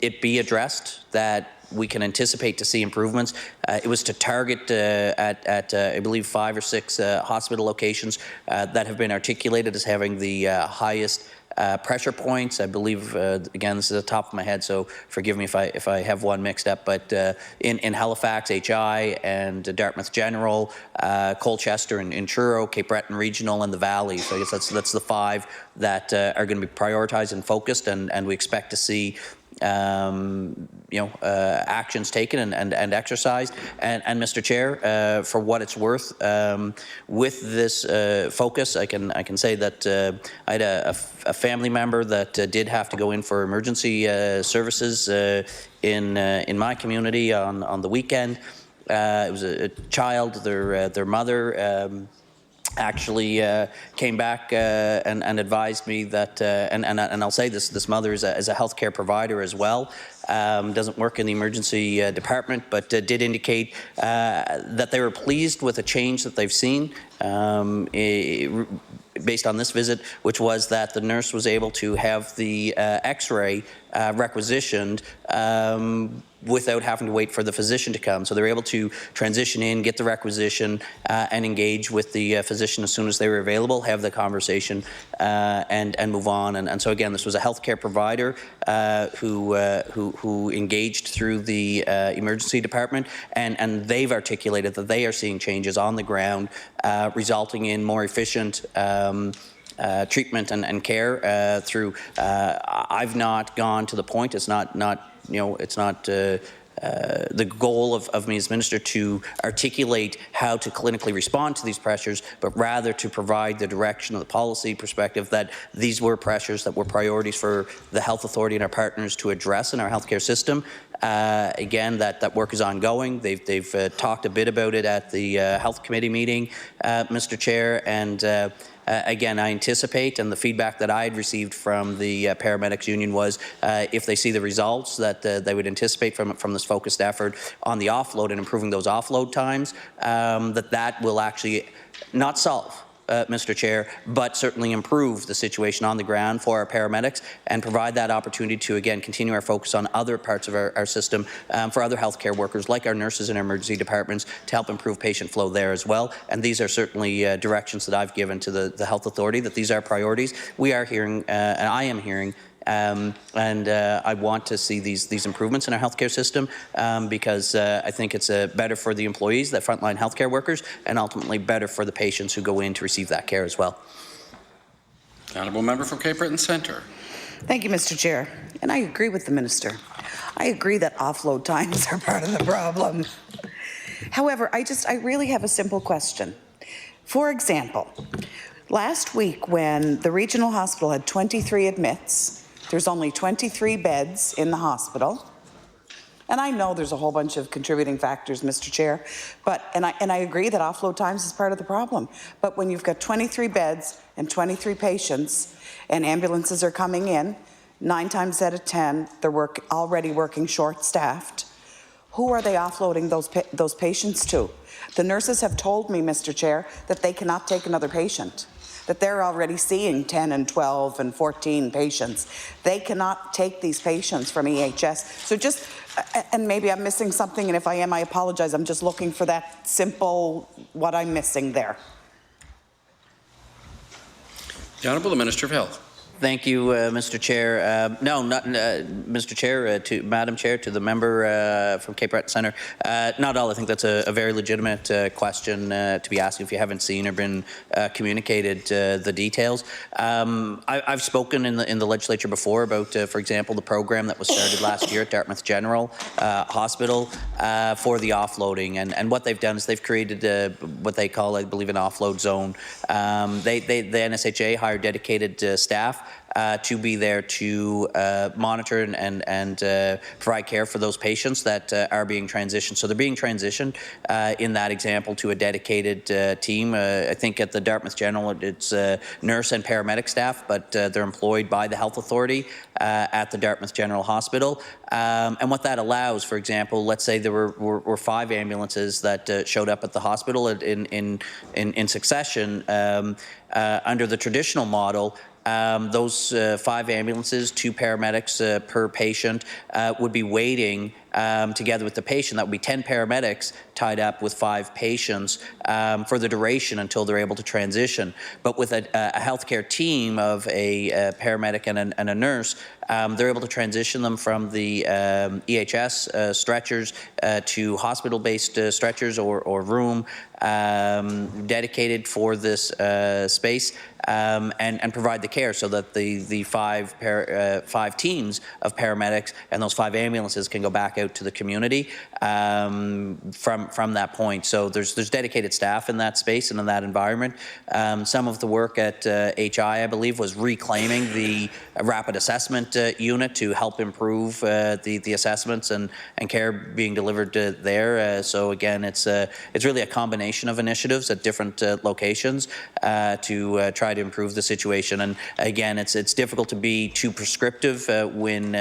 it be addressed, that we can anticipate to see improvements. It was to target at I believe 5 or 6 hospital locations that have been articulated as having the highest pressure points. I believe, again, this is at the top of my head, so forgive me if I have one mixed up, but in Halifax, HI, and Dartmouth General, Colchester and Truro, Cape Breton Regional, and the Valley. So I guess that's the 5 that are going to be prioritized and focused, and we expect to see actions taken and exercised. And Mr. Chair, for what it's worth, with this focus, I can say that I had a family member that did have to go in for emergency services in my community on the weekend. It was a child. Their mother actually came back and advised me that, and I'll say this mother is a healthcare provider as well, doesn't work in the emergency department, but did indicate that they were pleased with a change that they've seen based on this visit, which was that the nurse was able to have the x-ray requisitioned without having to wait for the physician to come. So they were able to transition in, get the requisition, and engage with the physician as soon as they were available, have the conversation, and move on. And so again, this was a healthcare provider who engaged through the emergency department, and they've articulated that they are seeing changes on the ground, resulting in more efficient treatment and care through. I've not gone to the point. It's not the goal of me as minister to articulate how to clinically respond to these pressures, but rather to provide the direction of the policy perspective that these were pressures that were priorities for the health authority and our partners to address in our healthcare system. Again, that work is ongoing. They've talked a bit about it at the health committee meeting, Mr. Chair, and again, I anticipate, and the feedback that I had received from the paramedics union was if they see the results that they would anticipate from this focused effort on the offload and improving those offload times, that will actually not solve, Mr. Chair, but certainly improve the situation on the ground for our paramedics and provide that opportunity to, again, continue our focus on other parts of our system for other healthcare workers like our nurses in our emergency departments to help improve patient flow there as well. And these are certainly directions that I've given to the health authority, that these are priorities. We are hearing, and I am hearing, and I want to see these improvements in our healthcare system because I think it's better for the employees, the frontline healthcare workers, and ultimately better for the patients who go in to receive that care as well. Honourable member from Cape Breton Centre. Thank you, Mr. Chair. And I agree with the minister. I agree that offload times are part of the problem. However, I really have a simple question. For example, last week when the regional hospital had 23 admits, there's only 23 beds in the hospital. And I know there's a whole bunch of contributing factors, Mr. Chair, and I agree that offload times is part of the problem. But when you've got 23 beds and 23 patients and ambulances are coming in, 9 times out of 10, they're already working short-staffed. Who are they offloading those patients to? The nurses have told me, Mr. Chair, that they cannot take another patient, that they're already seeing 10 and 12 and 14 patients. They cannot take these patients from EHS. So just, and maybe I'm missing something, and if I am, I apologize. I'm just looking for that simple, what I'm missing there. The Honourable Minister of Health. Thank you, Mr. Chair. No, not Mr. Chair. To Madam Chair, to the member from Cape Breton Centre. Not at all. I think that's a very legitimate question to be asking if you haven't seen or been communicated the details. I've spoken in the legislature before about, for example, the program that was started last year at Dartmouth General Hospital for the offloading, and what they've done is they've created what they call, I believe, an offload zone. The NSHA hired dedicated staff to be there to monitor and provide care for those patients that are being transitioned. So they're being transitioned in that example to a dedicated team. I think at the Dartmouth General it's nurse and paramedic staff, but they're employed by the health authority at the Dartmouth General Hospital. And what that allows, for example, let's say there were 5 ambulances that showed up at the hospital in succession. Under the traditional model, those 5 ambulances, 2 paramedics per patient, would be waiting together with the patient. That would be 10 paramedics tied up with 5 patients for the duration until they're able to transition. But with a healthcare team of a paramedic and a nurse, they're able to transition them from the EHS stretchers to hospital-based stretchers or room dedicated for this space, and provide the care so that the 5 teams of paramedics and those 5 ambulances can go back out to the community from that point. So there's dedicated staff in that space and in that environment. Some of the work at HI, I believe, was reclaiming the rapid assessment unit to help improve the assessments and care being delivered there. So again, it's really a combination of initiatives at different locations to try to improve the situation. And again, it's difficult to be too prescriptive when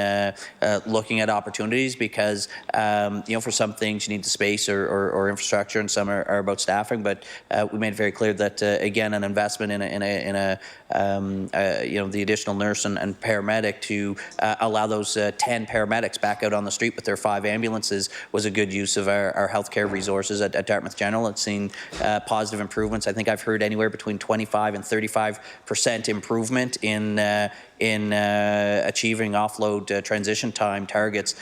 looking at opportunities, because for some things you need the space or infrastructure, and some are about staffing. But we made it very clear that again, an investment in the additional nurse and paramedic to allow those 10 paramedics back out on the street with their 5 ambulances was a good use of our healthcare resources at Dartmouth General. It's seen positive improvements. I think I've heard anywhere between 25 and 35% improvement in achieving offload transition time targets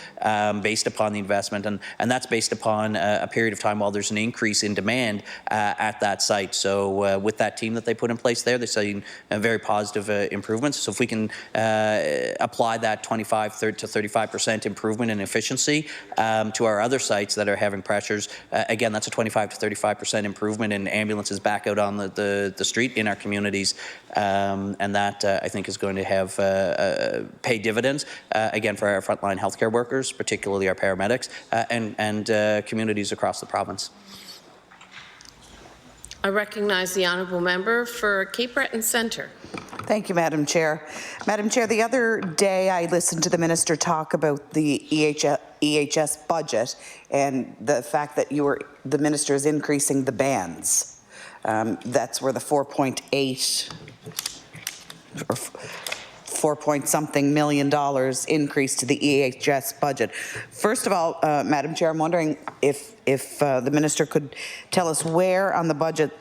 based upon the investment, and that's based upon a period of time while there's an increase in demand at that site. So with that team that they put in place there, they're seeing very positive improvements. So if we can apply that 25 to 35% improvement in efficiency to our other sites that are having pressures, again, that's a 25 to 35% improvement in ambulances back out on the street in our communities, and that I think is going to have pay dividends again for our frontline healthcare workers, particularly our paramedics, and communities across the province. I recognize the honourable member for Cape Breton Centre. Thank you, Madam Chair. Madam Chair, the other day I listened to the Minister talk about the EHS budget and the fact that the Minister is increasing the bands. That's where the 4.8 or 4-point-something million increase to the EHS budget. First of all, Madam Chair, I'm wondering if the Minister could tell us where on the budget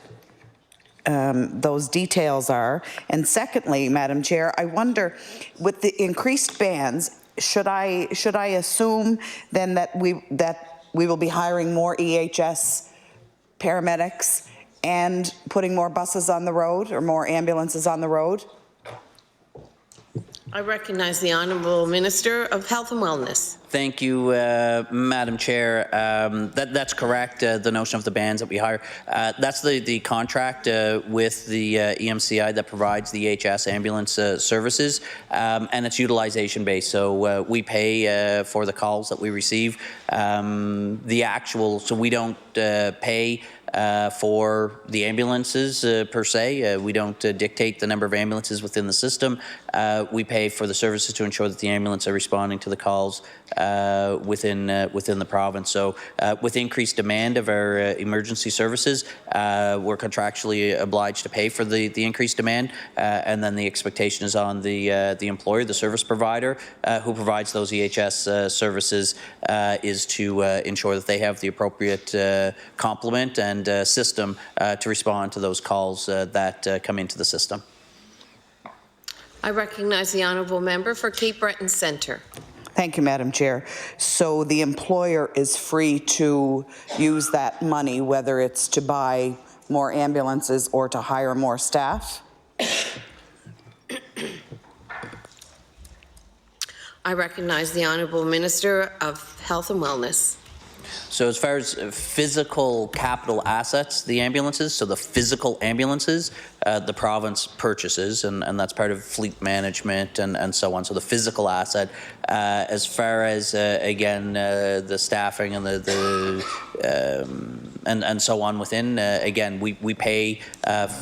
those details are. And secondly, Madam Chair, I wonder, with the increased bands, should I assume then that we will be hiring more EHS paramedics and putting more buses on the road or more ambulances on the road? I recognize the Honourable Minister of Health and Wellness. Thank you, Madam Chair. That's correct, the notion of the bands that we hire. That's the contract with the EMCI that provides the EHS ambulance services, and it's utilization based. So we pay for the calls that we receive. So we don't pay for the ambulances per se. We don't dictate the number of ambulances within the system. We pay for the services to ensure that the ambulance are responding to the calls within the province. So with increased demand of our emergency services, we're contractually obliged to pay for the increased demand, and then the expectation is on the employer, the service provider who provides those EHS services, is to ensure that they have the appropriate complement and system to respond to those calls that come into the system. I recognize the honourable member for Cape Breton Centre. Thank you, Madam Chair. So the employer is free to use that money, whether it's to buy more ambulances or to hire more staff? I recognize the Honourable Minister of Health and Wellness. So as far as physical capital assets, the ambulances, so the physical ambulances, the province purchases, and that's part of fleet management and so on. So the physical asset, as far as again the staffing and and so on within, again we pay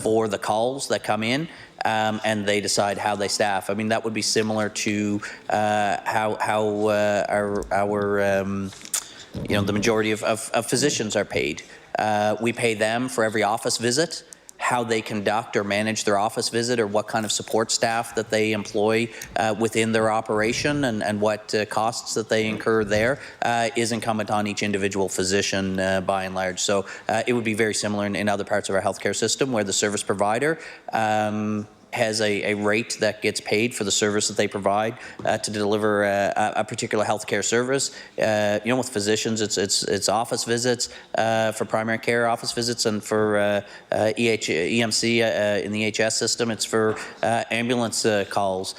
for the calls that come in. And they decide how they staff. I mean, that would be similar to how our the majority of physicians are paid. We pay them for every office visit, how they conduct or manage their office visit, or what kind of support staff that they employ within their operation, and what costs that they incur there is incumbent on each individual physician by and large. So it would be very similar in other parts of our healthcare system, where the service provider has a rate that gets paid for the service that they provide to deliver a particular healthcare service. With physicians, it's office visits for primary care office visits, and for EMC in the EHS system, it's for ambulance calls.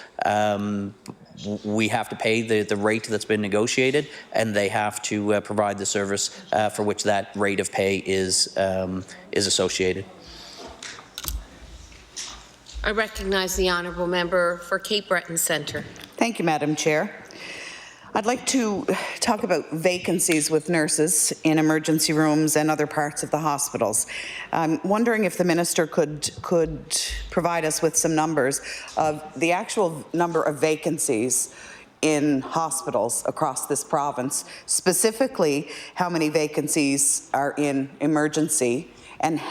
We have to pay the rate that's been negotiated, and they have to provide the service for which that rate of pay is associated. I recognize the honourable member for Cape Breton Centre. Thank you, Madam Chair. I'd like to talk about vacancies with nurses in emergency rooms and other parts of the hospitals. I'm wondering if the minister could provide us with some numbers of the actual number of vacancies in hospitals across this province, specifically how many vacancies are in emergency, and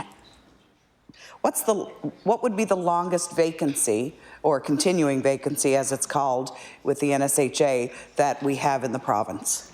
what would be the longest vacancy, or continuing vacancy as it's called with the NSHA, that we have in the province?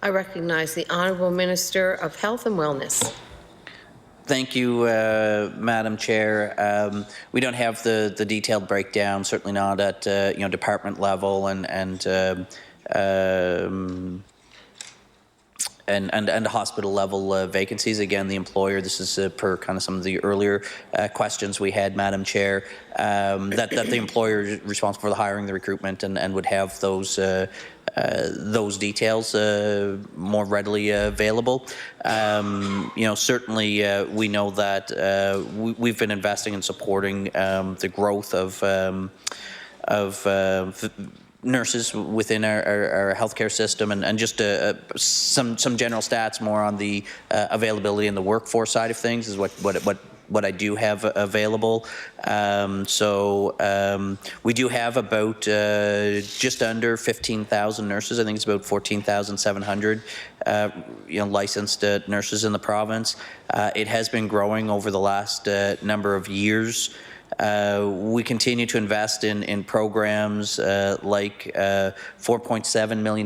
I recognize the Honourable Minister of Health and Wellness. Thank you, Madam Chair. We don't have the detailed breakdown, certainly not at department level and hospital level vacancies. Again, the employer, this is per kind of some of the earlier questions we had, Madam Chair, that the employer is responsible for the hiring, the recruitment, and would have those details more readily available. Certainly we know that we've been investing and supporting the growth of nurses within our healthcare system, and just some general stats more on the availability and the workforce side of things is what I do have available. We do have about just under 15,000 nurses. I think it's about 14,700 licensed nurses in the province. It has been growing over the last number of years. We continue to invest in programs like $4.7 million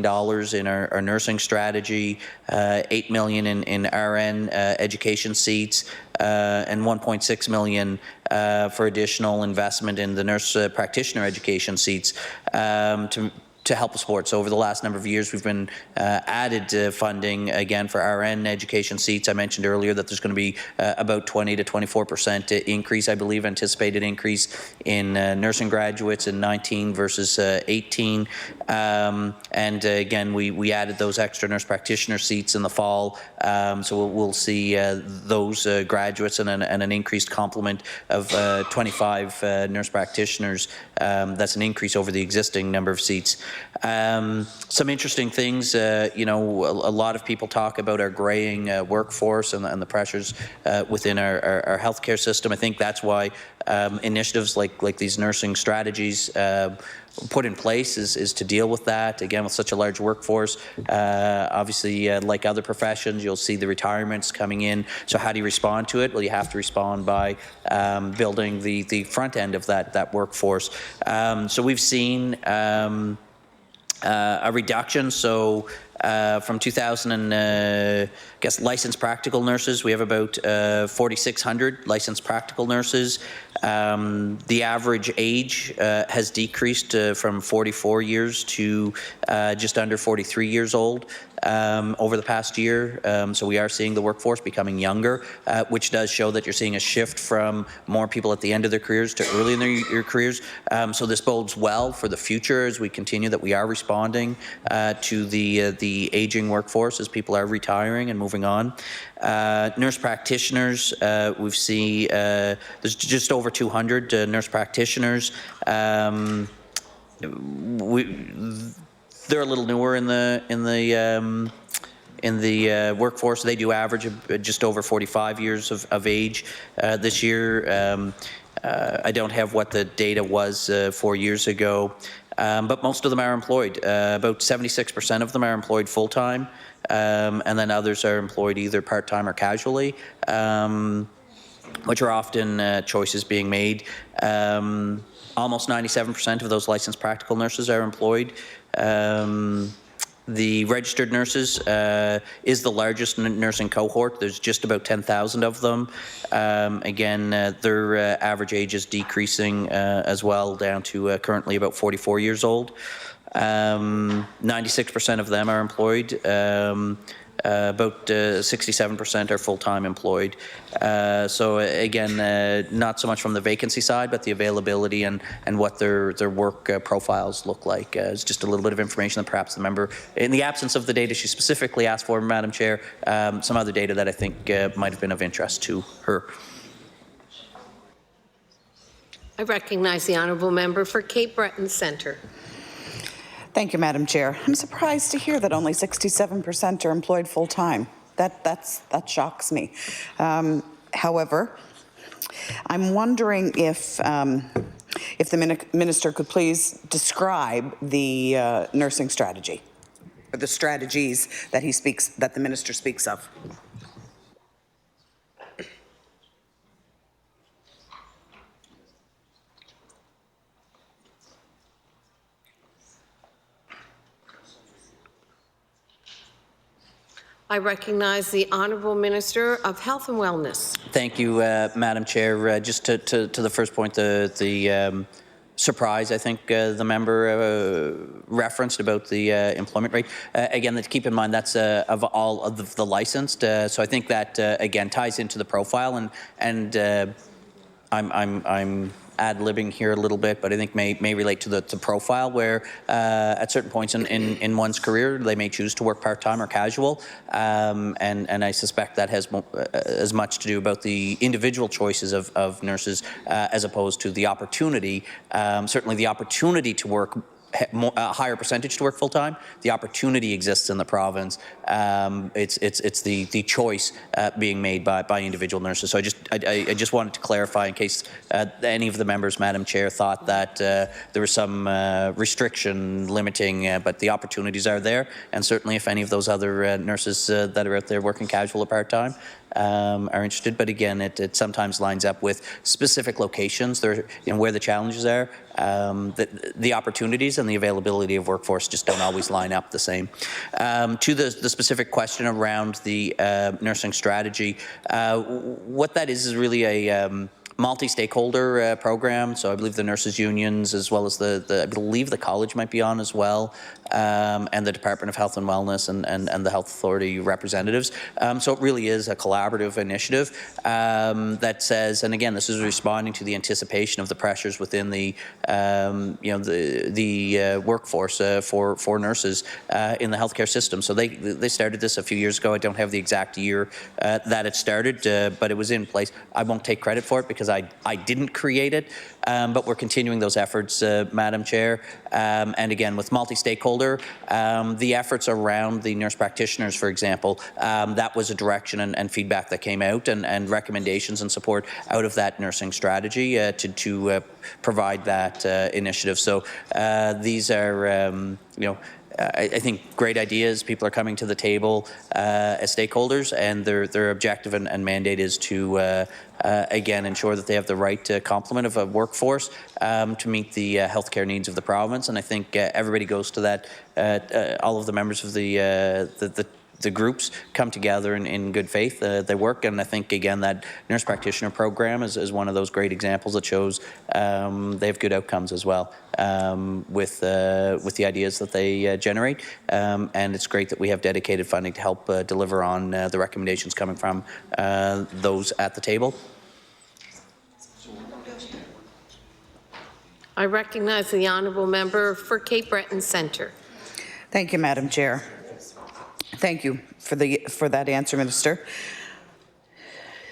in our nursing strategy, $8 million in RN education seats, and $1.6 million for additional investment in the nurse practitioner education seats to help support. So over the last number of years, we've been added funding again for RN education seats. I mentioned earlier that there's going to be about 20 to 24% increase, I believe, anticipated increase in nursing graduates in 19 versus 18. And again, we added those extra nurse practitioner seats in the fall. So we'll see those graduates and an increased complement of 25 nurse practitioners. That's an increase over the existing number of seats. Some interesting things, you know, a lot of people talk about our graying workforce and the pressures within our healthcare system. I think that's why initiatives like these nursing strategies put in place is to deal with that. Again, with such a large workforce, obviously, like other professions, you'll see the retirements coming in. So how do you respond to it? Well, you have to respond by building the front end of that workforce. So we've seen a reduction. So from 2000 and licensed practical nurses, we have about 4,600 licensed practical nurses. The average age has decreased from 44 years to just under 43 years old over the past year. So we are seeing the workforce becoming younger, which does show that you're seeing a shift from more people at the end of their careers to early in their careers. So this bodes well for the future as we continue that we are responding to the aging workforce as people are retiring and moving on. Nurse practitioners, we've seen there's just over 200 nurse practitioners. They're a little newer in the workforce. They do average just over 45 years of age this year. I don't have what the data was 4 years ago, but most of them are employed. About 76% of them are employed full-time, and then others are employed either part-time or casually, which are often choices being made. Almost 97% of those licensed practical nurses are employed. The registered nurses is the largest nursing cohort. There's just about 10,000 of them. Again, their average age is decreasing as well, down to currently about 44 years old. 96% of them are employed. About 67% are full-time employed. So again, not so much from the vacancy side, but the availability and what their work profiles look like. It's just a little bit of information that perhaps the member, in the absence of the data she specifically asked for, Madam Chair, some other data that I think might have been of interest to her. I recognize the honourable member for Cape Breton Centre. Thank you, Madam Chair. I'm surprised to hear that only 67% are employed full-time. That shocks me. However, I'm wondering if the minister could please describe the nursing strategy, or the strategies that the minister speaks of. I recognize the Honourable Minister of Health and Wellness. Thank you, Madam Chair. Just to the first point, the surprise, I think the member referenced about the employment rate. Again, let's keep in mind that's of all of the licensed. So I think that again ties into the profile, and I'm ad-libbing here a little bit, but I think may relate to the profile, where at certain points in one's career they may choose to work part-time or casual, and I suspect that has as much to do about the individual choices of nurses as opposed to the opportunity. Certainly the opportunity to work a higher percentage to work full-time. The opportunity exists in the province. It's the choice being made by individual nurses. So I just wanted to clarify in case any of the members, Madam Chair, thought that there was some restriction limiting, but the opportunities are there, and certainly if any of those other nurses that are out there working casual or part-time are interested. But again, it sometimes lines up with specific locations there, where the challenges are. The opportunities and the availability of workforce just don't always line up the same. To the specific question around the nursing strategy, what that is really a multi-stakeholder program. So I believe the nurses' unions, as well as I believe the college might be on as well, and the Department of Health and Wellness and the Health Authority representatives. So it really is a collaborative initiative that says, and again, this is responding to the anticipation of the pressures within the workforce for nurses in the healthcare system. So they started this a few years ago. I don't have the exact year that it started, but it was in place. I won't take credit for it because because I didn't create it, but we're continuing those efforts, Madam Chair. And again, with multi-stakeholder, the efforts around the nurse practitioners, for example, that was a direction and feedback that came out, and recommendations and support out of that nursing strategy to provide that initiative. So these are, I think great ideas. People are coming to the table as stakeholders, and their objective and mandate is to, again, ensure that they have the right complement of a workforce to meet the healthcare needs of the province. And I think everybody goes to that. All of the members of the groups come together in good faith. They work, and I think, again, that nurse practitioner program is one of those great examples that shows they have good outcomes as well with the ideas that they generate. And it's great that we have dedicated funding to help deliver on the recommendations coming from those at the table. I recognize the honourable member for Cape Breton Centre. Thank you, Madam Chair. Thank you for that answer, Minister.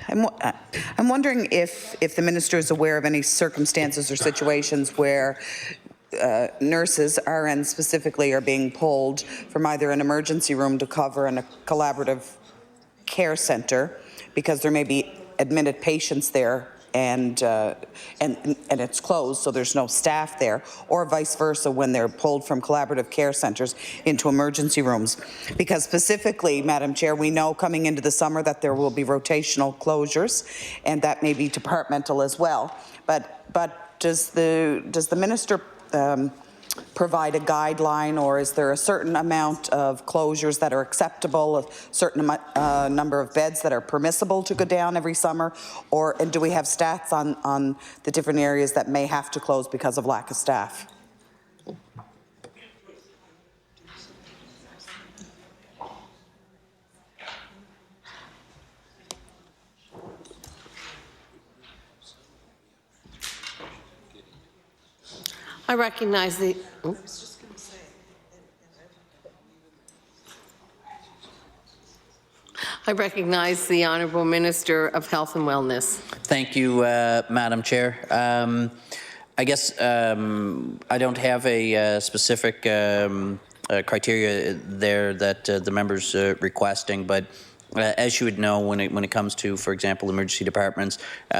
I'm wondering if the Minister is aware of any circumstances or situations where nurses, RNs specifically, are being pulled from either an emergency room to cover in a collaborative care centre because there may be admitted patients there and it's closed, so there's no staff there, or vice versa when they're pulled from collaborative care centres into emergency rooms. Because specifically, Madam Chair, we know coming into the summer that there will be rotational closures, and that may be departmental as well. But does the Minister provide a guideline, or is there a certain amount of closures that are acceptable, a certain number of beds that are permissible to go down every summer, and do we have stats on the different areas that may have to close because of lack of staff? I recognize the. I recognize the Honourable Minister of Health and Wellness. Thank you, Madam Chair. I guess I don't have a specific criteria there that the member's requesting, but as you would know, when it comes to, for example, emergency departments,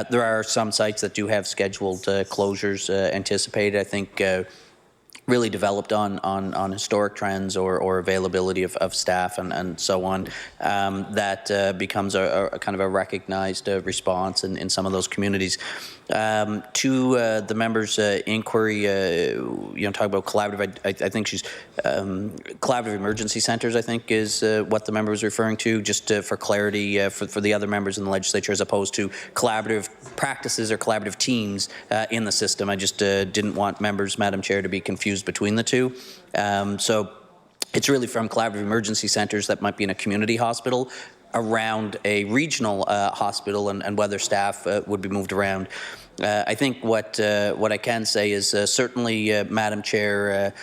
there are some sites that do have scheduled closures anticipated. I think really developed on historic trends or availability of staff and so on. That becomes a kind of a recognized response in some of those communities. To the member's inquiry, talk about collaborative. I think she's collaborative emergency centres. I think is what the member was referring to. Just for clarity, for the other members in the legislature, as opposed to collaborative practices or collaborative teams in the system. I just didn't want members, Madam Chair, to be confused between the two. So it's really from collaborative emergency centres that might be in a community hospital around a regional hospital, and whether staff would be moved around. I think what I can say is certainly, Madam Chair,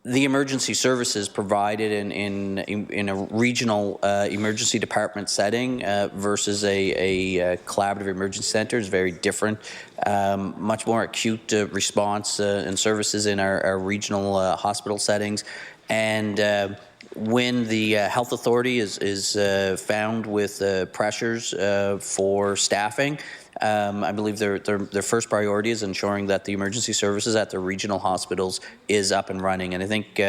the emergency services provided in a regional emergency department setting versus a collaborative emergency centre is very different. Much more acute response and services in our regional hospital settings, and when the health authority is found with pressures for staffing, I believe their first priority is ensuring that the emergency services at the regional hospitals is up and running. And I think,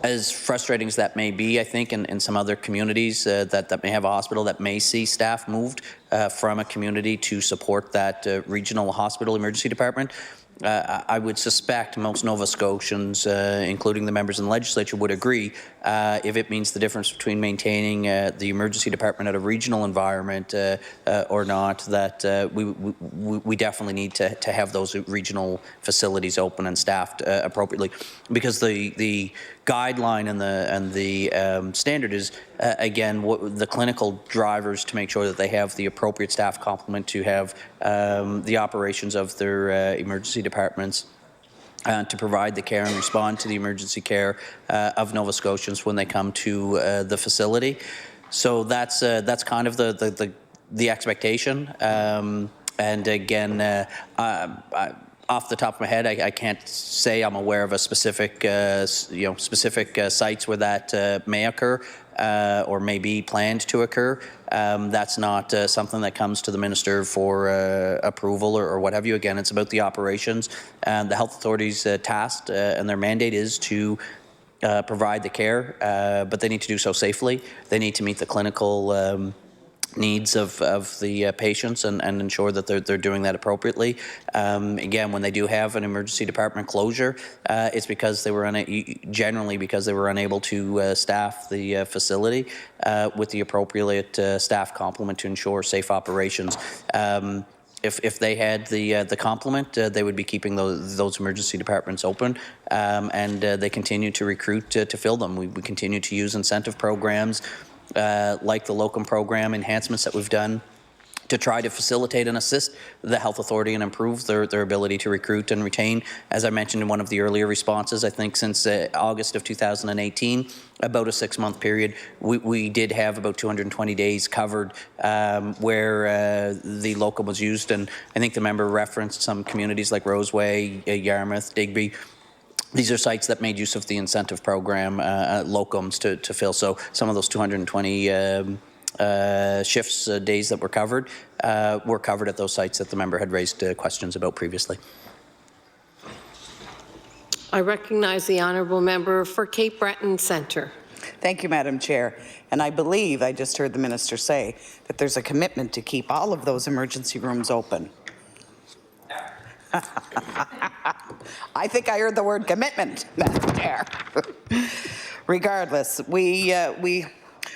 as frustrating as that may be, I think in some other communities that may have a hospital that may see staff moved from a community to support that regional hospital emergency department, I would suspect most Nova Scotians, including the members in the legislature, would agree if it means the difference between maintaining the emergency department at a regional environment or not, that we definitely need to have those regional facilities open and staffed appropriately, because the guideline and the standard is again the clinical drivers to make sure that they have the appropriate staff complement to have the operations of their emergency departments to provide the care and respond to the emergency care of Nova Scotians when they come to the facility. So that's kind of the expectation. And again, off the top of my head, I can't say I'm aware of a specific, specific sites where that may occur or may be planned to occur. That's not something that comes to the minister for approval or what have you. Again, it's about the operations. The health authorities tasked and their mandate is to provide the care, but they need to do so safely. They need to meet the clinical needs of the patients and ensure that they're doing that appropriately. Again, when they do have an emergency department closure, it's because they were generally because they were unable to staff the facility with the appropriate staff complement to ensure safe operations. If they had the complement, they would be keeping those emergency departments open, and they continue to recruit to fill them. We continue to use incentive programs like the locum program enhancements that we've done to try to facilitate and assist the health authority and improve their ability to recruit and retain. As I mentioned in one of the earlier responses, I think since August of 2018, about a 6-month period, we did have about 220 days covered where the locum was used. And I think the member referenced some communities like Roseway, Yarmouth, Digby. These are sites that made use of the incentive program, locums, to fill. So some of those 220 shifts, days that were covered at those sites that the member had raised questions about previously. I recognize the honourable member for Cape Breton Centre. Thank you, Madam Chair. And I believe I just heard the minister say that there's a commitment to keep all of those emergency rooms open. I think I heard the word commitment, Madam Chair. Regardless,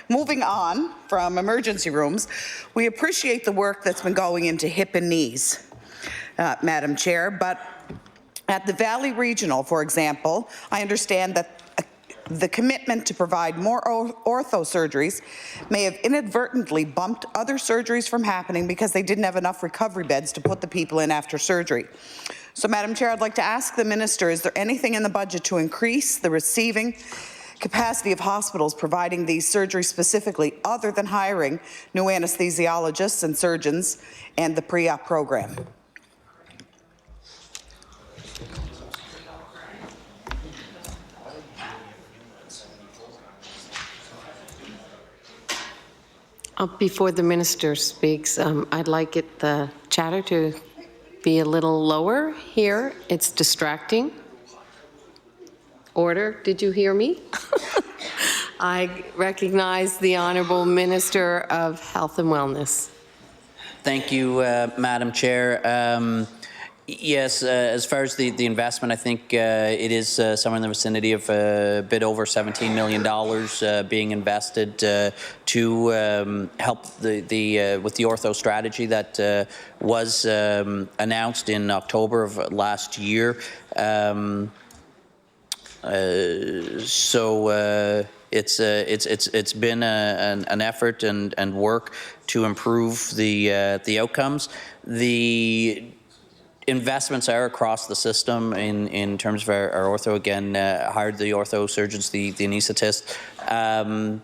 moving on from emergency rooms, we appreciate the work that's been going into hip and knees, Madam Chair, but at the Valley Regional, for example, I understand that the commitment to provide more ortho surgeries may have inadvertently bumped other surgeries from happening because they didn't have enough recovery beds to put the people in after surgery. So, Madam Chair, I'd like to ask the minister, is there anything in the budget to increase the receiving capacity of hospitals providing these surgeries specifically, other than hiring new anesthesiologists and surgeons and the pre-op program? Before the minister speaks, I'd like the chatter to be a little lower here. It's distracting. Order, did you hear me? I recognize the Honourable Minister of Health and Wellness. Thank you, Madam Chair. Yes, as far as the investment, I think it is somewhere in the vicinity of a bit over $17 million being invested to help with the ortho strategy that was announced in October of last year. It's been an effort and work to improve the outcomes. The investments are across the system in terms of our ortho. Again, hired the ortho surgeons, the anaesthetists,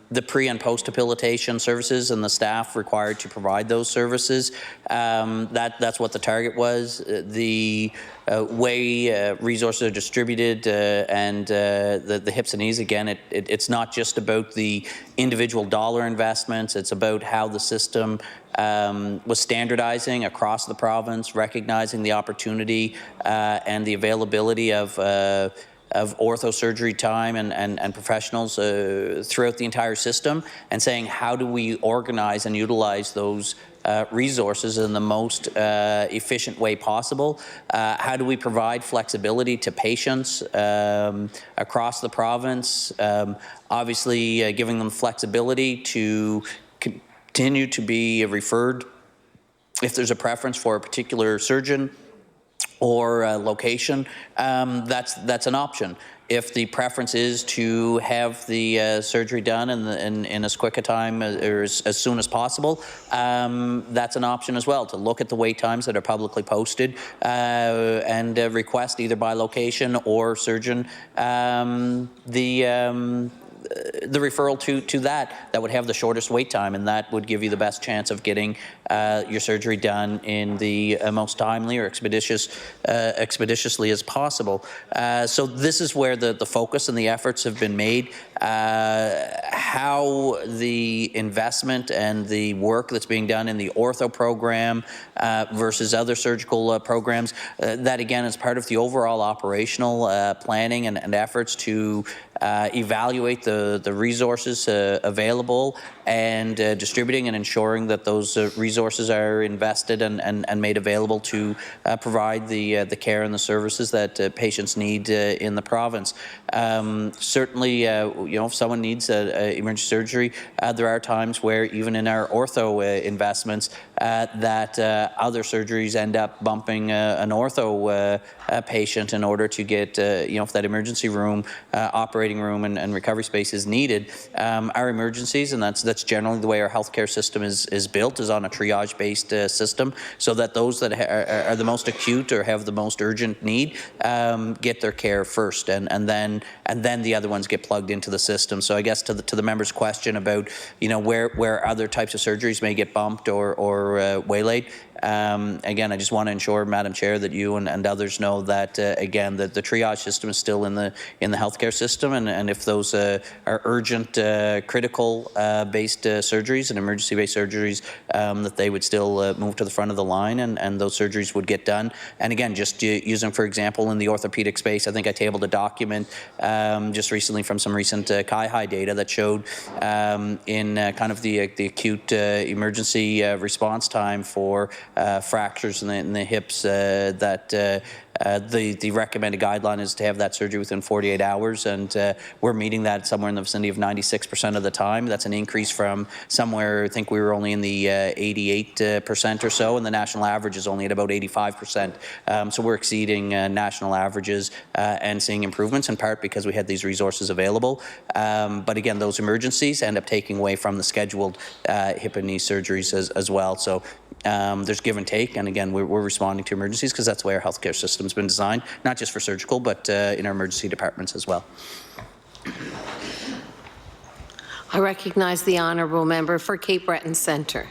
the pre and post debilitation services, and the staff required to provide those services. That's what the target was. The way resources are distributed and the hips and knees, again, it's not just about the individual dollar investments. It's about how the system was standardizing across the province, recognizing the opportunity and the availability of ortho surgery time and professionals throughout the entire system, and saying how do we organize and utilize those resources in the most efficient way possible. How do we provide flexibility to patients across the province? Obviously, giving them flexibility to continue to be referred if there's a preference for a particular surgeon or location. That's an option. If the preference is to have the surgery done in as quick a time or as soon as possible, that's an option as well, to look at the wait times that are publicly posted and request either by location or surgeon the referral to that would have the shortest wait time, and that would give you the best chance of getting your surgery done in the most timely or expeditiously as possible. So this is where the focus and the efforts have been made. How the investment and the work that's being done in the ortho program versus other surgical programs, that again is part of the overall operational planning and efforts to evaluate the resources available and distributing and ensuring that those resources are invested and made available to provide the care and the services that patients need in the province. Certainly, if someone needs emergency surgery, there are times where even in our ortho investments that other surgeries end up bumping an ortho patient in order to get, if that emergency room, operating room and recovery space is needed. Our emergencies, and that's generally the way our healthcare system is built, is on a triage-based system, so that those that are the most acute or have the most urgent need get their care first, and then the other ones get plugged into the system. So I guess to the member's question about where other types of surgeries may get bumped or waylaid. Again, I just want to ensure, Madam Chair, that you and others know that again that the triage system is still in the healthcare system, and if those are urgent, critical based surgeries and emergency based surgeries, that they would still move to the front of the line, and those surgeries would get done. And again, just using for example in the orthopedic space, I think I tabled a document just recently from some recent CIHI data that showed in kind of the acute emergency response time for fractures in the hips that the recommended guideline is to have that surgery within 48 hours, and we're meeting that somewhere in the vicinity of 96% of the time. That's an increase from somewhere, I think we were only in the 88% or so, and the national average is only at about 85%. So we're exceeding national averages and seeing improvements, in part because we had these resources available. But again, those emergencies end up taking away from the scheduled hip and knee surgeries as well. So there's give and take, and again, we're responding to emergencies because that's the way our healthcare system's been designed, not just for surgical, but in our emergency departments as well. I recognize the honourable member for Cape Breton Centre.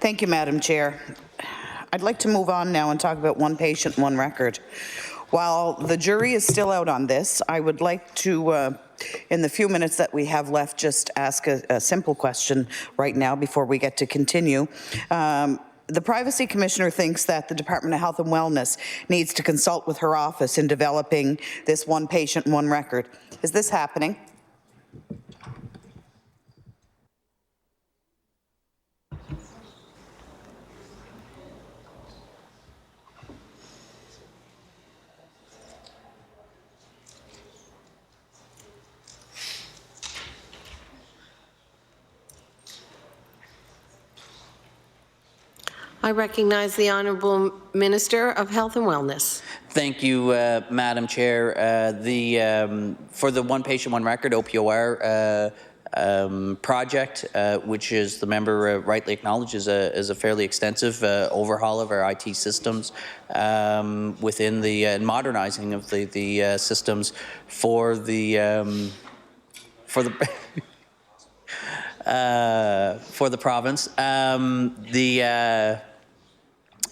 Thank you, Madam Chair. I'd like to move on now and talk about one patient, one record. While the jury is still out on this, I would like to, in the few minutes that we have left, just ask a simple question right now before we get to continue. The Privacy Commissioner thinks that the Department of Health and Wellness needs to consult with her office in developing this one patient, one record. Is this happening? I recognize the Honourable Minister of Health and Wellness. Thank you, Madam Chair. For the One Patient, One Record, OPOR project, which is the member rightly acknowledged is a fairly extensive overhaul of our IT systems within the modernizing of the systems for the province.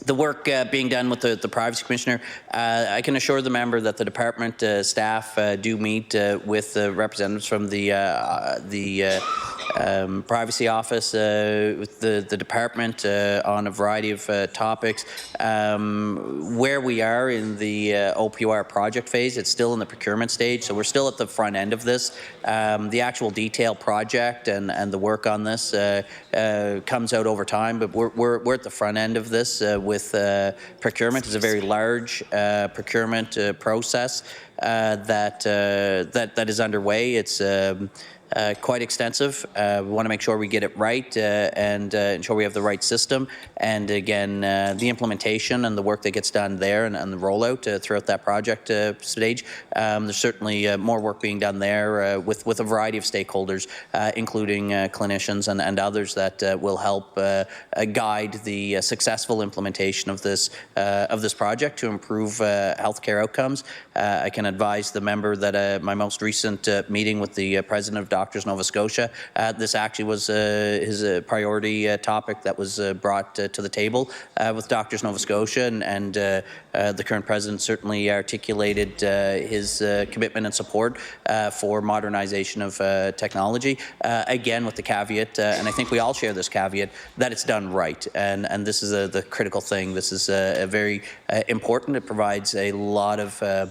The work being done with the Privacy Commissioner, I can assure the member that the department staff do meet with representatives from the Privacy Office, with the department on a variety of topics. Where we are in the OPOR project phase, it's still in the procurement stage, so we're still at the front end of this. The actual detailed project and the work on this comes out over time, but we're at the front end of this with procurement. It's a very large procurement process that is underway. It's quite extensive. We want to make sure we get it right and ensure we have the right system. And again, the implementation and the work that gets done there and the rollout throughout that project stage, there's certainly more work being done there with a variety of stakeholders, including clinicians and others that will help guide the successful implementation of this project to improve healthcare outcomes. I can advise the member that my most recent meeting with the president of Doctors Nova Scotia. This actually was his priority topic that was brought to the table with Doctors Nova Scotia, and the current president certainly articulated his commitment and support for modernization of technology, again with the caveat, and I think we all share this caveat, that it's done right, and this is the critical thing. This is very important. It provides a lot of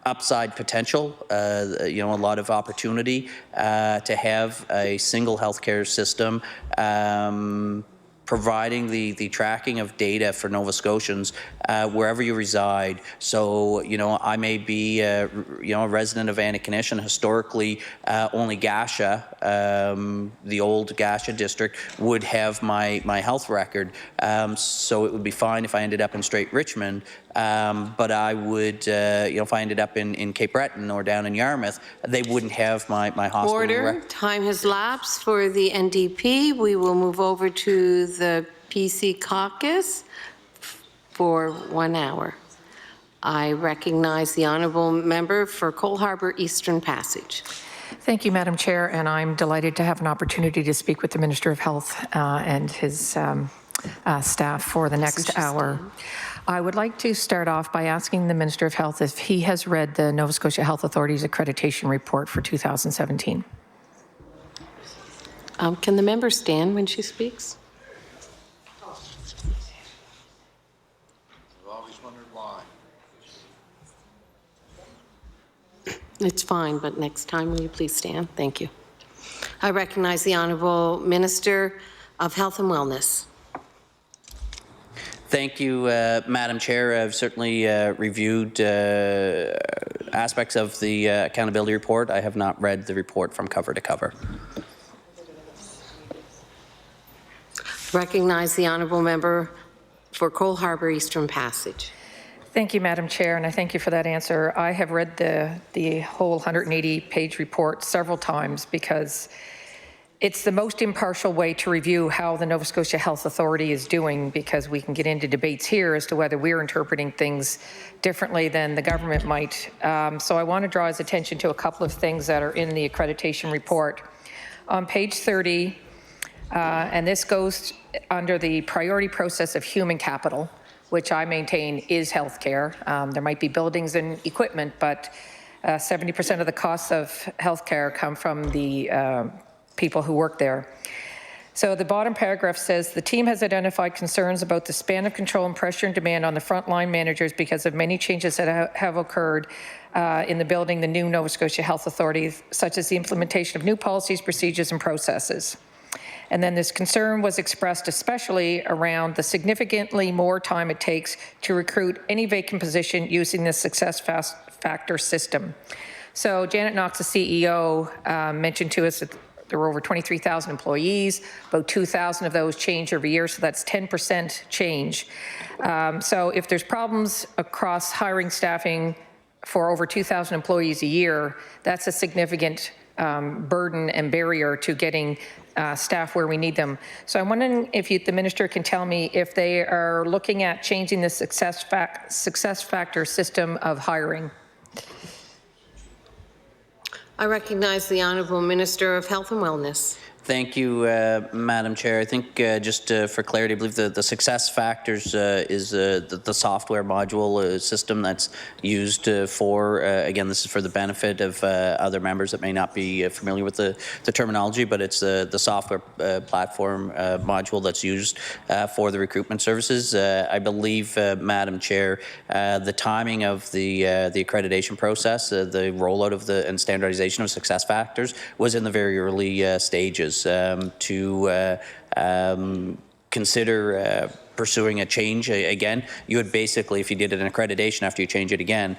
upside potential, a lot of opportunity to have a single healthcare system providing the tracking of data for Nova Scotians wherever you reside. So, I may be, a resident of Antigonish, historically only Gasha, the old Gasha district, would have my health record. So it would be fine if I ended up in straight Richmond, but I would, if I ended up in Cape Breton or down in Yarmouth, they wouldn't have my hospital Order. Time has lapsed for the NDP. We will move over to the PC caucus for 1 hour. I recognize the honourable member for Cole Harbour Eastern Passage. Thank you, Madam Chair, and I'm delighted to have an opportunity to speak with the Minister of Health and his staff for the next hour. I would like to start off by asking the Minister of Health if he has read the Nova Scotia Health Authority's accreditation report for 2017. Can the member stand when she speaks? I've always wondered why. It's fine, but next time will you please stand? Thank you. I recognize the Honourable Minister of Health and Wellness. Thank you, Madam Chair. I've certainly reviewed aspects of the accountability report. I have not read the report from cover to cover. Recognize the honourable member for Cole Harbour Eastern Passage. Thank you, Madam Chair, and I thank you for that answer. I have read the whole 180-page report several times because it's the most impartial way to review how the Nova Scotia Health Authority is doing, because we can get into debates here as to whether we're interpreting things differently than the government might. So I want to draw his attention to a couple of things that are in the accreditation report. On page 30, and this goes under the priority process of human capital, which I maintain is healthcare. There might be buildings and equipment, but 70% of the costs of healthcare come from the people who work there. So the bottom paragraph says, the team has identified concerns about the span of control and pressure and demand on the frontline managers because of many changes that have occurred in the building the new Nova Scotia Health Authority, such as the implementation of new policies, procedures, and processes. And then this concern was expressed especially around the significantly more time it takes to recruit any vacant position using the success factor system. So Janet Knox, the CEO, mentioned to us that there were over 23,000 employees, about 2,000 of those change every year, so that's 10% change. So if there's problems across hiring staffing for over 2,000 employees a year, that's a significant burden and barrier to getting staff where we need them. So I'm wondering if the minister can tell me if they are looking at changing the success factor system of hiring. I recognize the Honourable Minister of Health and Wellness. Thank you, Madam Chair. I think just for clarity, I believe the success factors is the software module system that's used for, again, this is for the benefit of other members that may not be familiar with the terminology, but it's the software platform module that's used for the recruitment services. I believe, Madam Chair, the timing of the accreditation process, the rollout of and standardization of success factors was in the very early stages. To consider pursuing a change again, you would basically, if you did an accreditation after you change it again,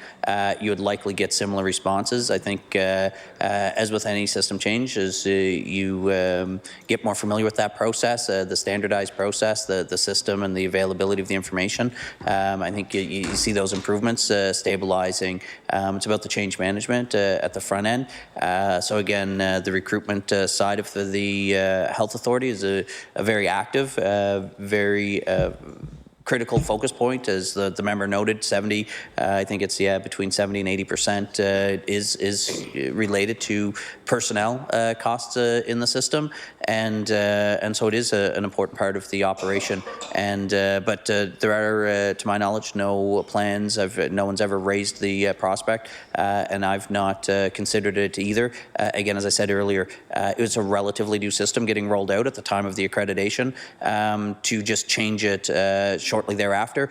you would likely get similar responses. I think, as with any system change, as you get more familiar with that process, the standardized process, the system, and the availability of the information, I think you see those improvements stabilizing. It's about the change management at the front end. So again, the recruitment side of the health authority is a very active, very critical focus point, as the member noted. 70, I think it's between 70 and 80% is related to personnel costs in the system, and so it is an important part of the operation. And but there are, to my knowledge, no plans. No one's ever raised the prospect, and I've not considered it either. Again, as I said earlier, it was a relatively new system getting rolled out at the time of the accreditation. To just change it shortly thereafter,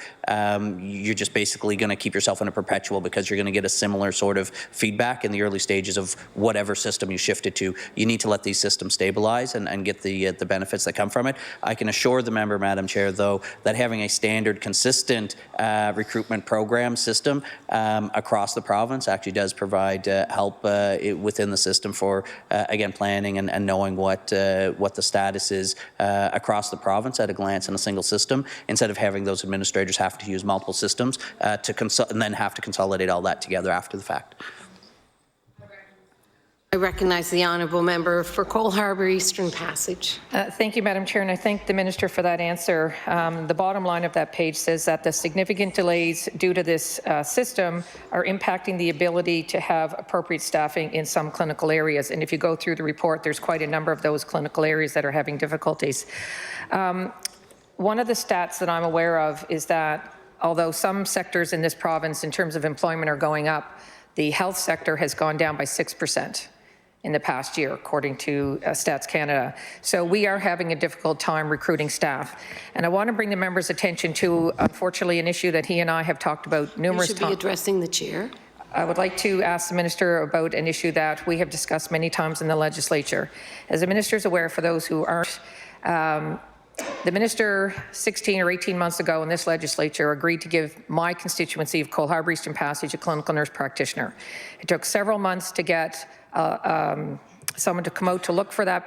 you're just basically going to keep yourself in a perpetual, because you're going to get a similar sort of feedback in the early stages of whatever system you shift it to. You need to let these systems stabilize and get the benefits that come from it. I can assure the member, Madam Chair, though, that having a standard, consistent recruitment program system across the province actually does provide help within the system for, again, planning and knowing what the status is across the province at a glance in a single system, instead of having those administrators have to use multiple systems and then have to consolidate all that together after the fact. I recognize the honourable member for Cole Harbour Eastern Passage. Thank you, Madam Chair, and I thank the Minister for that answer. The bottom line of that page says that the significant delays due to this system are impacting the ability to have appropriate staffing in some clinical areas. And if you go through the report, there's quite a number of those clinical areas that are having difficulties. One of the stats that I'm aware of is that although some sectors in this province in terms of employment are going up, the health sector has gone down by 6% in the past year, according to Stats Canada. So we are having a difficult time recruiting staff. And I want to bring the member's attention to, unfortunately, an issue that he and I have talked about numerous times. You should be addressing the chair. I would like to ask the minister about an issue that we have discussed many times in the legislature. As the minister is aware, for those who aren't, the minister 16 or 18 months ago in this legislature agreed to give my constituency of Cole Harbour Eastern Passage a clinical nurse practitioner. It took several months to get someone to come out to look for that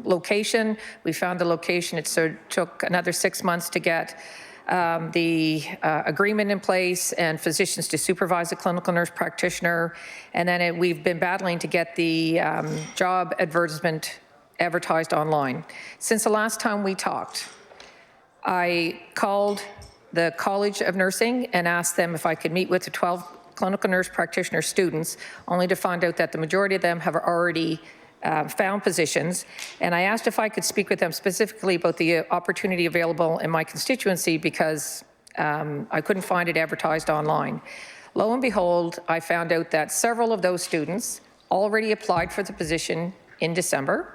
location. We found the location. It took another 6 months to get the agreement in place and physicians to supervise a clinical nurse practitioner. And then we've been battling to get the job advertisement advertised online. Since the last time we talked, I called the College of Nursing and asked them if I could meet with the 12 clinical nurse practitioner students, only to find out that the majority of them have already found positions. And I asked if I could speak with them specifically about the opportunity available in my constituency, because I couldn't find it advertised online. Lo and behold, I found out that several of those students already applied for the position in December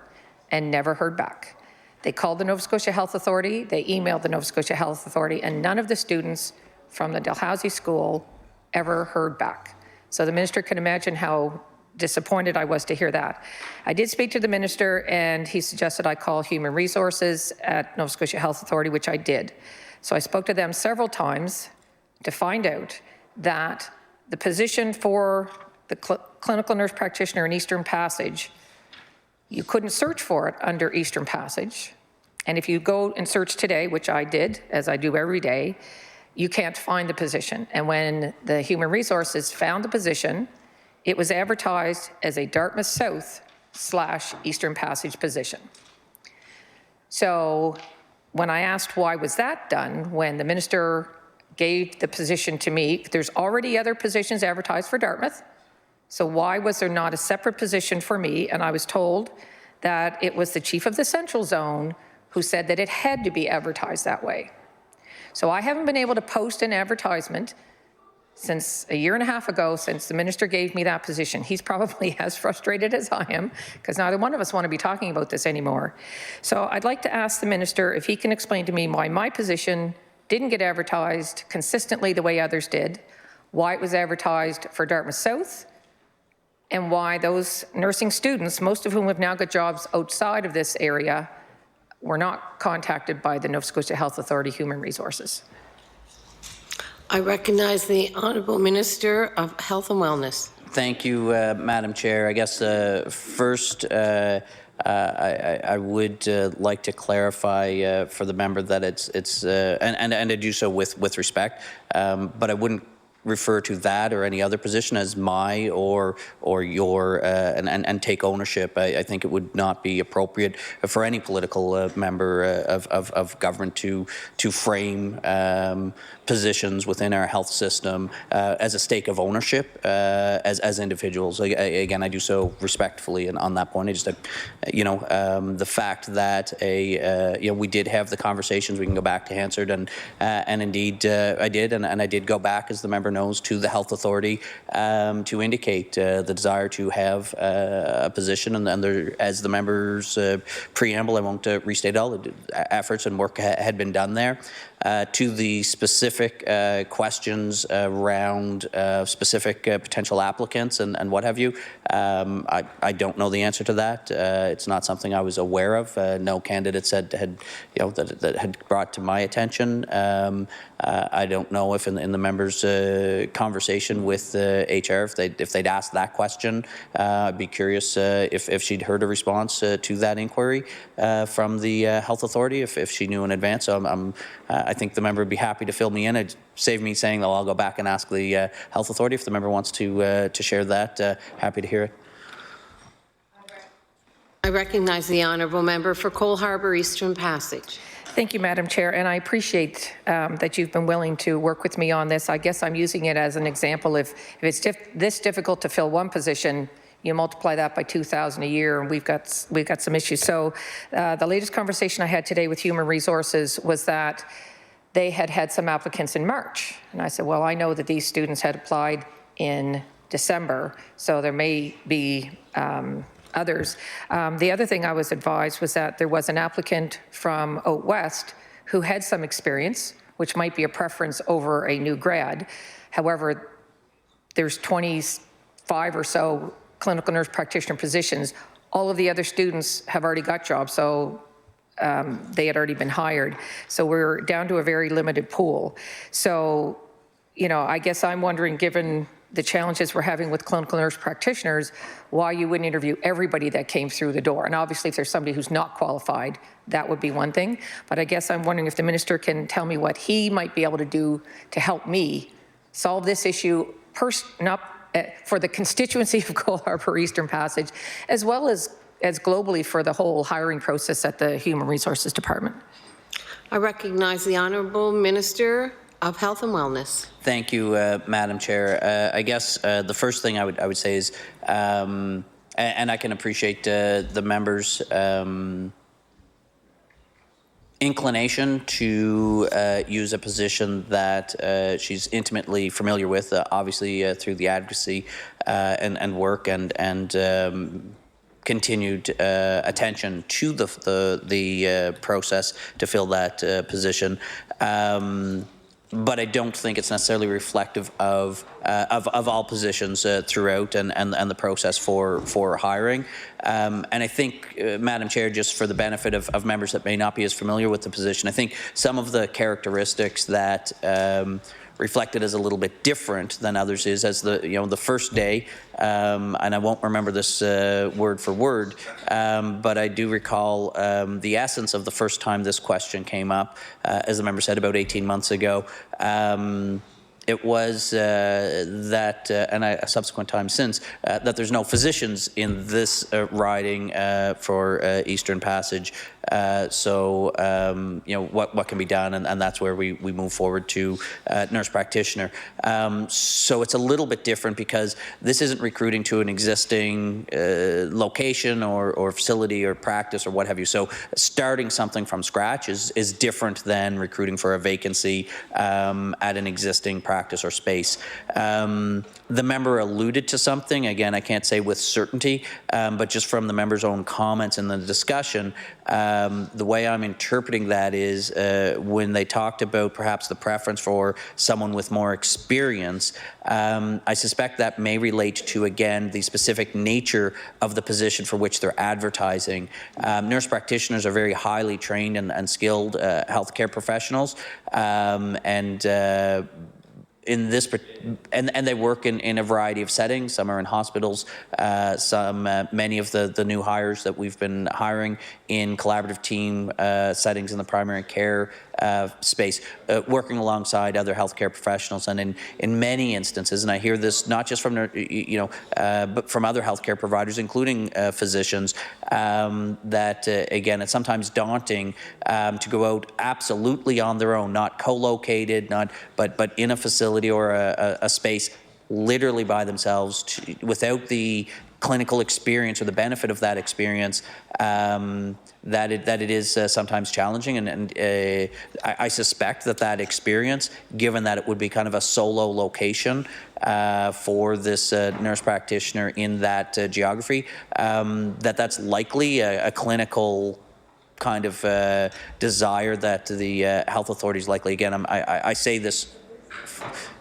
and never heard back. They called the Nova Scotia Health Authority, they emailed the Nova Scotia Health Authority, and none of the students from the Dalhousie School ever heard back. So the minister can imagine how disappointed I was to hear that. I did speak to the minister, and he suggested I call Human Resources at Nova Scotia Health Authority, which I did. So I spoke to them several times to find out that the position for the clinical nurse practitioner in Eastern Passage, you couldn't search for it under Eastern Passage. And if you go and search today, which I did, as I do every day, you can't find the position. And when the Human Resources found the position, it was advertised as a Dartmouth South / Eastern Passage position. So when I asked why was that done, when the minister gave the position to me, there's already other positions advertised for Dartmouth. So why was there not a separate position for me? And I was told that it was the chief of the Central Zone who said that it had to be advertised that way. So I haven't been able to post an advertisement since a year and a half ago, since the minister gave me that position. He's probably as frustrated as I am, because neither one of us want to be talking about this anymore. So I'd like to ask the minister if he can explain to me why my position didn't get advertised consistently the way others did, why it was advertised for Dartmouth South, and why those nursing students, most of whom have now got jobs outside of this area, were not contacted by the Nova Scotia Health Authority Human Resources. I recognize the Honourable Minister of Health and Wellness. Thank you, Madam Chair. I guess first, I would like to clarify for the member that it's and I do so with respect, but I wouldn't refer to that or any other position as my or your and take ownership. I think it would not be appropriate for any political member of government to frame positions within our health system as a stake of ownership as individuals. Again, I do so respectfully, and on that point, I just the fact that we did have the conversations. We can go back to Hansard, and indeed I did, and I did go back, as the member knows, to the health authority to indicate the desire to have a position, and there, as the member's preamble, I won't restate all the efforts and work had been done there. To the specific questions around specific potential applicants and what have you, I don't know the answer to that. It's not something I was aware of. No candidates that had brought to my attention. I don't know if in the members' conversation with HR, if they'd asked that question. I'd be curious if she'd heard a response to that inquiry from the health authority, if she knew in advance. So I think the member would be happy to fill me in. It'd save me saying that I'll go back and ask the health authority. If the member wants to share that, happy to hear it. I recognize the honourable member for Cole Harbour Eastern Passage. Thank you, Madam Chair, and I appreciate that you've been willing to work with me on this. I guess I'm using it as an example. If it's this difficult to fill one position, you multiply that by 2,000 a year, and we've got some issues. So the latest conversation I had today with Human Resources was that they had some applicants in March, and I said, well, I know that these students had applied in December, so there may be others. The other thing I was advised was that there was an applicant from out west who had some experience, which might be a preference over a new grad. However, there's 25 or so clinical nurse practitioner positions. All of the other students have already got jobs, so they had already been hired. So we're down to a very limited pool. So, I guess I'm wondering, given the challenges we're having with clinical nurse practitioners, why you wouldn't interview everybody that came through the door. And obviously, if there's somebody who's not qualified, that would be one thing. But I guess I'm wondering if the minister can tell me what he might be able to do to help me solve this issue for the constituency of Cole Harbour Eastern Passage, as well as globally for the whole hiring process at the Human Resources Department. I recognize the Honourable Minister of Health and Wellness. Thank you, Madam Chair. I guess the first thing I would say is, and I can appreciate the members' inclination to use a position that she's intimately familiar with, obviously through the advocacy and work and continued attention to the process to fill that position. But I don't think it's necessarily reflective of all positions throughout and the process for hiring. And I think, Madam Chair, just for the benefit of members that may not be as familiar with the position, I think some of the characteristics that reflected as a little bit different than others is as the first day, and I won't remember this word for word, but I do recall the essence of the first time this question came up, as the member said, about 18 months ago. It was that, and a subsequent time since, that there's no physicians in this riding for Eastern Passage. So, what can be done, and that's where we move forward to nurse practitioner. So it's a little bit different because this isn't recruiting to an existing location or facility or practice or what have you. So starting something from scratch is different than recruiting for a vacancy at an existing practice or space. The member alluded to something, again, I can't say with certainty, but just from the member's own comments in the discussion, the way I'm interpreting that is when they talked about perhaps the preference for someone with more experience, I suspect that may relate to, again, the specific nature of the position for which they're advertising. Nurse practitioners are very highly trained and skilled healthcare professionals, in this, and they work in a variety of settings. Some are in hospitals. Many of the new hires that we've been hiring in collaborative team settings in the primary care space, working alongside other healthcare professionals, and in many instances, and I hear this not just from but from other healthcare providers, including physicians, that again, it's sometimes daunting to go out absolutely on their own, not co-located, but in a facility or a space, literally by themselves, without the clinical experience or the benefit of that experience, that it is sometimes challenging, and I suspect that experience, given that it would be kind of a solo location for this nurse practitioner in that geography, that's likely a clinical kind of desire that the health authorities likely, again, I say this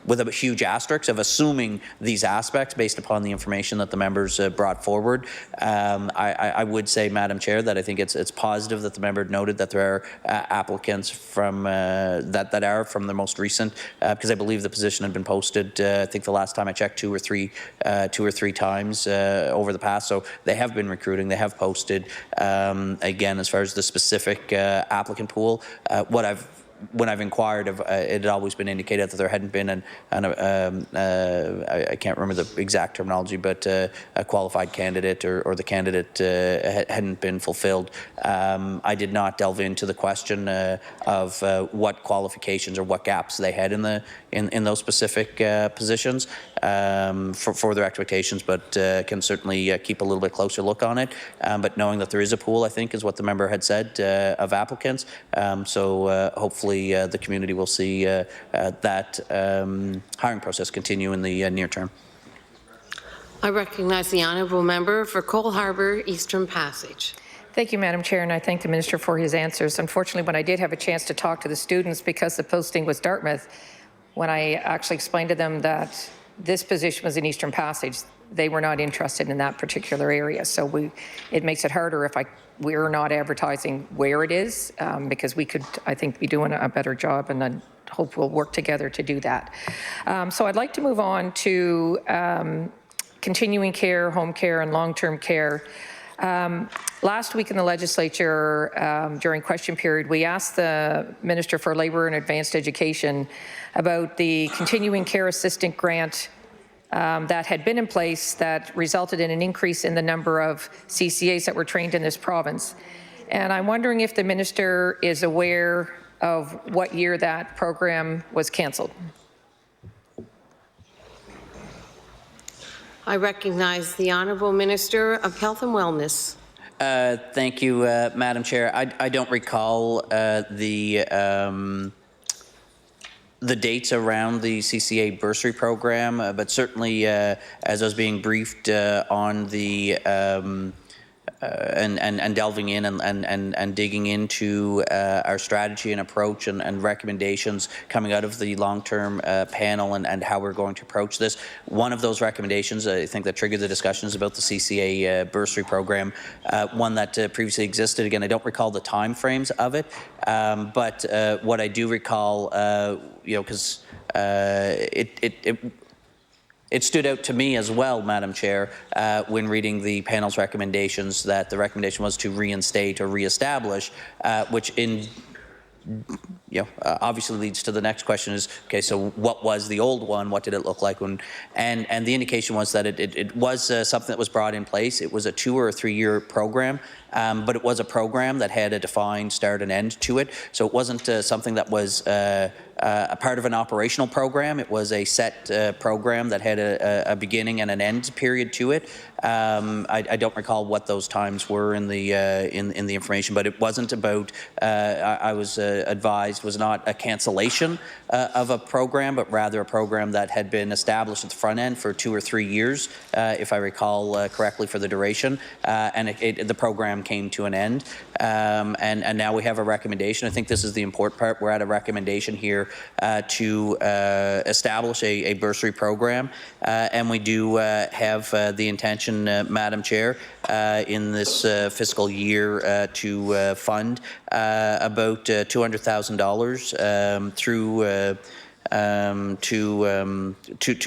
with a huge asterisk of assuming these aspects based upon the information that the members brought forward. I would say, Madam Chair, that I think it's positive that the member noted that there are applicants from that are from the most recent, because I believe the position had been posted. I think the last time I checked, two or three times over the past. So they have been recruiting. They have posted. Again, as far as the specific applicant pool, when I've inquired, it had always been indicated that there hadn't been I can't remember the exact terminology, but a qualified candidate or the candidate hadn't been fulfilled. I did not delve into the question of what qualifications or what gaps they had in those specific positions for their expectations, but can certainly keep a little bit closer look on it. But knowing that there is a pool, I think, is what the member had said of applicants. So hopefully the community will see that hiring process continue in the near term. I recognize the honourable member for Cole Harbour Eastern Passage. Thank you, Madam Chair, and I thank the Minister for his answers. Unfortunately, when I did have a chance to talk to the students, because the posting was Dartmouth, when I actually explained to them that this position was in Eastern Passage, they were not interested in that particular area. So it makes it harder if we're not advertising where it is, because we could, I think, be doing a better job, and then hope we'll work together to do that. So I'd like to move on to continuing care, home care, and long-term care. Last week in the legislature, during question period, we asked the Minister for Labour and Advanced Education about the continuing care assistant grant that had been in place that resulted in an increase in the number of CCAs that were trained in this province. And I'm wondering if the Minister is aware of what year that program was cancelled. I recognize the Honourable Minister of Health and Wellness. Thank you, Madam Chair. I don't recall the dates around the CCA bursary program, but certainly as I was being briefed on the and delving in and digging into our strategy and approach and recommendations coming out of the long-term panel and how we're going to approach this. One of those recommendations, I think, that triggered the discussions about the CCA bursary program, one that previously existed. Again, I don't recall the time frames of it, but what I do recall, because it stood out to me as well, Madam Chair, when reading the panel's recommendations, that the recommendation was to reinstate or reestablish, which obviously leads to the next question is, okay, so what was the old one? What did it look like? And the indication was that it was something that was brought in place. It was a 2 or 3 year program, but it was a program that had a defined start and end to it. So it wasn't something that was a part of an operational program. It was a set program that had a beginning and an end period to it. I don't recall what those times were in the information, but it wasn't about. I was advised was not a cancellation of a program, but rather a program that had been established at the front end for 2 or 3 years, if I recall correctly, for the duration, and the program came to an end. And now we have a recommendation. I think this is the important part. We're at a recommendation here to establish a bursary program, and we do have the intention, Madam Chair, in this fiscal year to fund about $200,000 through to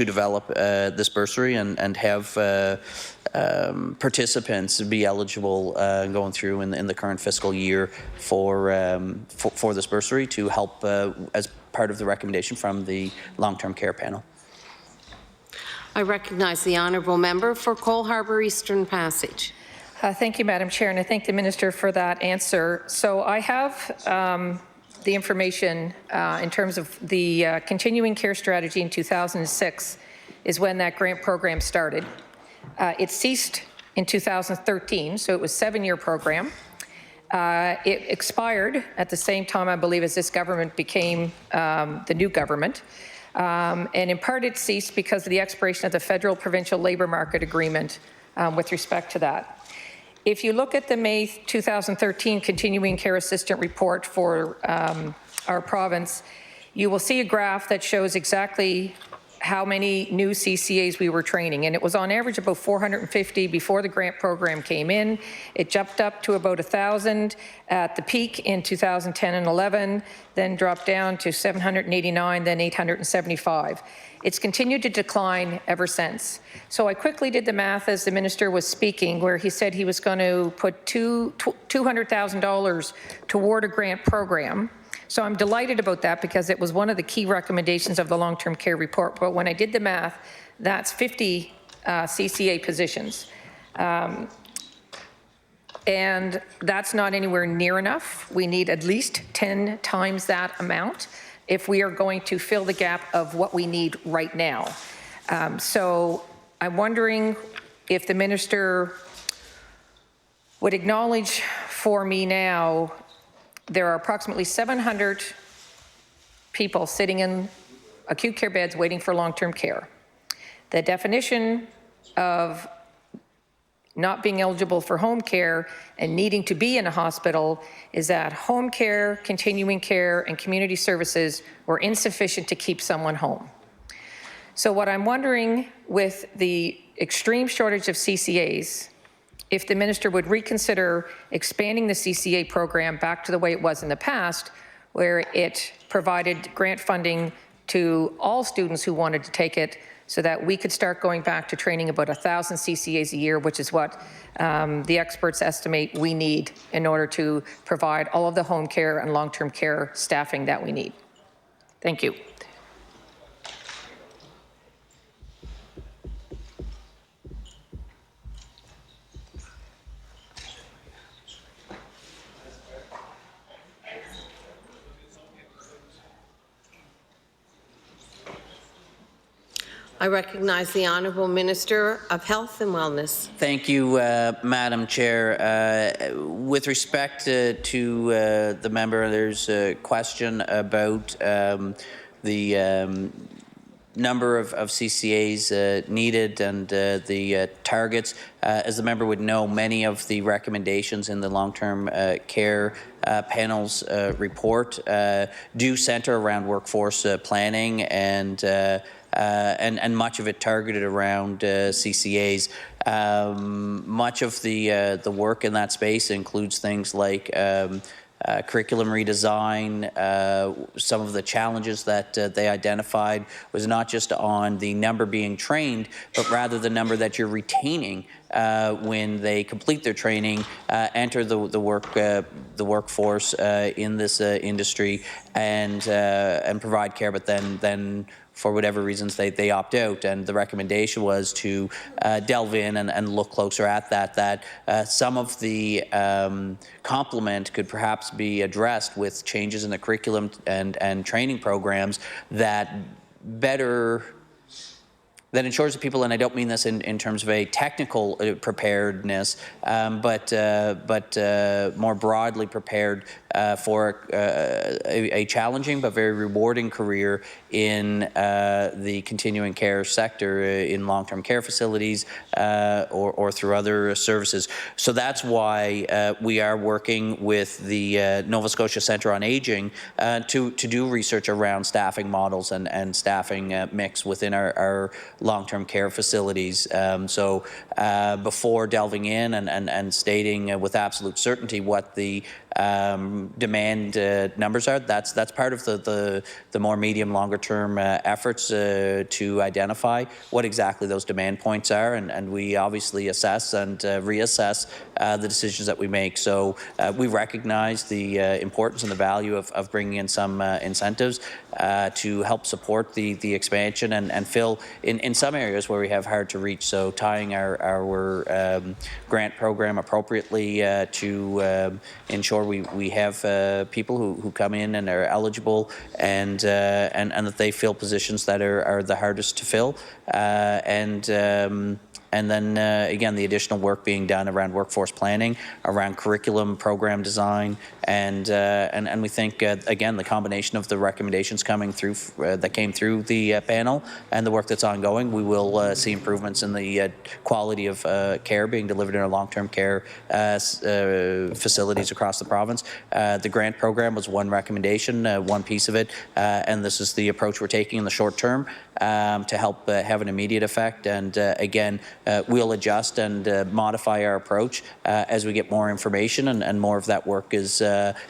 develop this bursary and have participants be eligible going through in the current fiscal year for this bursary to help as part of the recommendation from the long-term care panel. I recognize the honourable member for Cole Harbour Eastern Passage. Thank you, Madam Chair, and I thank the Minister for that answer. So I have the information in terms of the continuing care strategy in 2006 is when that grant program started. It ceased in 2013, so it was a 7-year program. It expired at the same time, I believe, as this government became the new government. And in part it ceased because of the expiration of the federal provincial labour market agreement with respect to that. If you look at the May 2013 continuing care assistant report for our province, you will see a graph that shows exactly how many new CCAs we were training, and it was on average about 450 before the grant program came in. It jumped up to about 1,000 at the peak in 2010 and 11, then dropped down to 789, then 875. It's continued to decline ever since. So I quickly did the math as the minister was speaking, where he said he was going to put $200,000 toward a grant program. So I'm delighted about that because it was one of the key recommendations of the long-term care report. But when I did the math, that's 50 CCA positions. And that's not anywhere near enough. We need at least 10 times that amount if we are going to fill the gap of what we need right now. So I'm wondering if the minister would acknowledge for me now there are approximately 700 people sitting in acute care beds waiting for long-term care. The definition of not being eligible for home care and needing to be in a hospital is that home care, continuing care, and community services were insufficient to keep someone home. So what I'm wondering with the extreme shortage of CCAs, if the minister would reconsider expanding the CCA program back to the way it was in the past, where it provided grant funding to all students who wanted to take it, so that we could start going back to training about 1,000 CCAs a year, which is what the experts estimate we need in order to provide all of the home care and long-term care staffing that we need. Thank you. I recognize the Honourable Minister of Health and Wellness. Thank you, Madam Chair. With respect to the member, there's a question about the number of CCAs needed and the targets. As the member would know, many of the recommendations in the long-term care panel's report do center around workforce planning and much of it targeted around CCAs. Much of the work in that space includes things like curriculum redesign. Some of the challenges that they identified was not just on the number being trained, but rather the number that you're retaining when they complete their training, enter the workforce in this industry, and provide care, but then for whatever reasons they opt out. And the recommendation was to delve in and look closer at that some of the complement could perhaps be addressed with changes in the curriculum and training programs that ensures that people, and I don't mean this in terms of a technical preparedness, but more broadly prepared for a challenging but very rewarding career in the continuing care sector, in long-term care facilities or through other services. So that's why we are working with the Nova Scotia Centre on Aging to do research around staffing models and staffing mix within our long-term care facilities. So before delving in and stating with absolute certainty what the demand numbers are. That's part of the more medium, longer term efforts to identify what exactly those demand points are, and we obviously assess and reassess the decisions that we make. So we recognize the importance and the value of bringing in some incentives to help support the expansion and fill in some areas where we have hard to reach. So tying our grant program appropriately to ensure we have people who come in and are eligible and that they fill positions that are the hardest to fill. And then, again, the additional work being done around workforce planning, around curriculum program design, and we think, again, the combination of the recommendations coming through that came through the panel and the work that's ongoing, we will see improvements in the quality of care being delivered in our long-term care facilities across the province. The grant program was one recommendation, one piece of it, and this is the approach we're taking in the short term to help have an immediate effect. And again, we'll adjust and modify our approach as we get more information and more of that work is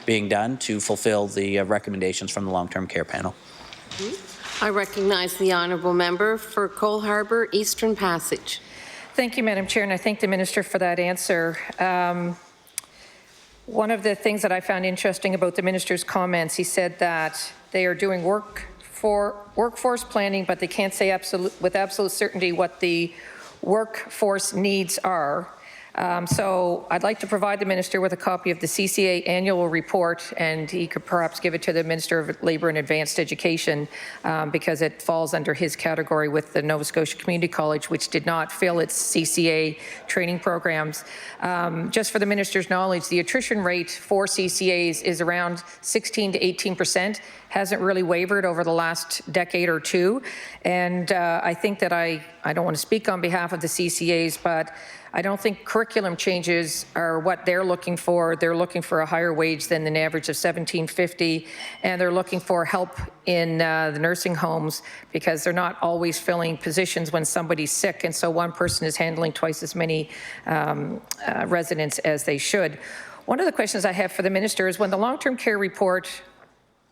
being done to fulfill the recommendations from the long-term care panel. I recognize the honourable member for Cole Harbour Eastern Passage. Thank you, Madam Chair, and I thank the Minister for that answer. One of the things that I found interesting about the Minister's comments, he said that they are doing work for workforce planning, but they can't say with absolute certainty what the workforce needs are. So I'd like to provide the Minister with a copy of the CCA annual report, and he could perhaps give it to the Minister of Labour and Advanced Education because it falls under his category with the Nova Scotia Community College, which did not fill its CCA training programs. Just for the Minister's knowledge, the attrition rate for CCAs is around 16 to 18%, hasn't really wavered over the last decade or two. And I think that I don't want to speak on behalf of the CCAs, but I don't think curriculum changes are what they're looking for. They're looking for a higher wage than an average of $17.50, and they're looking for help in the nursing homes because they're not always filling positions when somebody's sick, and so one person is handling twice as many residents as they should. One of the questions I have for the Minister is when the long-term care report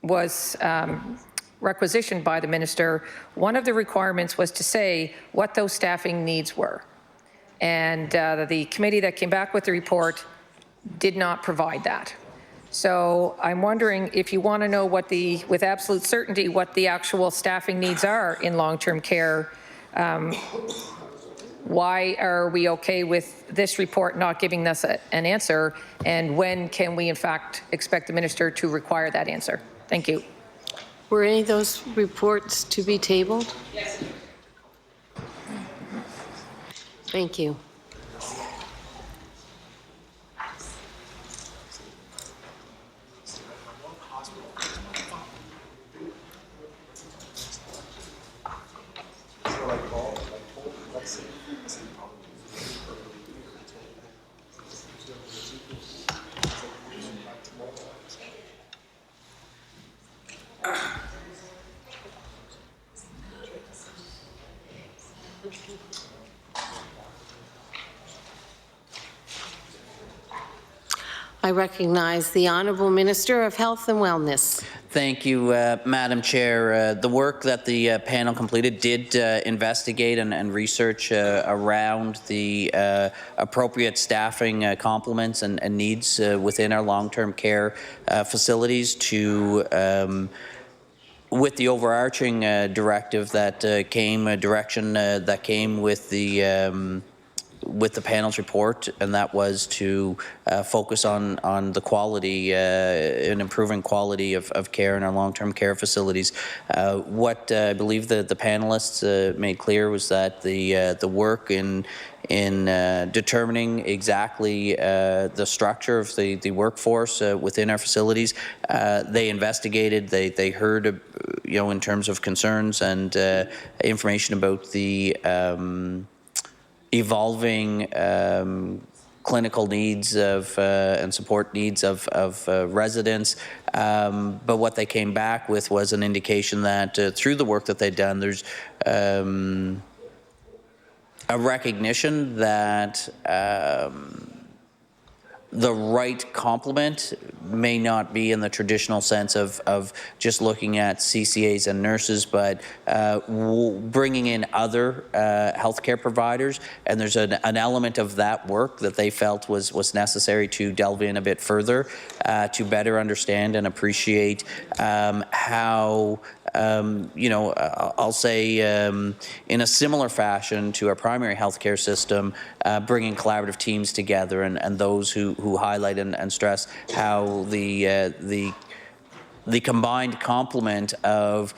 was requisitioned by the Minister, one of the requirements was to say what those staffing needs were. And the committee that came back with the report did not provide that. So I'm wondering if you want to know what with absolute certainty what the actual staffing needs are in long-term care, why are we okay with this report not giving us an answer, and when can we in fact expect the Minister to require that answer? Thank you. Were any of those reports to be tabled? Yes. Thank you. I recognize the Honourable Minister of Health and Wellness. Thank you, Madam Chair. The work that the panel completed did investigate and research around the appropriate staffing complements and needs within our long-term care facilities to with the overarching directive that came, direction that came with the panel's report, and that was to focus on the quality and improving quality of care in our long-term care facilities. What I believe the panelists made clear was that the work in determining exactly the structure of the workforce within our facilities, they investigated, they heard, in terms of concerns and information about the evolving clinical needs of and support needs of residents, but what they came back with was an indication that through the work that they'd done, there's a recognition that the right complement may not be in the traditional sense of just looking at CCAs and nurses, but bringing in other healthcare providers. And there's an element of that work that they felt was necessary to delve in a bit further to better understand and appreciate how I'll say in a similar fashion to our primary healthcare system, bringing collaborative teams together and those who highlight and stress how the combined complement of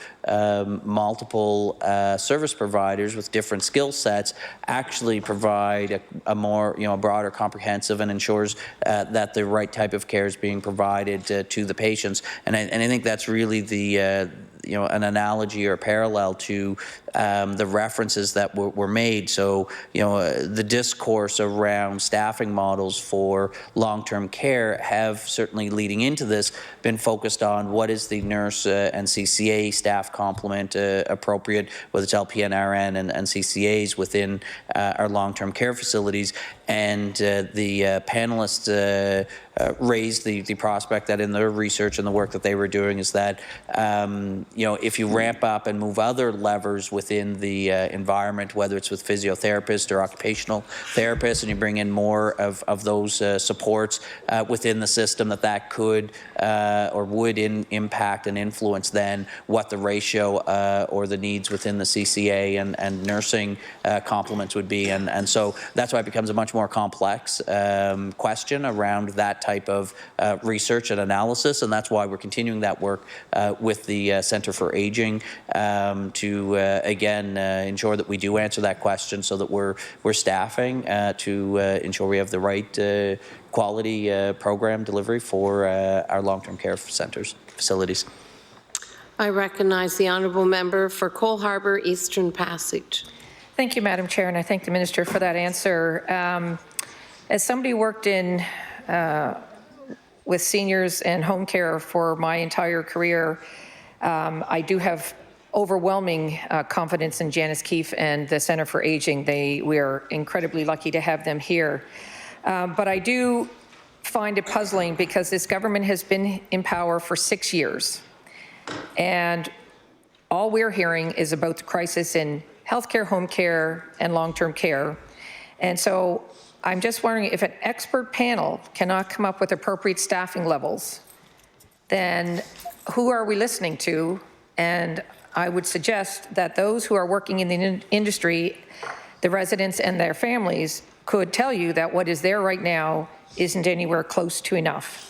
multiple service providers with different skill sets actually provide a more, broader, comprehensive, and ensures that the right type of care is being provided to the patients. And I think that's really the an analogy or parallel to the references that were made. So, the discourse around staffing models for long-term care have certainly leading into this been focused on what is the nurse and CCA staff complement appropriate, whether it's LPN, RN, and CCAs within our long-term care facilities. And the panelists raised the prospect that in their research and the work that they were doing is that, if you ramp up and move other levers within the environment, whether it's with physiotherapists or occupational therapists, and you bring in more of those supports within the system, that could or would impact and influence then what the ratio or the needs within the CCA and nursing complements would be. And so that's why it becomes a much more complex question around that type of research and analysis, and that's why we're continuing that work with the Centre for Aging to again ensure that we do answer that question, so that we're staffing to ensure we have the right quality program delivery for our long-term care centres, facilities. I recognize the honourable member for Cole Harbour Eastern Passage. Thank you, Madam Chair, and I thank the Minister for that answer. As somebody who worked in with seniors and home care for my entire career, I do have overwhelming confidence in Janice Keefe and the Centre for Aging. We are incredibly lucky to have them here. But I do find it puzzling because this government has been in power for 6 years. And all we're hearing is about the crisis in healthcare, home care, and long-term care. And so I'm just wondering, if an expert panel cannot come up with appropriate staffing levels, then who are we listening to? And I would suggest that those who are working in the industry, the residents and their families, could tell you that what is there right now isn't anywhere close to enough.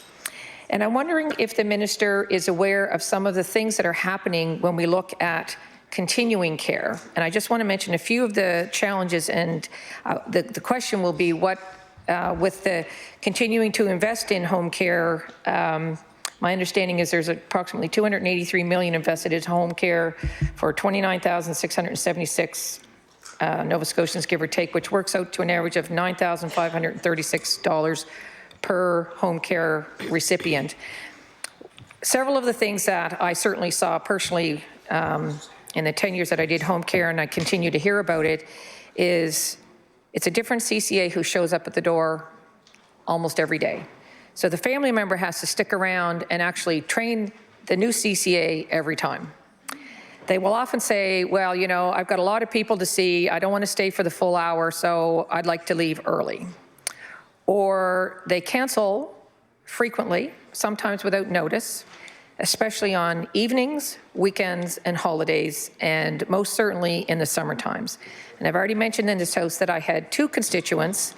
And I'm wondering if the minister is aware of some of the things that are happening when we look at continuing care. And I just want to mention a few of the challenges, and the question will be what, with the continuing to invest in home care, my understanding is there's approximately $283 million invested in home care for 29,676 Nova Scotians, give or take, which works out to an average of $9,536 per home care recipient. Several of the things that I certainly saw personally in the 10 years that I did home care, and I continue to hear about it, is it's a different CCA who shows up at the door almost every day. So the family member has to stick around and actually train the new CCA every time. They will often say, well, I've got a lot of people to see. I don't want to stay for the full hour, so I'd like to leave early. Or they cancel frequently, sometimes without notice, especially on evenings, weekends, and holidays, and most certainly in the summer times. And I've already mentioned in this House that I had 2 constituents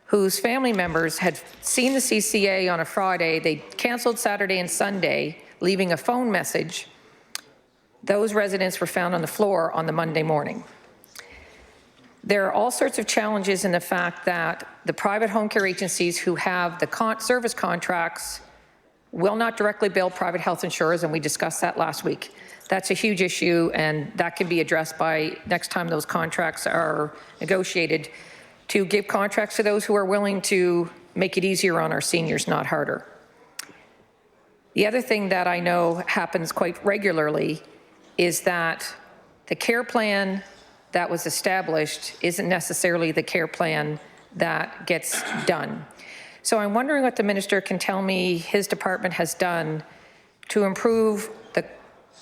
whose family members had seen the CCA on a Friday. They canceled Saturday and Sunday, leaving a phone message. Those residents were found on the floor on the Monday morning. There are all sorts of challenges in the fact that the private home care agencies who have the service contracts will not directly bill private health insurers, and we discussed that last week. That's a huge issue, and that can be addressed by next time those contracts are negotiated, to give contracts to those who are willing to make it easier on our seniors, not harder. The other thing that I know happens quite regularly is that the care plan that was established isn't necessarily the care plan that gets done. So I'm wondering what the minister can tell me his department has done to improve the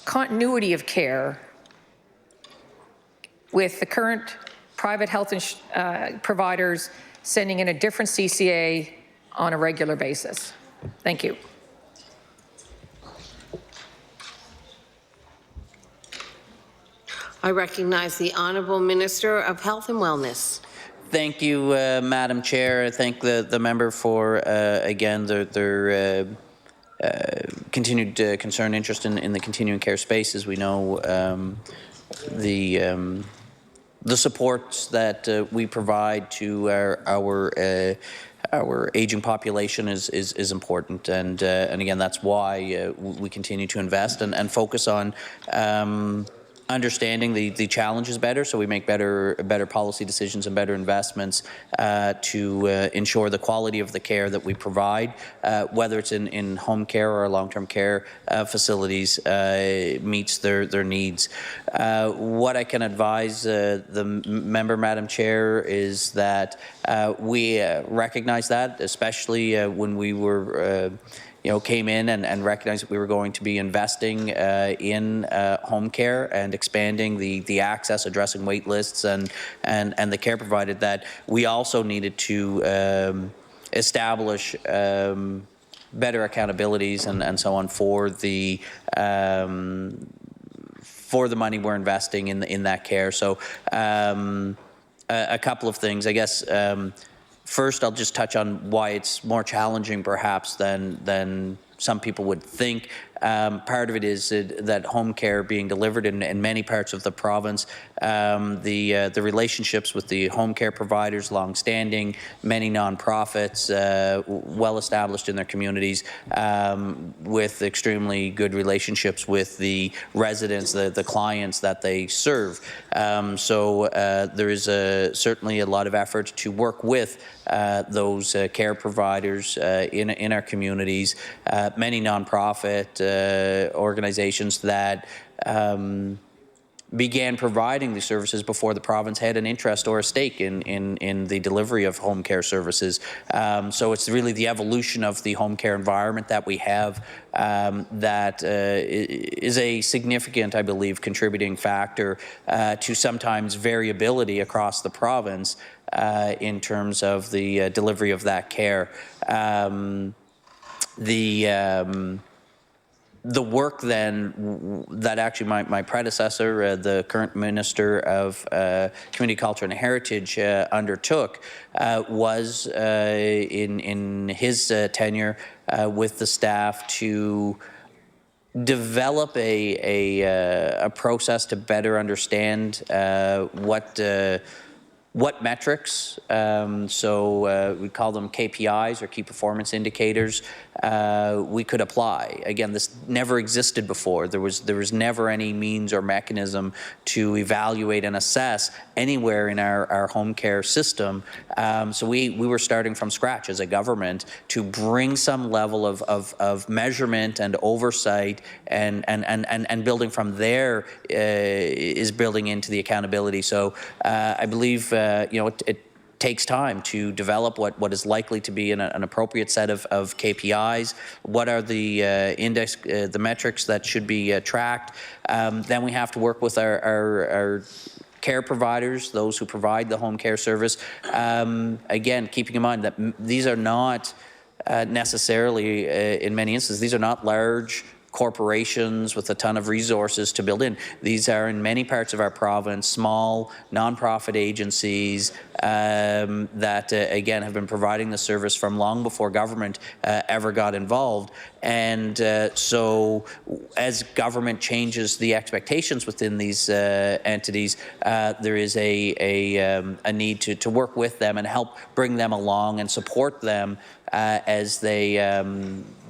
continuity of care with the current private health providers sending in a different CCA on a regular basis. Thank you. I recognize the Honourable Minister of Health and Wellness. Thank you, Madam Chair. I thank the member for, again, their continued concern, interest in the continuing care space. As we know, the supports that we provide to our aging population is important, and again, that's why we continue to invest and focus on understanding the challenges better, so we make better policy decisions and better investments to ensure the quality of the care that we provide, whether it's in home care or long-term care facilities, meets their needs. What I can advise the member, Madam Chair, is that we recognize that, especially when we were came in and recognized that we were going to be investing in home care and expanding the access, addressing wait lists and the care provided, that we also needed to establish better accountabilities and so on for the money we're investing in that care. So a couple of things, I guess. First, I'll just touch on why it's more challenging, perhaps, than some people would think. Part of it is that home care being delivered in many parts of the province, the relationships with the home care providers, long-standing, many nonprofits, well established in their communities, with extremely good relationships with the residents, the clients that they serve. So there is certainly a lot of effort to work with those care providers in our communities, many nonprofit organizations that began providing the services before the province had an interest or a stake in the delivery of home care services. So it's really the evolution of the home care environment that we have that is a significant, I believe, contributing factor to sometimes variability across the province in terms of the delivery of that care. The work then that actually my predecessor, the current Minister of Community Culture and Heritage, undertook was in his tenure with the staff to develop a process to better understand what metrics, so we call them KPIs or key performance indicators, we could apply. Again, this never existed before. There was never any means or mechanism to evaluate and assess anywhere in our home care system. So we were starting from scratch as a government to bring some level of measurement and oversight, and building from there is building into the accountability. So I believe it takes time to develop what is likely to be an appropriate set of KPIs. What are the the metrics that should be tracked? Then we have to work with our care providers, those who provide the home care service. Again, keeping in mind that these are not necessarily, in many instances, these are not large corporations with a ton of resources to build in. These are, in many parts of our province, small nonprofit agencies that, again, have been providing the service from long before government ever got involved. And so as government changes the expectations within these entities, there is a need to work with them and help bring them along and support them as they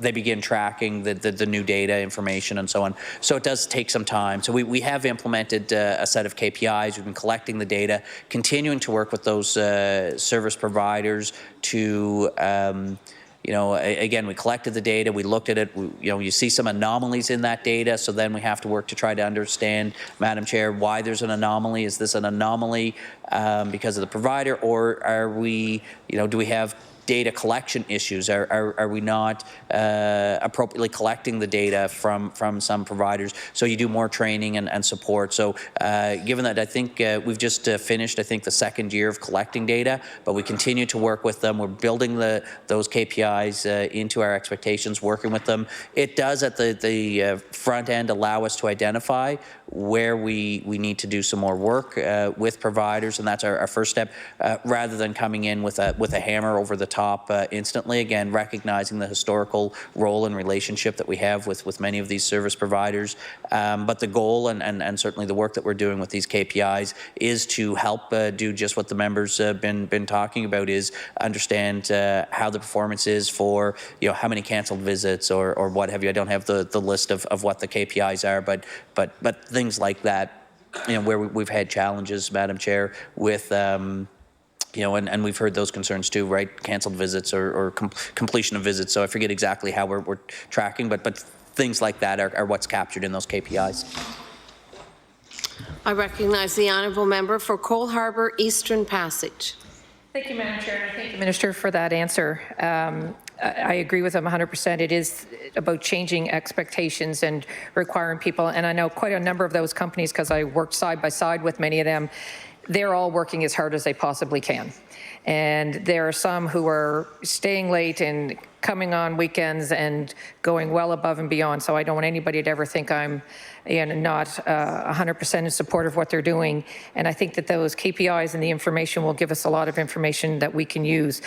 begin tracking the new data, information, and so on. So it does take some time. So we have implemented a set of KPIs. We've been collecting the data, continuing to work with those service providers to again, we collected the data, we looked at it, you see some anomalies in that data, so then we have to work to try to understand, Madam Chair, why there's an anomaly. Is this an anomaly because of the provider, or are we, do we have data collection issues? Are we not appropriately collecting the data from some providers? So you do more training and support. So given that, I think we've just finished, I think, the second year of collecting data, but we continue to work with them. We're building those KPIs into our expectations, working with them. It does at the front end allow us to identify where we need to do some more work with providers, and that's our first step, rather than coming in with a hammer over the top instantly. Again, recognizing the historical role and relationship that we have with many of these service providers. But the goal and certainly the work that we're doing with these KPIs is to help do just what the members have been talking about, is understand how the performance is for, how many canceled visits or what have you. I don't have the list of what the KPIs are, but things like that, where we've had challenges, Madam Chair, with and we've heard those concerns too, right? Canceled visits or completion of visits. So I forget exactly how we're tracking, but things like that are what's captured in those KPIs. I recognize the honourable member for Cole Harbour Eastern Passage. Thank you, Madam Chair, and I thank the Minister for that answer. I agree with him 100%. It is about changing expectations and requiring people, and I know quite a number of those companies because I worked side by side with many of them. They're all working as hard as they possibly can. And there are some who are staying late and coming on weekends and going well above and beyond. So I don't want anybody to ever think I'm not 100% in support of what they're doing. And I think that those KPIs and the information will give us a lot of information that we can use.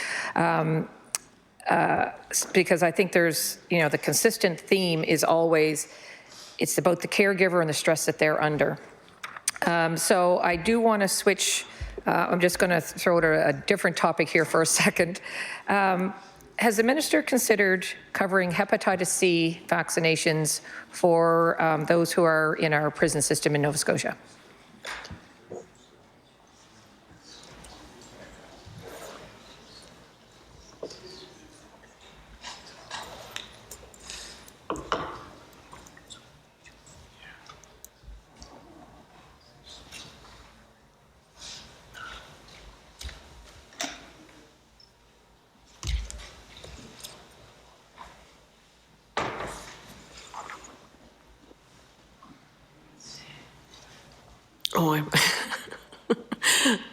Because I think there's, the consistent theme is always, it's about the caregiver and the stress that they're under. So I do want to switch. I'm just going to throw out a different topic here for a second. Has the minister considered covering hepatitis C vaccinations for those who are in our prison system in Nova Scotia?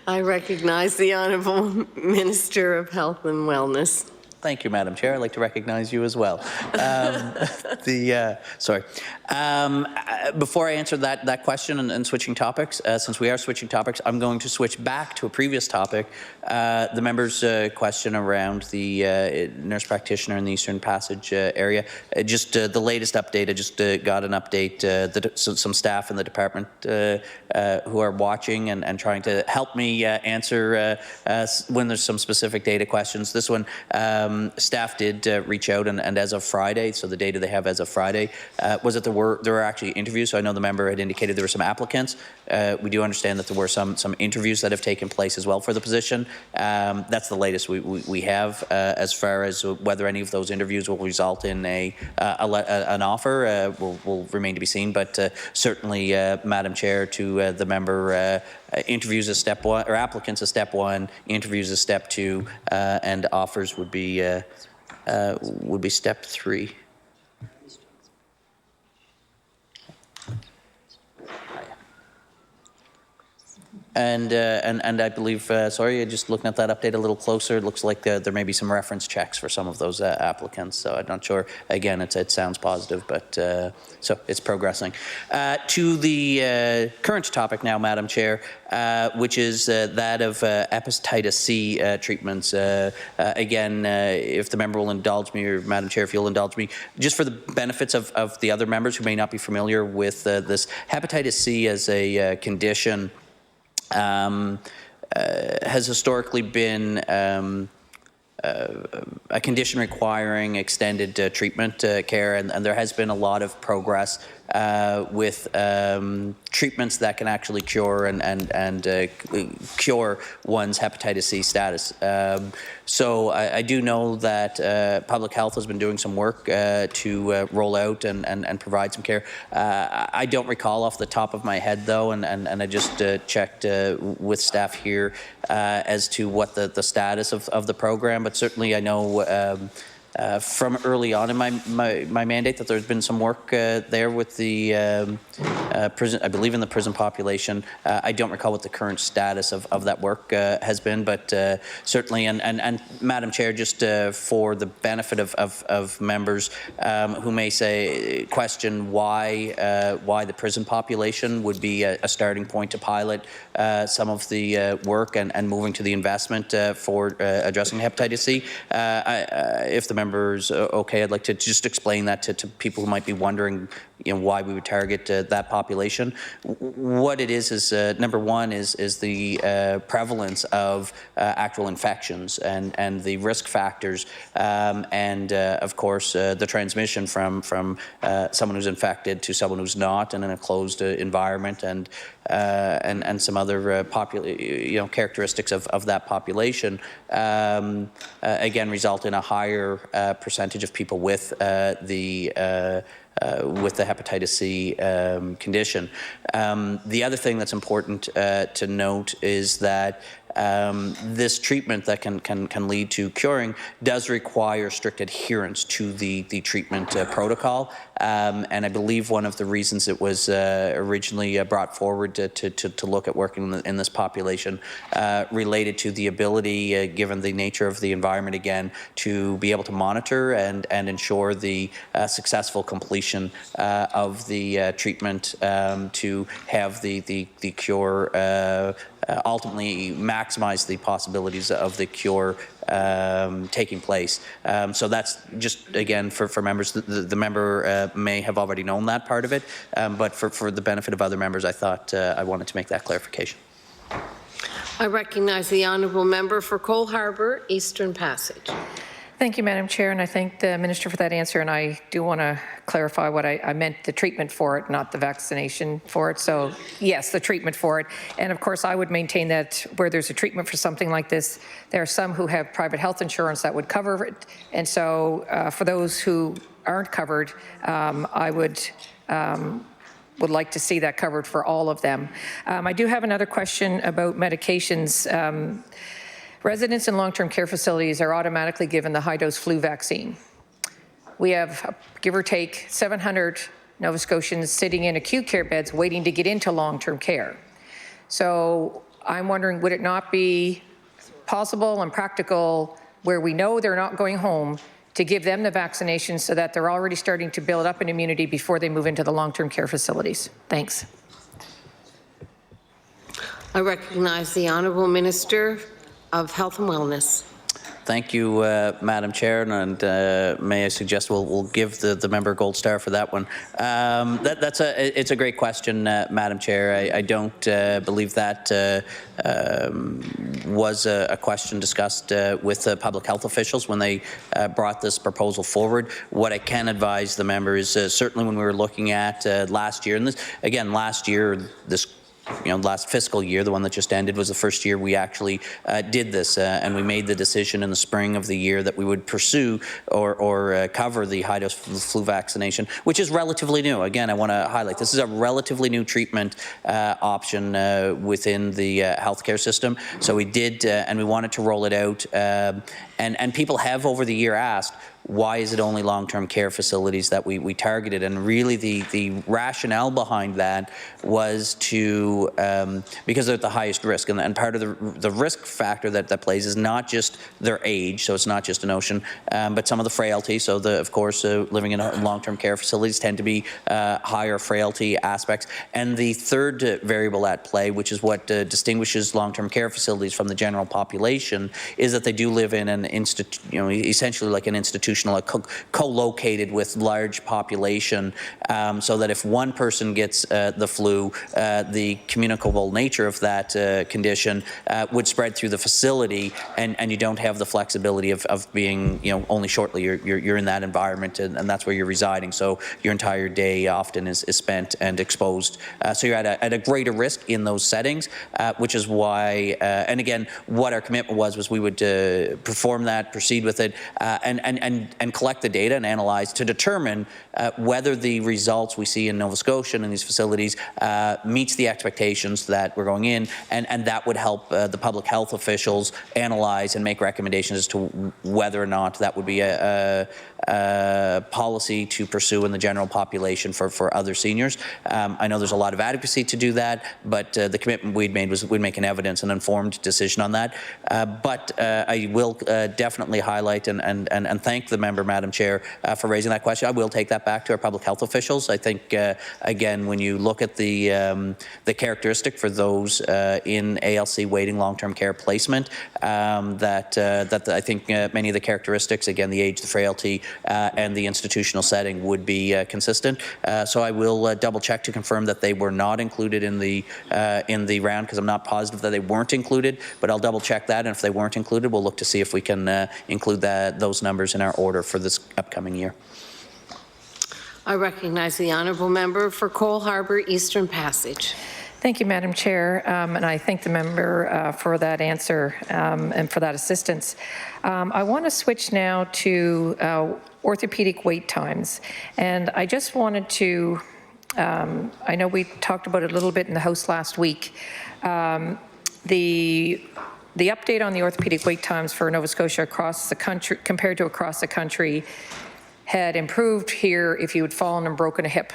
I recognize the Honourable Minister of Health and Wellness. Thank you, Madam Chair. I'd like to recognize you as well. Before I answer that question and switching topics, since we are switching topics, I'm going to switch back to a previous topic, the member's question around the nurse practitioner in the Eastern Passage area. Just the latest update, I just got an update, some staff in the department who are watching and trying to help me answer when there's some specific data questions. This one, staff did reach out, and as of Friday, so the data they have as of Friday, was that there were actually interviews. So I know the member had indicated there were some applicants. We do understand that there were some interviews that have taken place as well for the position. That's the latest we have. As far as whether any of those interviews will result in an offer will remain to be seen. But certainly, Madam Chair, to the member, interviews as step one, or applicants as step one, interviews as step two, and offers would be step three. And I believe, sorry, just looking at that update a little closer, it looks like there may be some reference checks for some of those applicants. So I'm not sure. Again, it sounds positive, but so it's progressing. To the current topic now, Madam Chair, which is that of hepatitis C treatments. Again, if the member will indulge me, or Madam Chair, if you'll indulge me, just for the benefits of the other members who may not be familiar with this, hepatitis C as a condition has historically been a condition requiring extended treatment care, and there has been a lot of progress with treatments that can actually cure and cure one's hepatitis C status. So I do know that public health has been doing some work to roll out and provide some care. I don't recall off the top of my head, though, and I just checked with staff here as to what the status of the program, but certainly I know from early on in my mandate that there's been some work there with the prison, I believe in the prison population. I don't recall what the current status of that work has been, but certainly, and Madam Chair, just for the benefit of members who may question why the prison population would be a starting point to pilot some of the work and moving to the investment for addressing hepatitis C. If the member's okay, I'd like to just explain that to people who might be wondering, why we would target that population. What it is number one is the prevalence of actual infections and the risk factors, and of course the transmission from someone who's infected to someone who's not, and in a closed environment, and some other characteristics of that population, again result in a higher percentage of people with the hepatitis C condition. The other thing that's important to note is that this treatment that can lead to curing does require strict adherence to the treatment protocol, and I believe one of the reasons it was originally brought forward to look at working in this population related to the ability, given the nature of the environment again, to be able to monitor and ensure the successful completion of the treatment to have the cure ultimately maximize the possibilities of the cure taking place. So that's just, again, for members, the member may have already known that part of it, but for the benefit of other members, I thought I wanted to make that clarification. I recognize the honourable member for Cole Harbour, Eastern Passage. Thank you, Madam Chair, and I thank the Minister for that answer, and I do want to clarify what I meant, the treatment for it, not the vaccination for it. So yes, the treatment for it. And of course, I would maintain that where there's a treatment for something like this, there are some who have private health insurance that would cover it. And so for those who aren't covered, I would like to see that covered for all of them. I do have another question about medications. Residents in long-term care facilities are automatically given the high-dose flu vaccine. We have, give or take, 700 Nova Scotians sitting in acute care beds waiting to get into long-term care. So I'm wondering, would it not be possible and practical, where we know they're not going home, to give them the vaccination so that they're already starting to build up an immunity before they move into the long-term care facilities? Thanks. I recognize the Honourable Minister of Health and Wellness. Thank you, Madam Chair, and may I suggest we'll give the member a gold star for that one. It's a great question, Madam Chair. I don't believe that was a question discussed with public health officials when they brought this proposal forward. What I can advise the member is certainly when we were looking at last year, and last fiscal year, the one that just ended, was the first year we actually did this, and we made the decision in the spring of the year that we would pursue or cover the high-dose flu vaccination, which is relatively new. Again, I want to highlight this is a relatively new treatment option within the healthcare system. So we did, and we wanted to roll it out, and people have over the year asked, why is it only long-term care facilities that we targeted? And really the rationale behind that was to, because they're at the highest risk, and part of the risk factor that plays is not just their age, so it's not just a notion, but some of the frailty. So of course, living in long-term care facilities tend to be higher frailty aspects. And the third variable at play, which is what distinguishes long-term care facilities from the general population, is that they do live in an essentially like an institution institutional, co-located with large population, so that if one person gets the flu, the communicable nature of that condition would spread through the facility, and you don't have the flexibility of being, only shortly you're in that environment, and that's where you're residing. So your entire day often is spent and exposed. So you're at a greater risk in those settings, which is why, and again, what our commitment was we would perform that, proceed with it, and collect the data and analyze to determine whether the results we see in Nova Scotia and in these facilities meets the expectations that we're going in, and that would help the public health officials analyze and make recommendations as to whether or not that would be a policy to pursue in the general population for other seniors. I know there's a lot of advocacy to do that, but the commitment we'd made was we'd make an evidence and informed decision on that. But I will definitely highlight and thank the member, Madam Chair, for raising that question. I will take that back to our public health officials. I think, again, when you look at the characteristic for those in ALC waiting long-term care placement, that I think many of the characteristics, again, the age, the frailty, and the institutional setting would be consistent. So I will double check to confirm that they were not included in the round, because I'm not positive that they weren't included, but I'll double check that, and if they weren't included, we'll look to see if we can include those numbers in our order for this upcoming year. I recognize the honourable member for Cole Harbour Eastern Passage. Thank you, Madam Chair, and I thank the member for that answer and for that assistance. I want to switch now to orthopedic wait times, and I just wanted to, I know we talked about it a little bit in the House last week. The update on the orthopedic wait times for Nova Scotia across the country, compared to across the country, had improved here if you had fallen and broken a hip.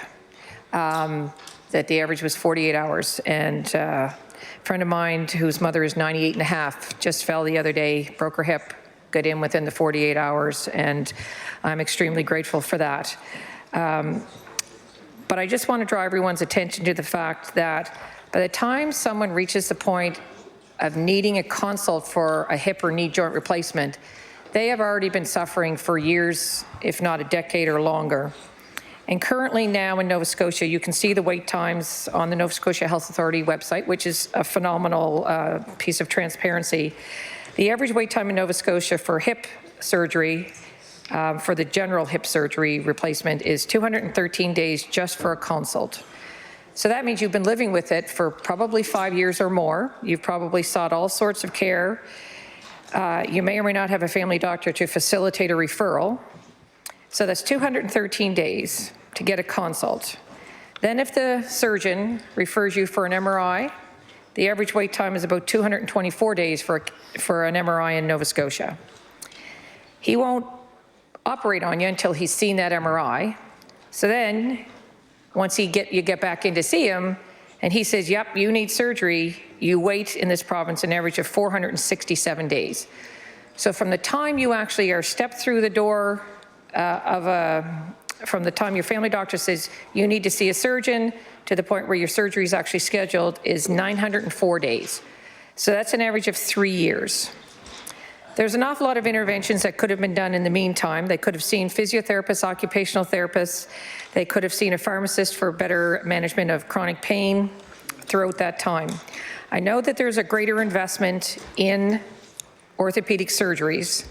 That the average was 48 hours. And a friend of mine whose mother is 98 and a half just fell the other day, broke her hip, got in within the 48 hours, and I'm extremely grateful for that. But I just want to draw everyone's attention to the fact that by the time someone reaches the point of needing a consult for a hip or knee joint replacement, they have already been suffering for years, if not a decade or longer. And currently now in Nova Scotia, you can see the wait times on the Nova Scotia Health Authority website, which is a phenomenal piece of transparency. The average wait time in Nova Scotia for hip surgery, for the general hip surgery replacement, is 213 days just for a consult. So that means you've been living with it for probably 5 years or more. You've probably sought all sorts of care. You may or may not have a family doctor to facilitate a referral. So that's 213 days to get a consult. Then if the surgeon refers you for an MRI, the average wait time is about 224 days for an MRI in Nova Scotia. He won't operate on you until he's seen that MRI. So then, once you get back in to see him, and he says, yep, you need surgery, you wait in this province an average of 467 days. So from the time you actually are stepped through the door from the time your family doctor says you need to see a surgeon to the point where your surgery is actually scheduled is 904 days. So that's an average of 3 years. There's an awful lot of interventions that could have been done in the meantime. They could have seen physiotherapists, occupational therapists. They could have seen a pharmacist for better management of chronic pain throughout that time. I know that there's a greater investment in orthopedic surgeries,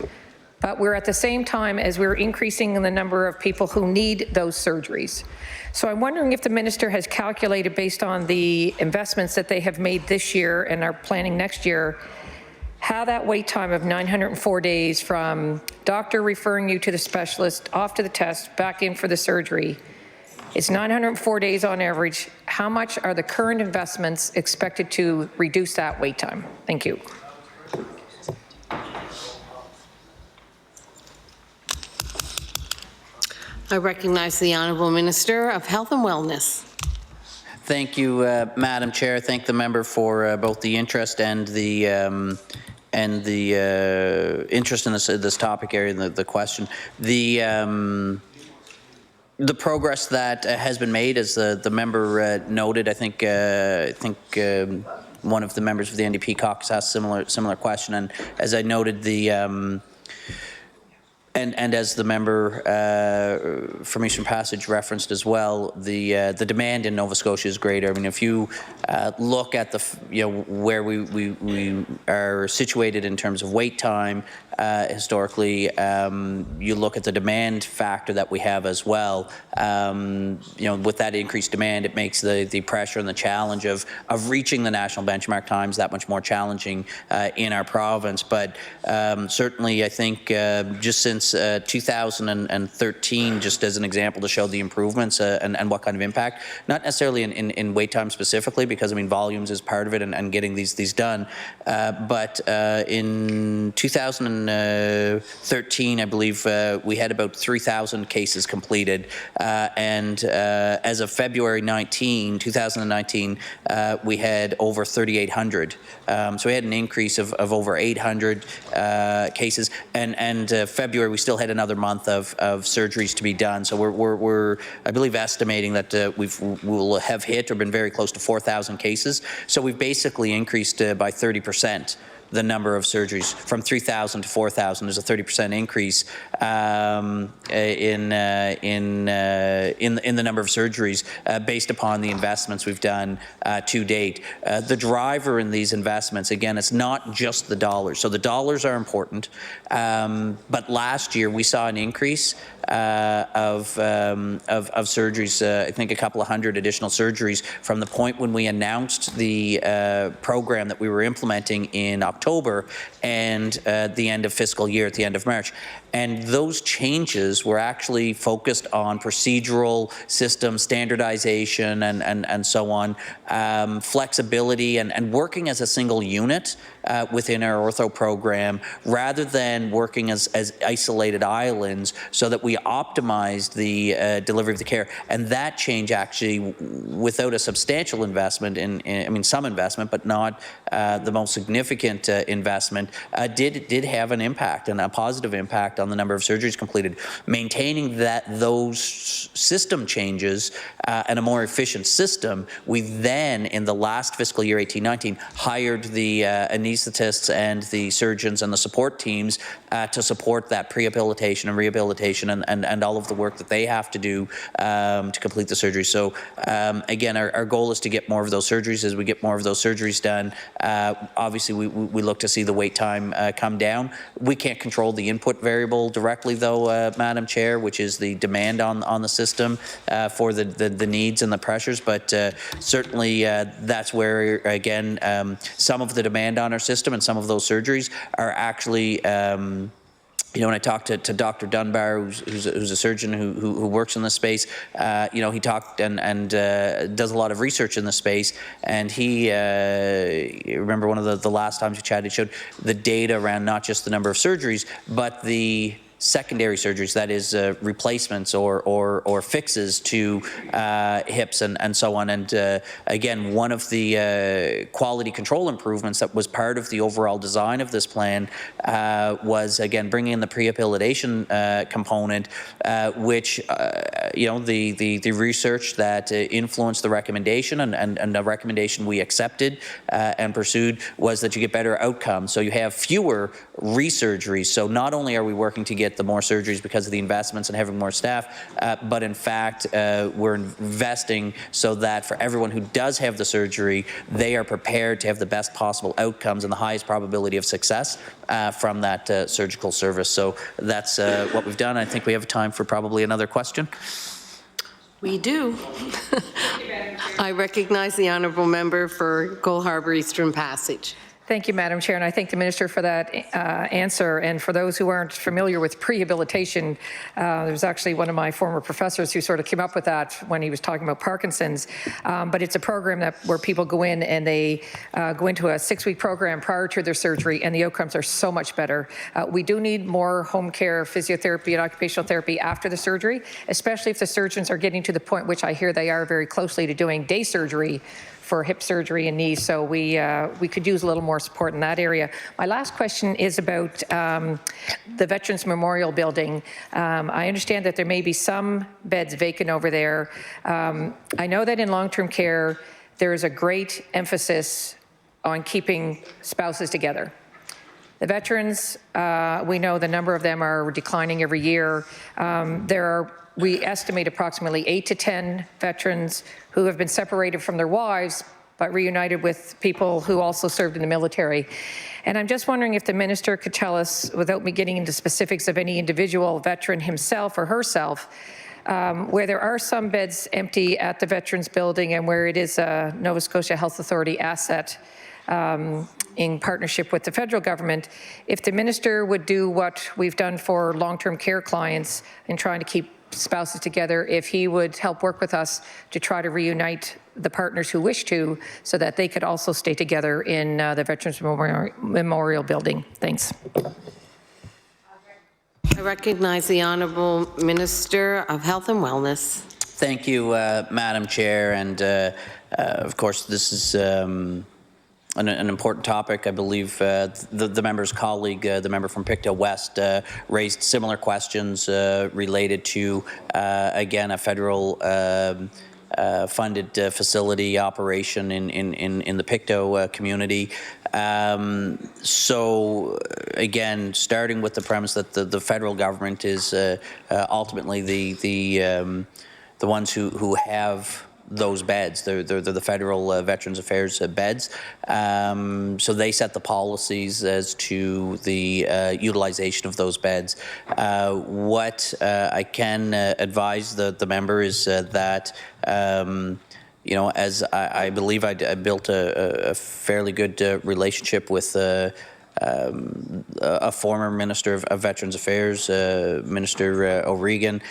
but we're at the same time as we're increasing the number of people who need those surgeries. So I'm wondering if the minister has calculated, based on the investments that they have made this year and are planning next year, how that wait time of 904 days from doctor referring you to the specialist, off to the test, back in for the surgery, it's 904 days on average. How much are the current investments expected to reduce that wait time? Thank you. I recognize the Honourable Minister of Health and Wellness. Thank you, Madam Chair. Thank the member for both the interest and the interest in this topic area and the question. The progress that has been made, as the member noted, I think one of the members of the NDP caucus asked similar question, and as I noted, And as the member from Eastern Passage referenced as well, the demand in Nova Scotia is greater. I mean, if you look at the where we are situated in terms of wait time historically, you look at the demand factor that we have as well. With that increased demand, it makes the pressure and the challenge of reaching the national benchmark times that much more challenging in our province. But certainly, I think just since 2013, just as an example to show the improvements and what kind of impact, not necessarily in wait time specifically, because I mean volumes is part of it and getting these done, but in 2013, I believe we had about 3,000 cases completed, and as of February 2019, we had over 3,800. So we had an increase of over 800 cases, and February we still had another month of surgeries to be done. So we're I believe estimating that we'll have hit or been very close to 4,000 cases. So we've basically increased by 30%. The number of surgeries from 3,000 to 4,000 is a 30% increase in the number of surgeries based upon the investments we've done to date. The driver in these investments, again, it's not just the dollars. So the dollars are important, but last year we saw an increase of surgeries. I think a couple of hundred additional surgeries from the point when we announced the program that we were implementing in October and the end of fiscal year at the end of March. And those changes were actually focused on procedural system standardization and so on, flexibility and working as a single unit within our ortho program rather than working as isolated islands, so that we optimized the delivery of the care. And that change actually, without a substantial investment I mean some investment, but not the most significant investment, did have an impact, and a positive impact on the number of surgeries completed. Maintaining those system changes and a more efficient system, we then, in the last fiscal year 18-19, hired the anaesthetists and the surgeons and the support teams to support that prehabilitation and rehabilitation and all of the work that they have to do to complete the surgery. So again, our goal is to get more of those surgeries. As we get more of those surgeries done, obviously we look to see the wait time come down. We can't control the input variable directly, though, Madam Chair, which is the demand on the system for the needs and the pressures, but certainly that's where, again, some of the demand on our system and some of those surgeries are actually when I talked to Dr. Dunbar, who's a surgeon who works in this space, he talked and does a lot of research in this space, and he, remember one of the last times we chatted, he showed the data around not just the number of surgeries, but the secondary surgeries, that is replacements or fixes to hips and so on. And again, one of the quality control improvements that was part of the overall design of this plan was, again, bringing in the prehabilitation component, which the research that influenced the recommendation and the recommendation we accepted and pursued was that you get better outcomes. So you have fewer resurgeries. So not only are we working to get the more surgeries because of the investments and having more staff, but in fact, we're investing so that for everyone who does have the surgery, they are prepared to have the best possible outcomes and the highest probability of success from that surgical service. So that's what we've done. I think we have time for probably another question. We do. I recognize the honourable member for Cole Harbour Eastern Passage. Thank you, Madam Chair, and I thank the Minister for that answer. And for those who aren't familiar with prehabilitation, there's actually one of my former professors who sort of came up with that when he was talking about Parkinson's. But it's a program where people go in and they go into a 6-week program prior to their surgery, and the outcomes are so much better. We do need more home care, physiotherapy, and occupational therapy after the surgery, especially if the surgeons are getting to the point, which I hear they are very closely, to doing day surgery for hip surgery and knees, so we could use a little more support in that area. My last question is about the Veterans Memorial Building. I understand that there may be some beds vacant over there. I know that in long-term care, there is a great emphasis on keeping spouses together. The veterans, we know the number of them are declining every year. We estimate approximately 8 to 10 veterans who have been separated from their wives but reunited with people who also served in the military. And I'm just wondering if the minister could tell us, without me getting into specifics of any individual veteran himself or herself, where there are some beds empty at the Veterans Building and where it is a Nova Scotia Health Authority asset in partnership with the federal government, if the minister would do what we've done for long-term care clients in trying to keep spouses together, if he would help work with us to try to reunite the partners who wish to, so that they could also stay together in the Veterans Memorial Building. Thanks. I recognize the Honourable Minister of Health and Wellness. Thank you, Madam Chair, and of course this is an important topic. I believe the member's colleague, the member from Pictou West, raised similar questions related to, again, a federal funded facility operation in the Pictou community. So again, starting with the premise that the federal government is ultimately the ones who have those beds. They're the federal Veterans Affairs beds. So they set the policies as to the utilization of those beds. What I can advise the member is that you know, as I believe I built a fairly good relationship with a former Minister of Veterans Affairs, Minister O'Regan.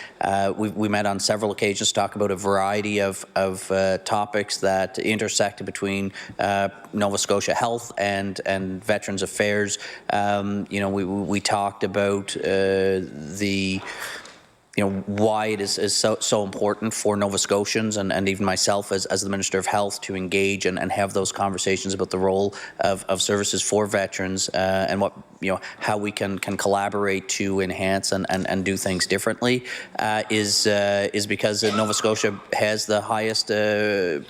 We met on several occasions to talk about a variety of topics that intersected between Nova Scotia Health and Veterans Affairs. You know, we talked about why it is so important for Nova Scotians and even myself as the Minister of Health to engage and have those conversations about the role of services for veterans and what, how we can collaborate to enhance and do things differently is because Nova Scotia has the highest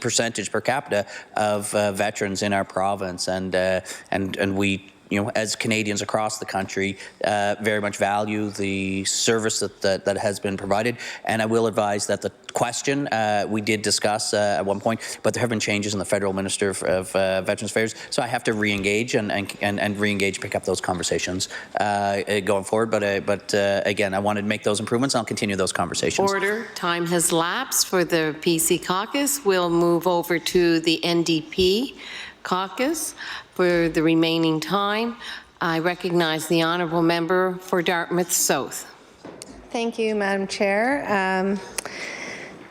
percentage per capita of veterans in our province, and we, as Canadians across the country, very much value the service that has been provided. And I will advise that the question we did discuss at one point, but there have been changes in the federal Minister of Veterans Affairs, so I have to re-engage and re-engage, pick up those conversations going forward. But again, I wanted to make those improvements. I'll continue those conversations. Order. Time has lapsed for the PC caucus. We'll move over to the NDP caucus. For the remaining time, I recognize the Honourable Member for Dartmouth South. Thank you, Madam Chair.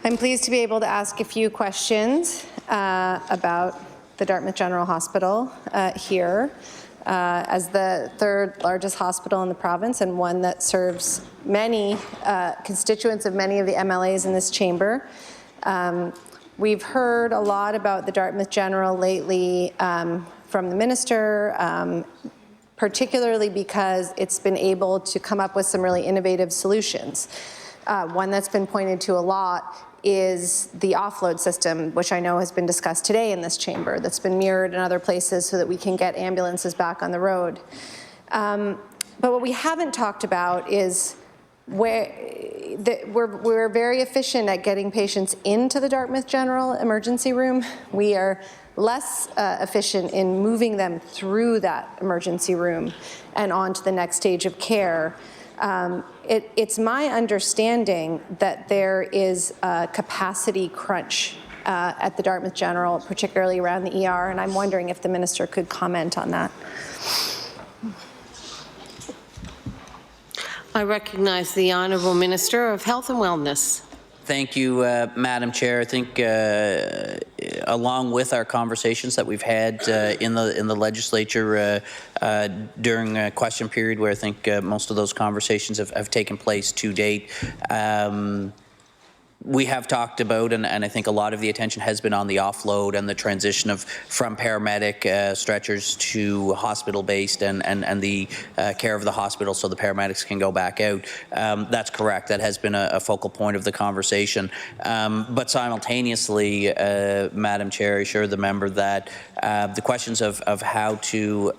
I'm pleased to be able to ask a few questions about the Dartmouth General Hospital here as the third largest hospital in the province and one that serves many constituents of many of the MLAs in this chamber. We've heard a lot about the Dartmouth General lately from the minister, particularly because it's been able to come up with some really innovative solutions. One that's been pointed to a lot is the offload system, which I know has been discussed today in this chamber, that's been mirrored in other places so that we can get ambulances back on the road. But what we haven't talked about is we're very efficient at getting patients into the Dartmouth General emergency room. We are less efficient in moving them through that emergency room and on to the next stage of care. It's my understanding that there is a capacity crunch at the Dartmouth General, particularly around the ER, and I'm wondering if the minister could comment on that. I recognize the Honourable Minister of Health and Wellness. Thank you, Madam Chair. I think along with our conversations that we've had in the legislature during a question period, where I think most of those conversations have taken place to date, we have talked about, and I think a lot of the attention has been on the offload and the transition from paramedic stretchers to hospital-based and the care of the hospital so the paramedics can go back out. That's correct. That has been a focal point of the conversation. But simultaneously, Madam Chair, I assure the member that the questions of how to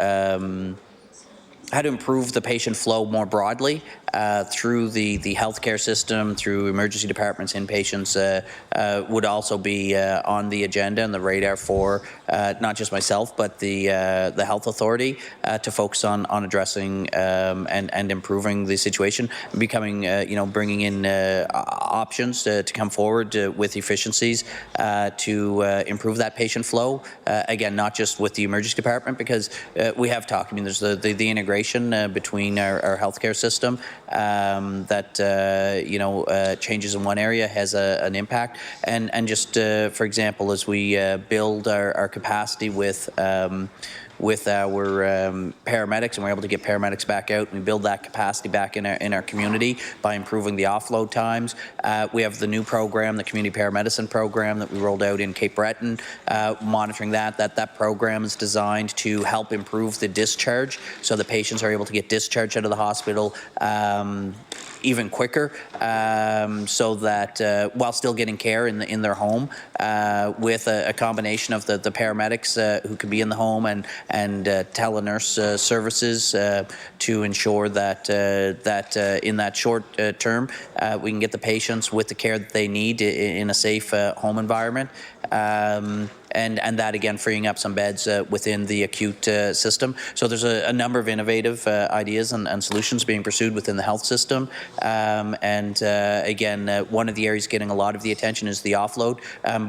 improve the patient flow more broadly through the healthcare system, through emergency departments, inpatients, would also be on the agenda and the radar for not just myself, but the health authority to focus on addressing and improving the situation, becoming bringing in options to come forward with efficiencies to improve that patient flow. Again, not just with the emergency department, because we have talked. I mean, there's the integration between our healthcare system that changes in one area has an impact, and just for example, as we build our capacity with our paramedics, and we're able to get paramedics back out, and we build that capacity back in our community by improving the offload times. We have the new program, the community paramedicine program that we rolled out in Cape Breton, monitoring that program is designed to help improve the discharge, so the patients are able to get discharged out of the hospital even quicker, so that while still getting care in their home, with a combination of the paramedics who could be in the home and telenurse services to ensure that in that short term we can get the patients with the care that they need in a safe home environment. And that, again, freeing up some beds within the acute system. So there's a number of innovative ideas and solutions being pursued within the health system. Again, one of the areas getting a lot of the attention is the offload.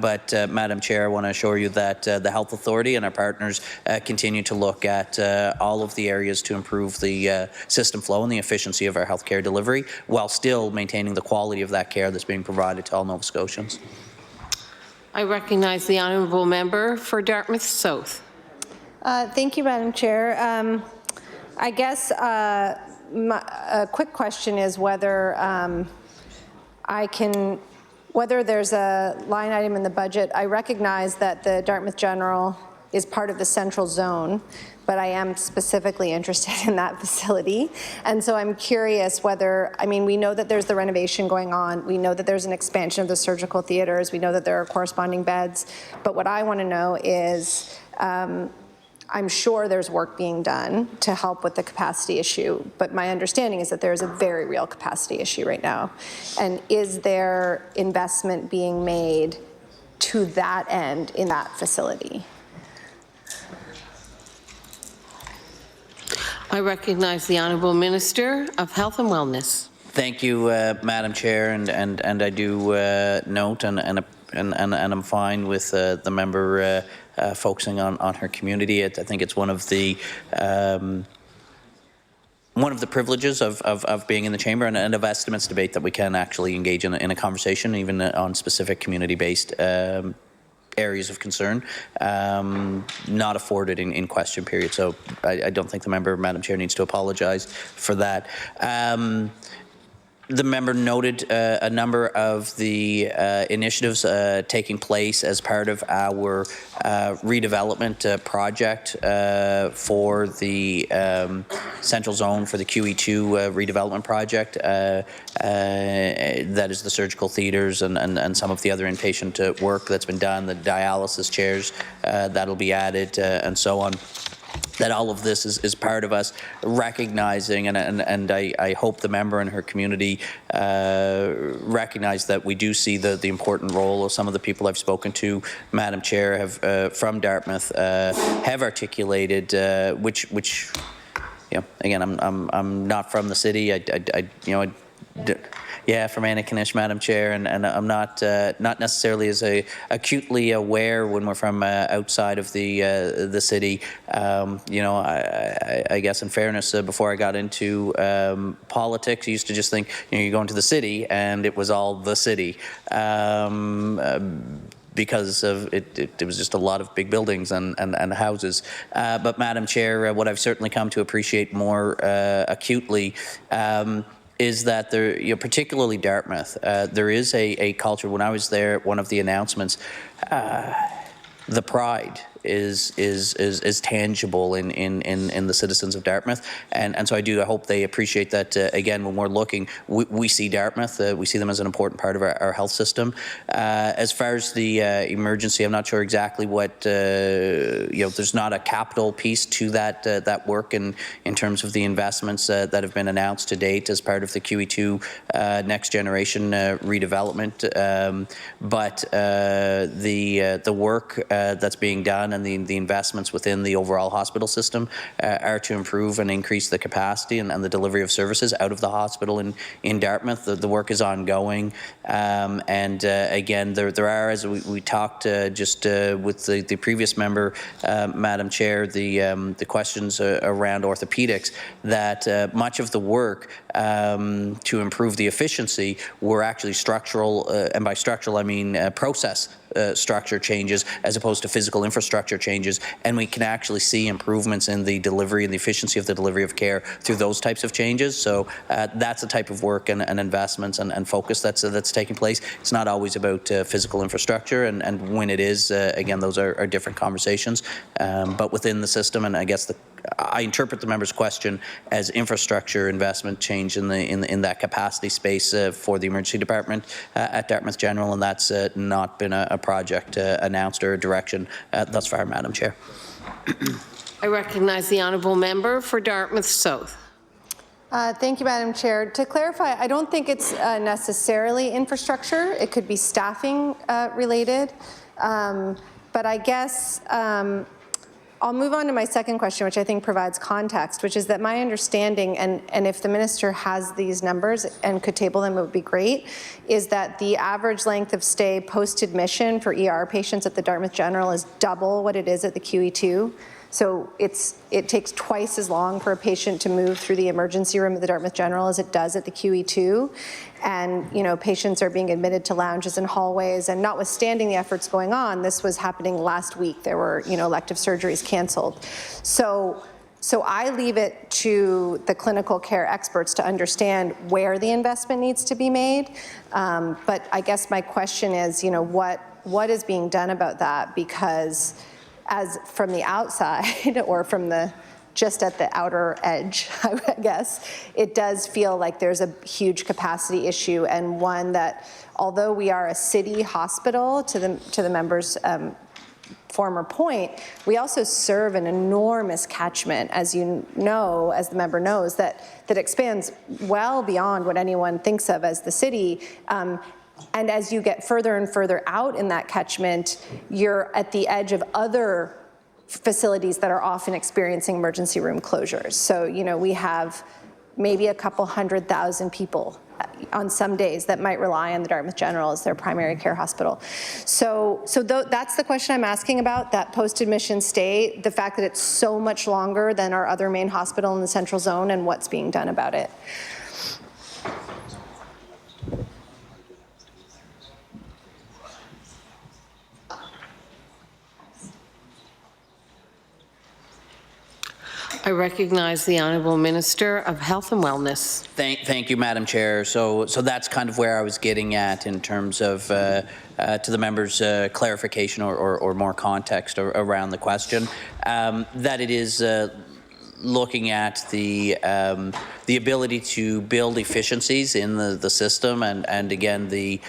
But, Madam Chair, I want to assure you that the Health Authority and our partners continue to look at all of the areas to improve the system flow and the efficiency of our healthcare delivery, while still maintaining the quality of that care that's being provided to all Nova Scotians. I recognize the honourable member for Dartmouth South. Thank you, Madam Chair. I guess a quick question is whether whether there's a line item in the budget. I recognize that the Dartmouth General is part of the central zone, but I am specifically interested in that facility. And so I'm curious whether, I mean, we know that there's the renovation going on. We know that there's an expansion of the surgical theaters. We know that there are corresponding beds. But what I want to know is, I'm sure there's work being done to help with the capacity issue, but my understanding is that there's a very real capacity issue right now. And is there investment being made to that end in that facility? I recognize the Honourable Minister of Health and Wellness. Thank you, Madam Chair, and I do note and I'm fine with the member focusing on her community. I think it's one of the privileges of being in the chamber and of estimates debate that we can actually engage in a conversation, even on specific community-based areas of concern, not afforded in question period. So I don't think the member, Madam Chair, needs to apologize for that. The member noted a number of the initiatives taking place as part of our redevelopment project for the Central Zone, for the QE2 redevelopment project. That is the surgical theatres and some of the other inpatient work that's been done, the dialysis chairs that'll be added, and so on. That all of this is part of us recognizing, and I hope the member and her community recognize that we do see the important role of some of the people I've spoken to, Madam Chair, have from Dartmouth, have articulated, which again, I'm not from the city. Yeah, from Antigonish, Madam Chair, and I'm not necessarily as acutely aware when we're from outside of the city. I guess in fairness, before I got into politics, I used to just think you go into the city and it was all the city. Because of it was just a lot of big buildings and houses. But Madam Chair, what I've certainly come to appreciate more acutely is that there, particularly Dartmouth, there is a culture. When I was there, one of the announcements, the pride is tangible in the citizens of Dartmouth, and so I hope they appreciate that. Again, when we're looking, we see Dartmouth, we see them as an important part of our health system. As far as the emergency, I'm not sure exactly what there's not a capital piece to that work in terms of the investments that have been announced to date as part of the QE2 next generation redevelopment. But the work that's being done and the investments within the overall hospital system are to improve and increase the capacity and the delivery of services out of the hospital in Dartmouth. The work is ongoing, and again, there are, as we talked just with the previous member, Madam Chair, the questions around orthopedics, that much of the work to improve the efficiency were actually structural, and by structural I mean process structure changes as opposed to physical infrastructure changes, and we can actually see improvements in the delivery and the efficiency of the delivery of care through those types of changes. So that's the type of work and investments and focus that's taking place. It's not always about physical infrastructure, and when it is, again, those are different conversations. But within the system, and I guess I interpret the member's question as infrastructure investment change in that capacity space for the emergency department at Dartmouth General, and that's not been a project announced or a direction thus far, Madam Chair. I recognize the honourable member for Dartmouth South. Thank you, Madam Chair. To clarify, I don't think it's necessarily infrastructure. It could be staffing related. But I guess I'll move on to my second question, which I think provides context, which is that my understanding, and if the minister has these numbers and could table them, it would be great, is that the average length of stay post-admission for ER patients at the Dartmouth General is double what it is at the QE2. So it takes twice as long for a patient to move through the emergency room at the Dartmouth General as it does at the QE2. And, patients are being admitted to lounges and hallways, and notwithstanding the efforts going on, this was happening last week. There were, elective surgeries canceled. So I leave it to the clinical care experts to understand where the investment needs to be made. But I guess my question is, what is being done about that? Because as from the outside or from just at the outer edge, I guess, it does feel like there's a huge capacity issue, and one that, although we are a city hospital, to the member's former point, we also serve an enormous catchment, as you know, as the member knows, that expands well beyond what anyone thinks of as the city. And as you get further and further out in that catchment, you're at the edge of other facilities that are often experiencing emergency room closures. So, we have maybe a couple 100,000 people on some days that might rely on the Dartmouth General as their primary care hospital. So that's the question I'm asking about, that post-admission stay, the fact that it's so much longer than our other main hospital in the Central Zone, and what's being done about it. I recognize the Honourable Minister of Health and Wellness. Thank you, Madam Chair. So that's kind of where I was getting at in terms of to the member's clarification or more context around the question, that it is looking at the ability to build efficiencies in the system, and again the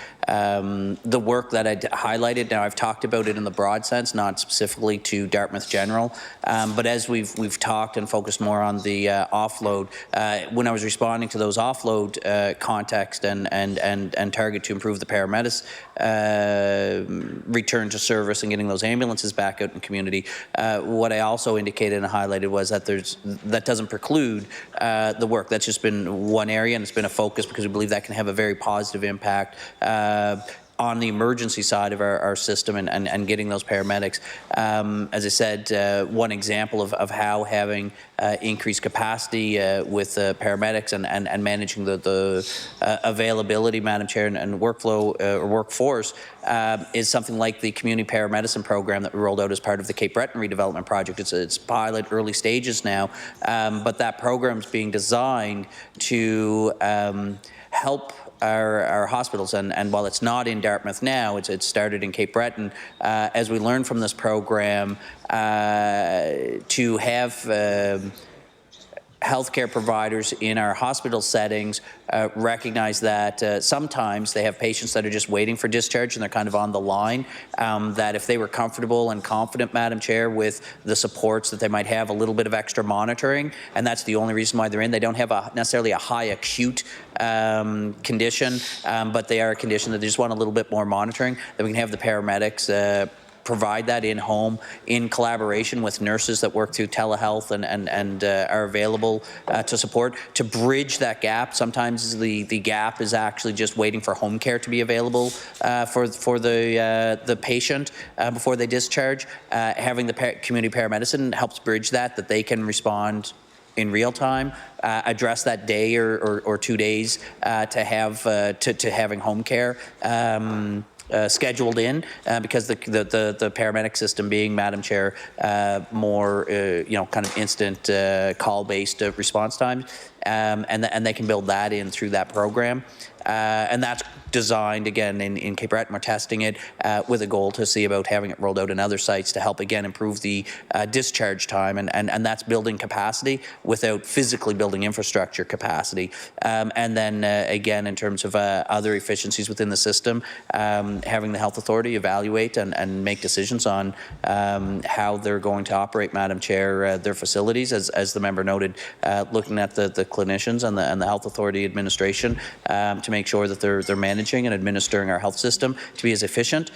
work that I highlighted. Now, I've talked about it in the broad sense, not specifically to Dartmouth General, but as we've talked and focused more on the offload, when I was responding to those offload context and target to improve the paramedics return to service and getting those ambulances back out in the community, what I also indicated and highlighted was that that doesn't preclude the work. That's just been one area, and it's been a focus because we believe that can have a very positive impact on the emergency side of our system and getting those paramedics. As I said, one example of how having increased capacity with paramedics and managing the availability, Madam Chair, and workflow or workforce is something like the community paramedicine program that we rolled out as part of the Cape Breton redevelopment project. It's pilot early stages now, but that program is being designed to help our hospitals. And while it's not in Dartmouth now, it started in Cape Breton. As we learned from this program, to have healthcare providers in our hospital settings recognize that sometimes they have patients that are just waiting for discharge and they're kind of on the line, that if they were comfortable and confident, Madam Chair, with the supports that they might have a little bit of extra monitoring, and that's the only reason why they're in. They don't have necessarily a high acute condition, but they are a condition that they just want a little bit more monitoring, then we can have the paramedics provide that in home in collaboration with nurses that work through telehealth and are available to support, to bridge that gap. Sometimes the gap is actually just waiting for home care to be available for the patient before they discharge. Having the community paramedicine helps bridge that they can respond in real time, address that day or 2 days to have to having home care scheduled in, because the paramedic system being, Madam Chair, more kind of instant call-based response times, and they can build that in through that program. And that's designed, again, in Cape Breton. We're testing it with a goal to see about having it rolled out in other sites to help, again, improve the discharge time. And that's building capacity without physically building infrastructure capacity. And then, again, in terms of other efficiencies within the system, having the Health Authority evaluate and make decisions on how they're going to operate, Madam Chair, their facilities, as the member noted, looking at the clinicians and the Health Authority administration to make sure that they're managing and administering our health system to be as efficient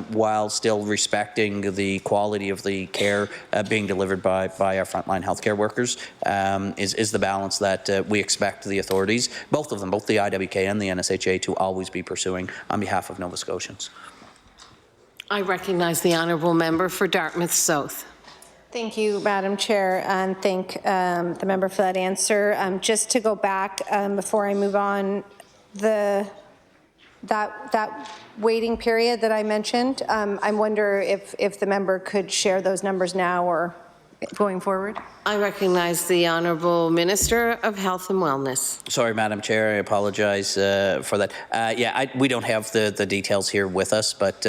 while still respecting the quality of the care being delivered by our frontline healthcare workers is the balance that we expect the authorities, both of them, both the IWK and the NSHA, to always be pursuing on behalf of Nova Scotians. I recognize the honourable member for Dartmouth South. Thank you, Madam Chair, and thank the member for that answer. Just to go back before I move on, that waiting period that I mentioned, I wonder if the member could share those numbers now or going forward. I recognize the Honourable Minister of Health and Wellness. Sorry, Madam Chair, I apologize for that. We don't have the details here with us, but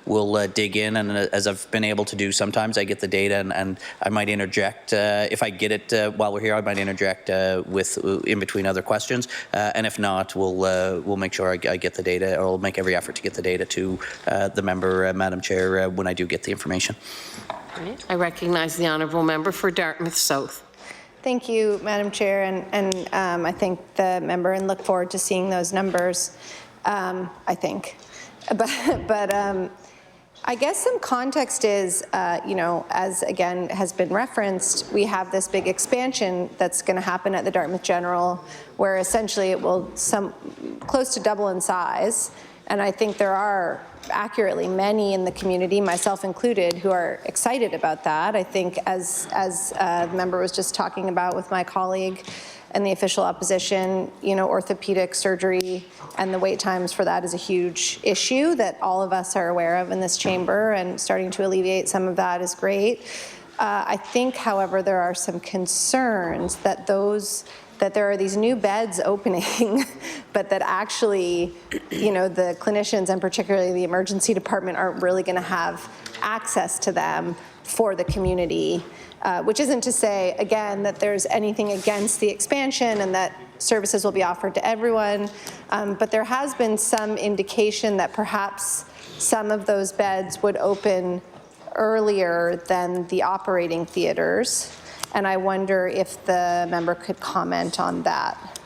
we'll dig in, and as I've been able to do sometimes, I get the data and I might interject. If I get it while we're here, I might interject in between other questions, and if not, we'll make sure I get the data, or I'll make every effort to get the data to the member, Madam Chair, when I do get the information. I recognize the honourable member for Dartmouth South. Thank you, Madam Chair, and I thank the member and look forward to seeing those numbers, I think. But I guess some context is, as again has been referenced, we have this big expansion that's going to happen at the Dartmouth General, where essentially it will close to double in size. And I think there are accurately many in the community, myself included, who are excited about that. I think as the member was just talking about with my colleague and the official opposition, orthopedic surgery and the wait times for that is a huge issue that all of us are aware of in this chamber, and starting to alleviate some of that is great. I think, however, there are some concerns that there are these new beds opening, but that actually, the clinicians and particularly the emergency department aren't really going to have access to them for the community, which isn't to say, again, that there's anything against the expansion and that services will be offered to everyone, but there has been some indication that perhaps some of those beds would open earlier than the operating theaters. And I wonder if the member could comment on that.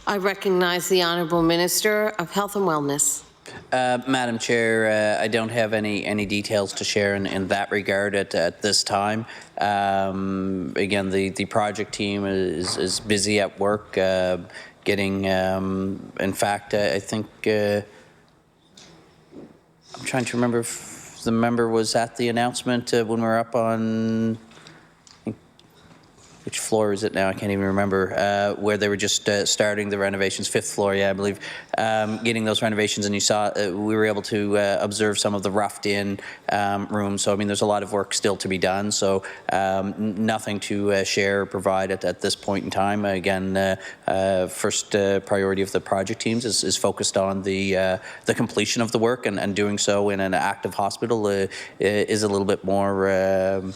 I recognize the Honourable Minister of Health and Wellness. Madam Chair, I don't have any details to share in that regard at this time. Again, the project team is busy at work getting, in fact, I think, I'm trying to remember if the member was at the announcement when we were up on which floor is it now? I can't even remember, where they were just starting the renovations, 5th floor, yeah, I believe, getting those renovations, and you saw we were able to observe some of the roughed-in rooms. So, I mean, there's a lot of work still to be done, so nothing to share or provide at this point in time. Again, first priority of the project teams is focused on the completion of the work, and doing so in an active hospital is a little bit more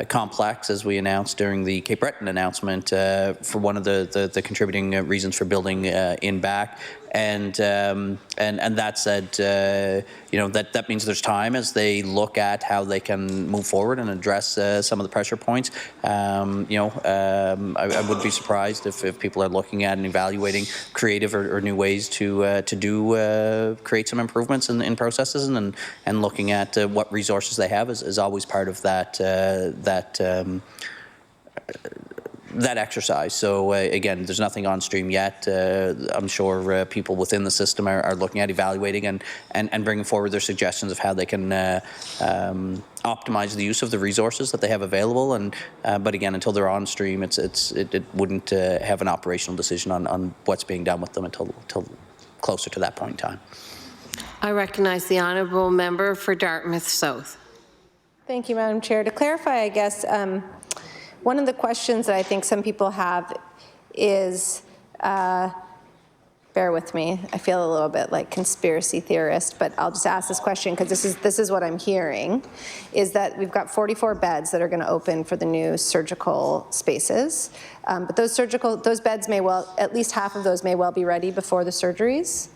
complex, as we announced during the Cape Breton announcement, for one of the contributing reasons for building in back. And that said, you know, that means there's time as they look at how they can move forward and address some of the pressure points. You know, I would be surprised if people are looking at and evaluating creative or new ways to create some improvements in processes, and looking at what resources they have is always part of that that exercise. So again, there's nothing on stream yet. I'm sure people within the system are looking at, evaluating, and bringing forward their suggestions of how they can optimize the use of the resources that they have available. And but again, until they're on stream, it wouldn't have an operational decision on what's being done with them until closer to that point in time. I recognize the honourable member for Dartmouth South. Thank you, Madam Chair. To clarify, I guess, one of the questions that I think some people have is, bear with me, I feel a little bit like conspiracy theorist, but I'll just ask this question because this is what I'm hearing, is that we've got 44 beds that are going to open for the new surgical spaces, but those beds may well, at least half of those may well be ready before the surgeries.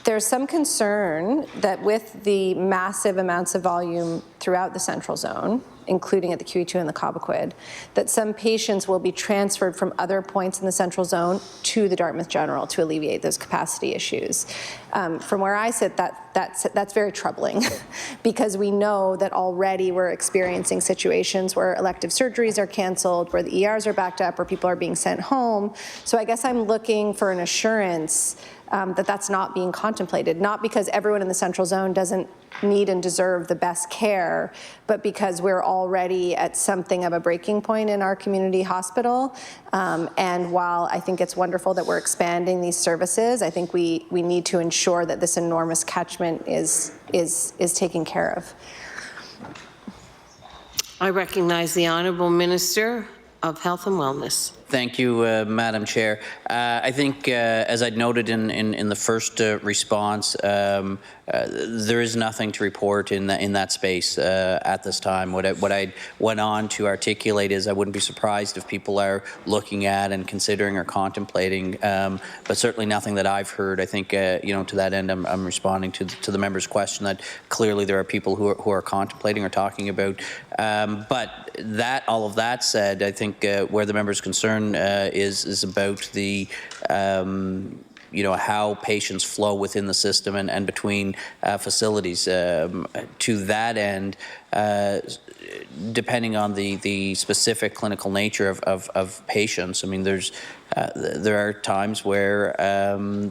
There's some concern that with the massive amounts of volume throughout the central zone, including at the QE2 and the Cobequid, that some patients will be transferred from other points in the central zone to the Dartmouth General to alleviate those capacity issues. From where I sit, that's very troubling because we know that already we're experiencing situations where elective surgeries are canceled, where the ERs are backed up, where people are being sent home. So I guess I'm looking for an assurance that that's not being contemplated, not because everyone in the central zone doesn't need and deserve the best care, but because we're already at something of a breaking point in our community hospital. And while I think it's wonderful that we're expanding these services, I think we need to ensure that this enormous catchment is taken care of. I recognize the Honourable Minister of Health and Wellness. Thank you, Madam Chair. I think, as I'd noted in the first response, there is nothing to report in that space at this time. What I went on to articulate is I wouldn't be surprised if people are looking at and considering or contemplating, but certainly nothing that I've heard. I think, you know, to that end, I'm responding to the member's question that clearly there are people who are contemplating or talking about. But all of that said, I think where the member's concerned is about the you know, how patients flow within the system and between facilities. To that end, depending on the specific clinical nature of patients, I mean, there are times where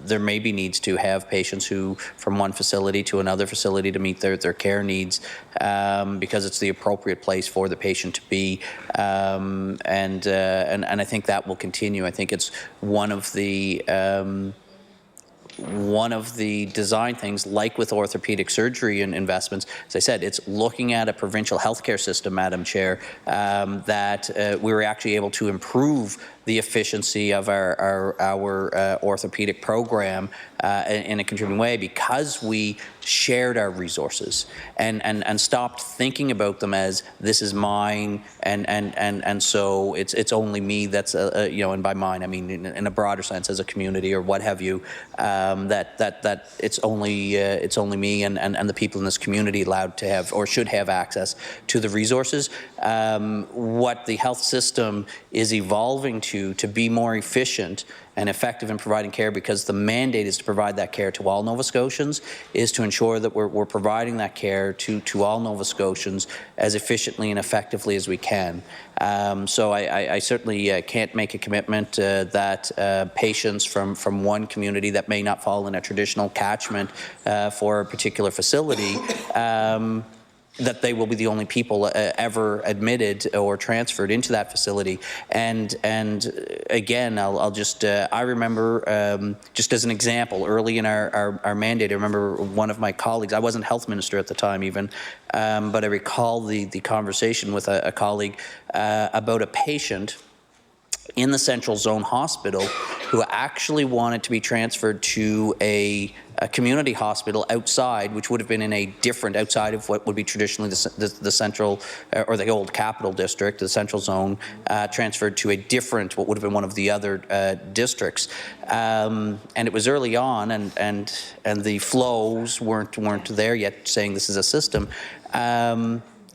there may be needs to have patients who from one facility to another facility to meet their care needs because it's the appropriate place for the patient to be, and I think that will continue. I think it's one of the design things, like with orthopedic surgery and investments, as I said, it's looking at a provincial healthcare system, Madam Chair, that we were actually able to improve the efficiency of our orthopedic program in a contributing way because we shared our resources and stopped thinking about them as this is mine and so it's only me that's you know, and by mine I mean in a broader sense as a community or what have you, that it's only me and the people in this community allowed to have or should have access to the resources. What the health system is evolving to be more efficient and effective in providing care, because the mandate is to provide that care to all Nova Scotians, is to ensure that we're providing that care to all Nova Scotians as efficiently and effectively as we can. So I certainly can't make a commitment that patients from one community that may not fall in a traditional catchment for a particular facility that they will be the only people ever admitted or transferred into that facility. And again, I'll just, I remember, just as an example, early in our mandate, I remember one of my colleagues, I wasn't health minister at the time even, but I recall the conversation with a colleague about a patient in the Central Zone Hospital who actually wanted to be transferred to a community hospital outside, which would have been in a different, outside of what would be traditionally the central, or the old capital district, the Central Zone, transferred to a different, what would have been one of the other districts. And it was early on, and the flows weren't there yet, saying this is a system.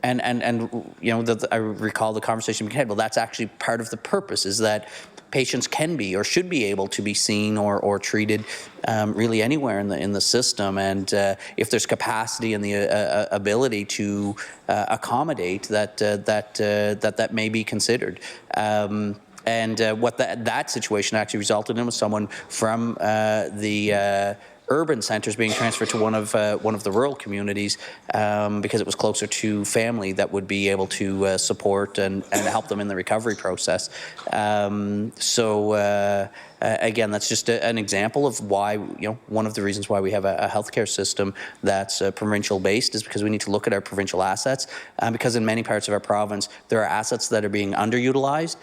And you know, I recall the conversation we had. Well, that's actually part of the purpose, is that patients can be or should be able to be seen or treated really anywhere in the system. And if there's capacity and the ability to accommodate that may be considered. And what that situation actually resulted in was someone from the urban centres being transferred to one of the rural communities because it was closer to family that would be able to support and help them in the recovery process. Again, that's just an example of why, you know, one of the reasons why we have a healthcare system that's provincial based is because we need to look at our provincial assets, because in many parts of our province there are assets that are being underutilized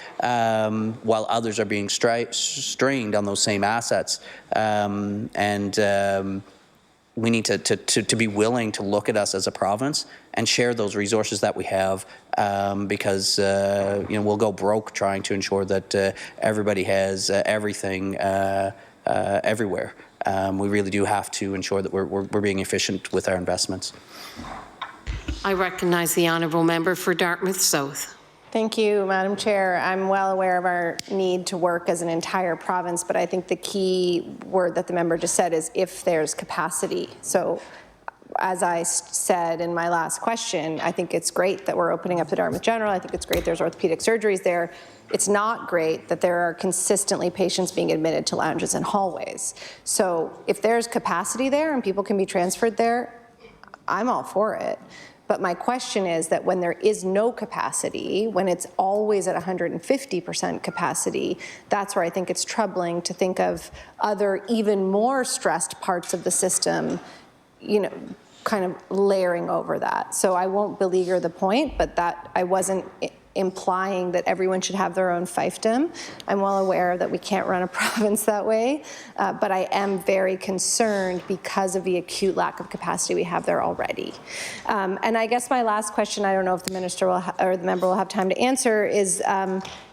while others are being strained on those same assets. We need to be willing to look at us as a province and share those resources that we have, because you know, we'll go broke trying to ensure that everybody has everything everywhere. We really do have to ensure that we're being efficient with our investments. I recognize the honourable member for Dartmouth South. Thank you, Madam Chair. I'm well aware of our need to work as an entire province, but I think the key word that the member just said is if there's capacity. So as I said in my last question, I think it's great that we're opening up the Dartmouth General. I think it's great there's orthopedic surgeries there. It's not great that there are consistently patients being admitted to lounges and hallways. So if there's capacity there and people can be transferred there, I'm all for it. But my question is that when there is no capacity, when it's always at 150% capacity, that's where I think it's troubling to think of other even more stressed parts of the system, you know, kind of layering over that. So I won't beleaguer the point, but that I wasn't implying that everyone should have their own fiefdom. I'm well aware that we can't run a province that way, but I am very concerned because of the acute lack of capacity we have there already. And I guess my last question, I don't know if the minister will or the member will have time to answer, is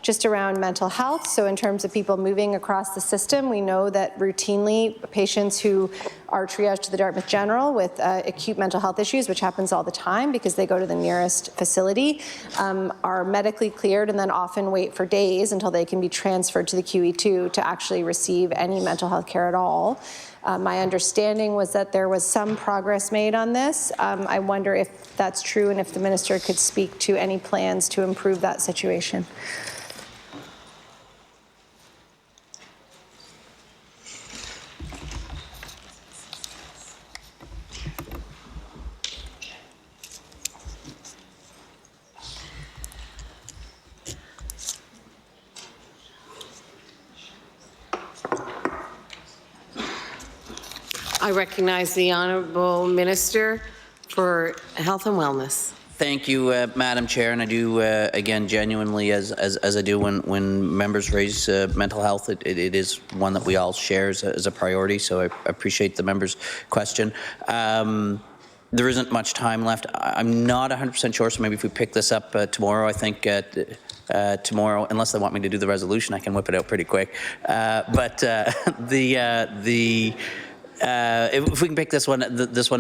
just around mental health. So in terms of people moving across the system, we know that routinely patients who are triaged to the Dartmouth General with acute mental health issues, which happens all the time because they go to the nearest facility, are medically cleared and then often wait for days until they can be transferred to the QE2 to actually receive any mental health care at all. My understanding was that there was some progress made on this. I wonder if that's true and if the minister could speak to any plans to improve that situation. I recognize the Honourable Minister for Health and Wellness. Thank you, Madam Chair, and I do, again, genuinely, as I do when members raise mental health, it is one that we all share as a priority, so I appreciate the member's question. There isn't much time left. I'm not 100% sure, so maybe if we pick this up tomorrow, I think tomorrow, unless they want me to do the resolution, I can whip it out pretty quick. If we can pick this one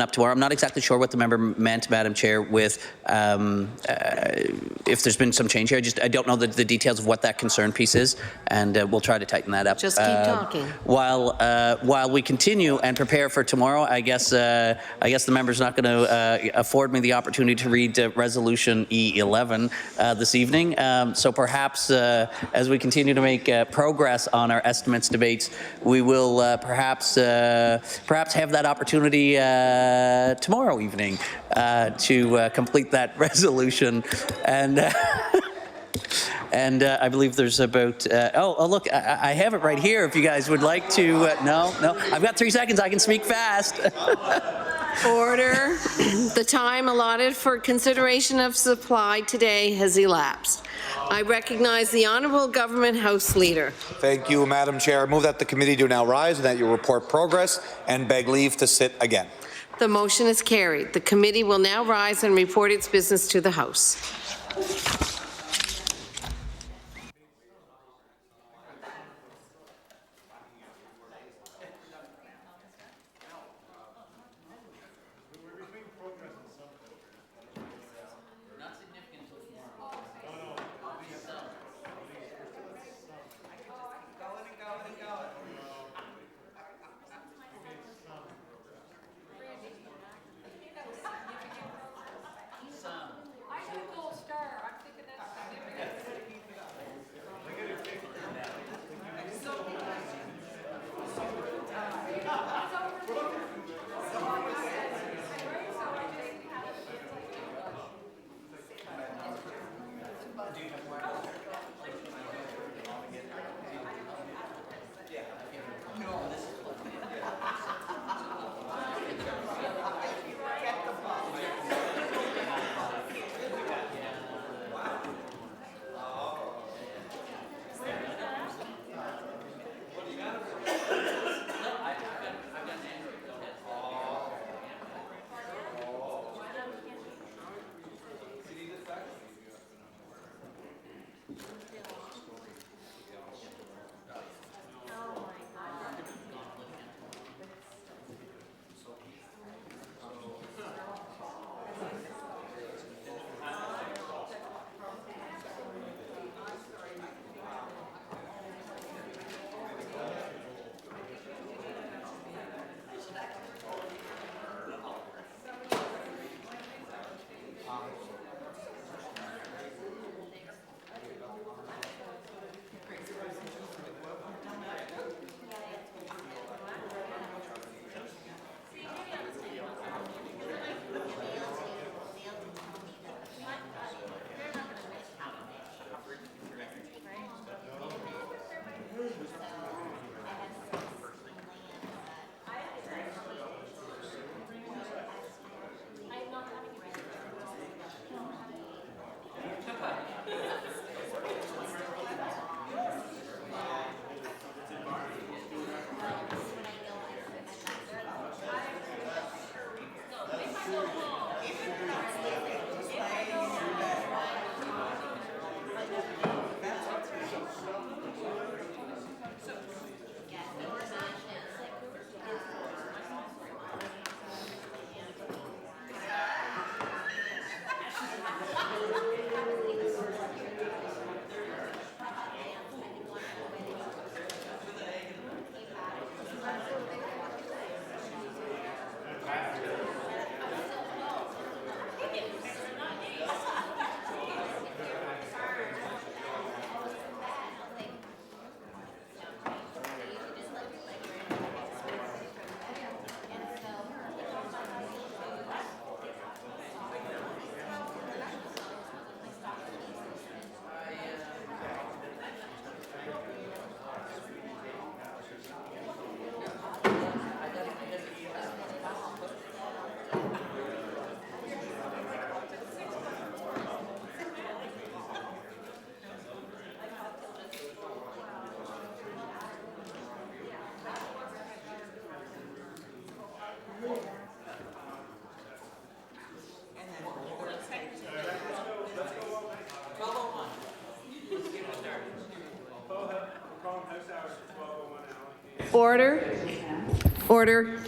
up tomorrow, I'm not exactly sure what the member meant, Madam Chair, with if there's been some change here. I don't know the details of what that concern piece is, and we'll try to tighten that up. Just keep talking. While we continue and prepare for tomorrow, I guess the member's not going to afford me the opportunity to read Resolution E11 this evening. So perhaps as we continue to make progress on our estimates debates, we will perhaps perhaps have that opportunity tomorrow evening to complete that resolution. And and I believe there's about, oh, look, I have it right here if you guys would like to. No, I've got 3 seconds. I can speak fast. Order. The time allotted for consideration of supply today has elapsed. I recognize the Honourable Government House Leader. Thank you, Madam Chair. I move that the committee do now rise and that you report progress and beg leave to sit again. The motion is carried. The committee will now rise and report its business to the House. Order. Order.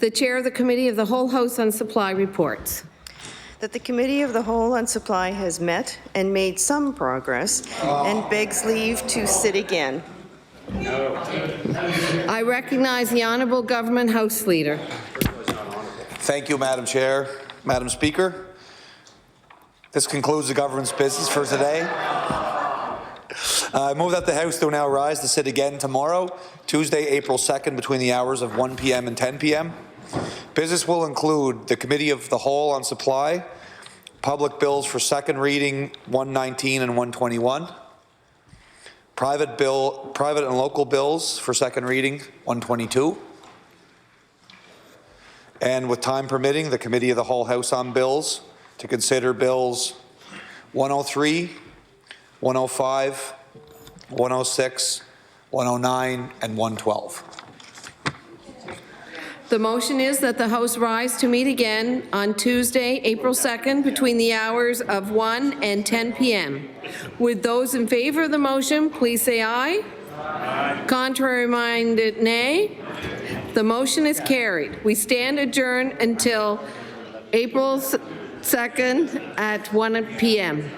The Chair of the Committee of the Whole House on Supply reports that the Committee of the Whole on Supply has met and made some progress and begs leave to sit again. No. I recognize the Honourable Government House Leader. Thank you, Madam Chair. Madam Speaker, this concludes the government's business for today. I move that the House do now rise to sit again tomorrow, Tuesday, April 2nd, between the hours of 1 p.m. and 10 p.m. Business will include the Committee of the Whole on Supply, public bills for second reading 119 and 121, private and local bills for second reading 122, and with time permitting, the Committee of the Whole House on Bills to consider bills 103, 105, 106, 109, and 112. The motion is that the House rise to meet again on Tuesday, April 2nd, between the hours of 1 and 10 p.m. Would those in favor of the motion please say aye? Aye. Contrary-minded, nay. The motion is carried. We stand adjourned until April 2nd at 1 p.m.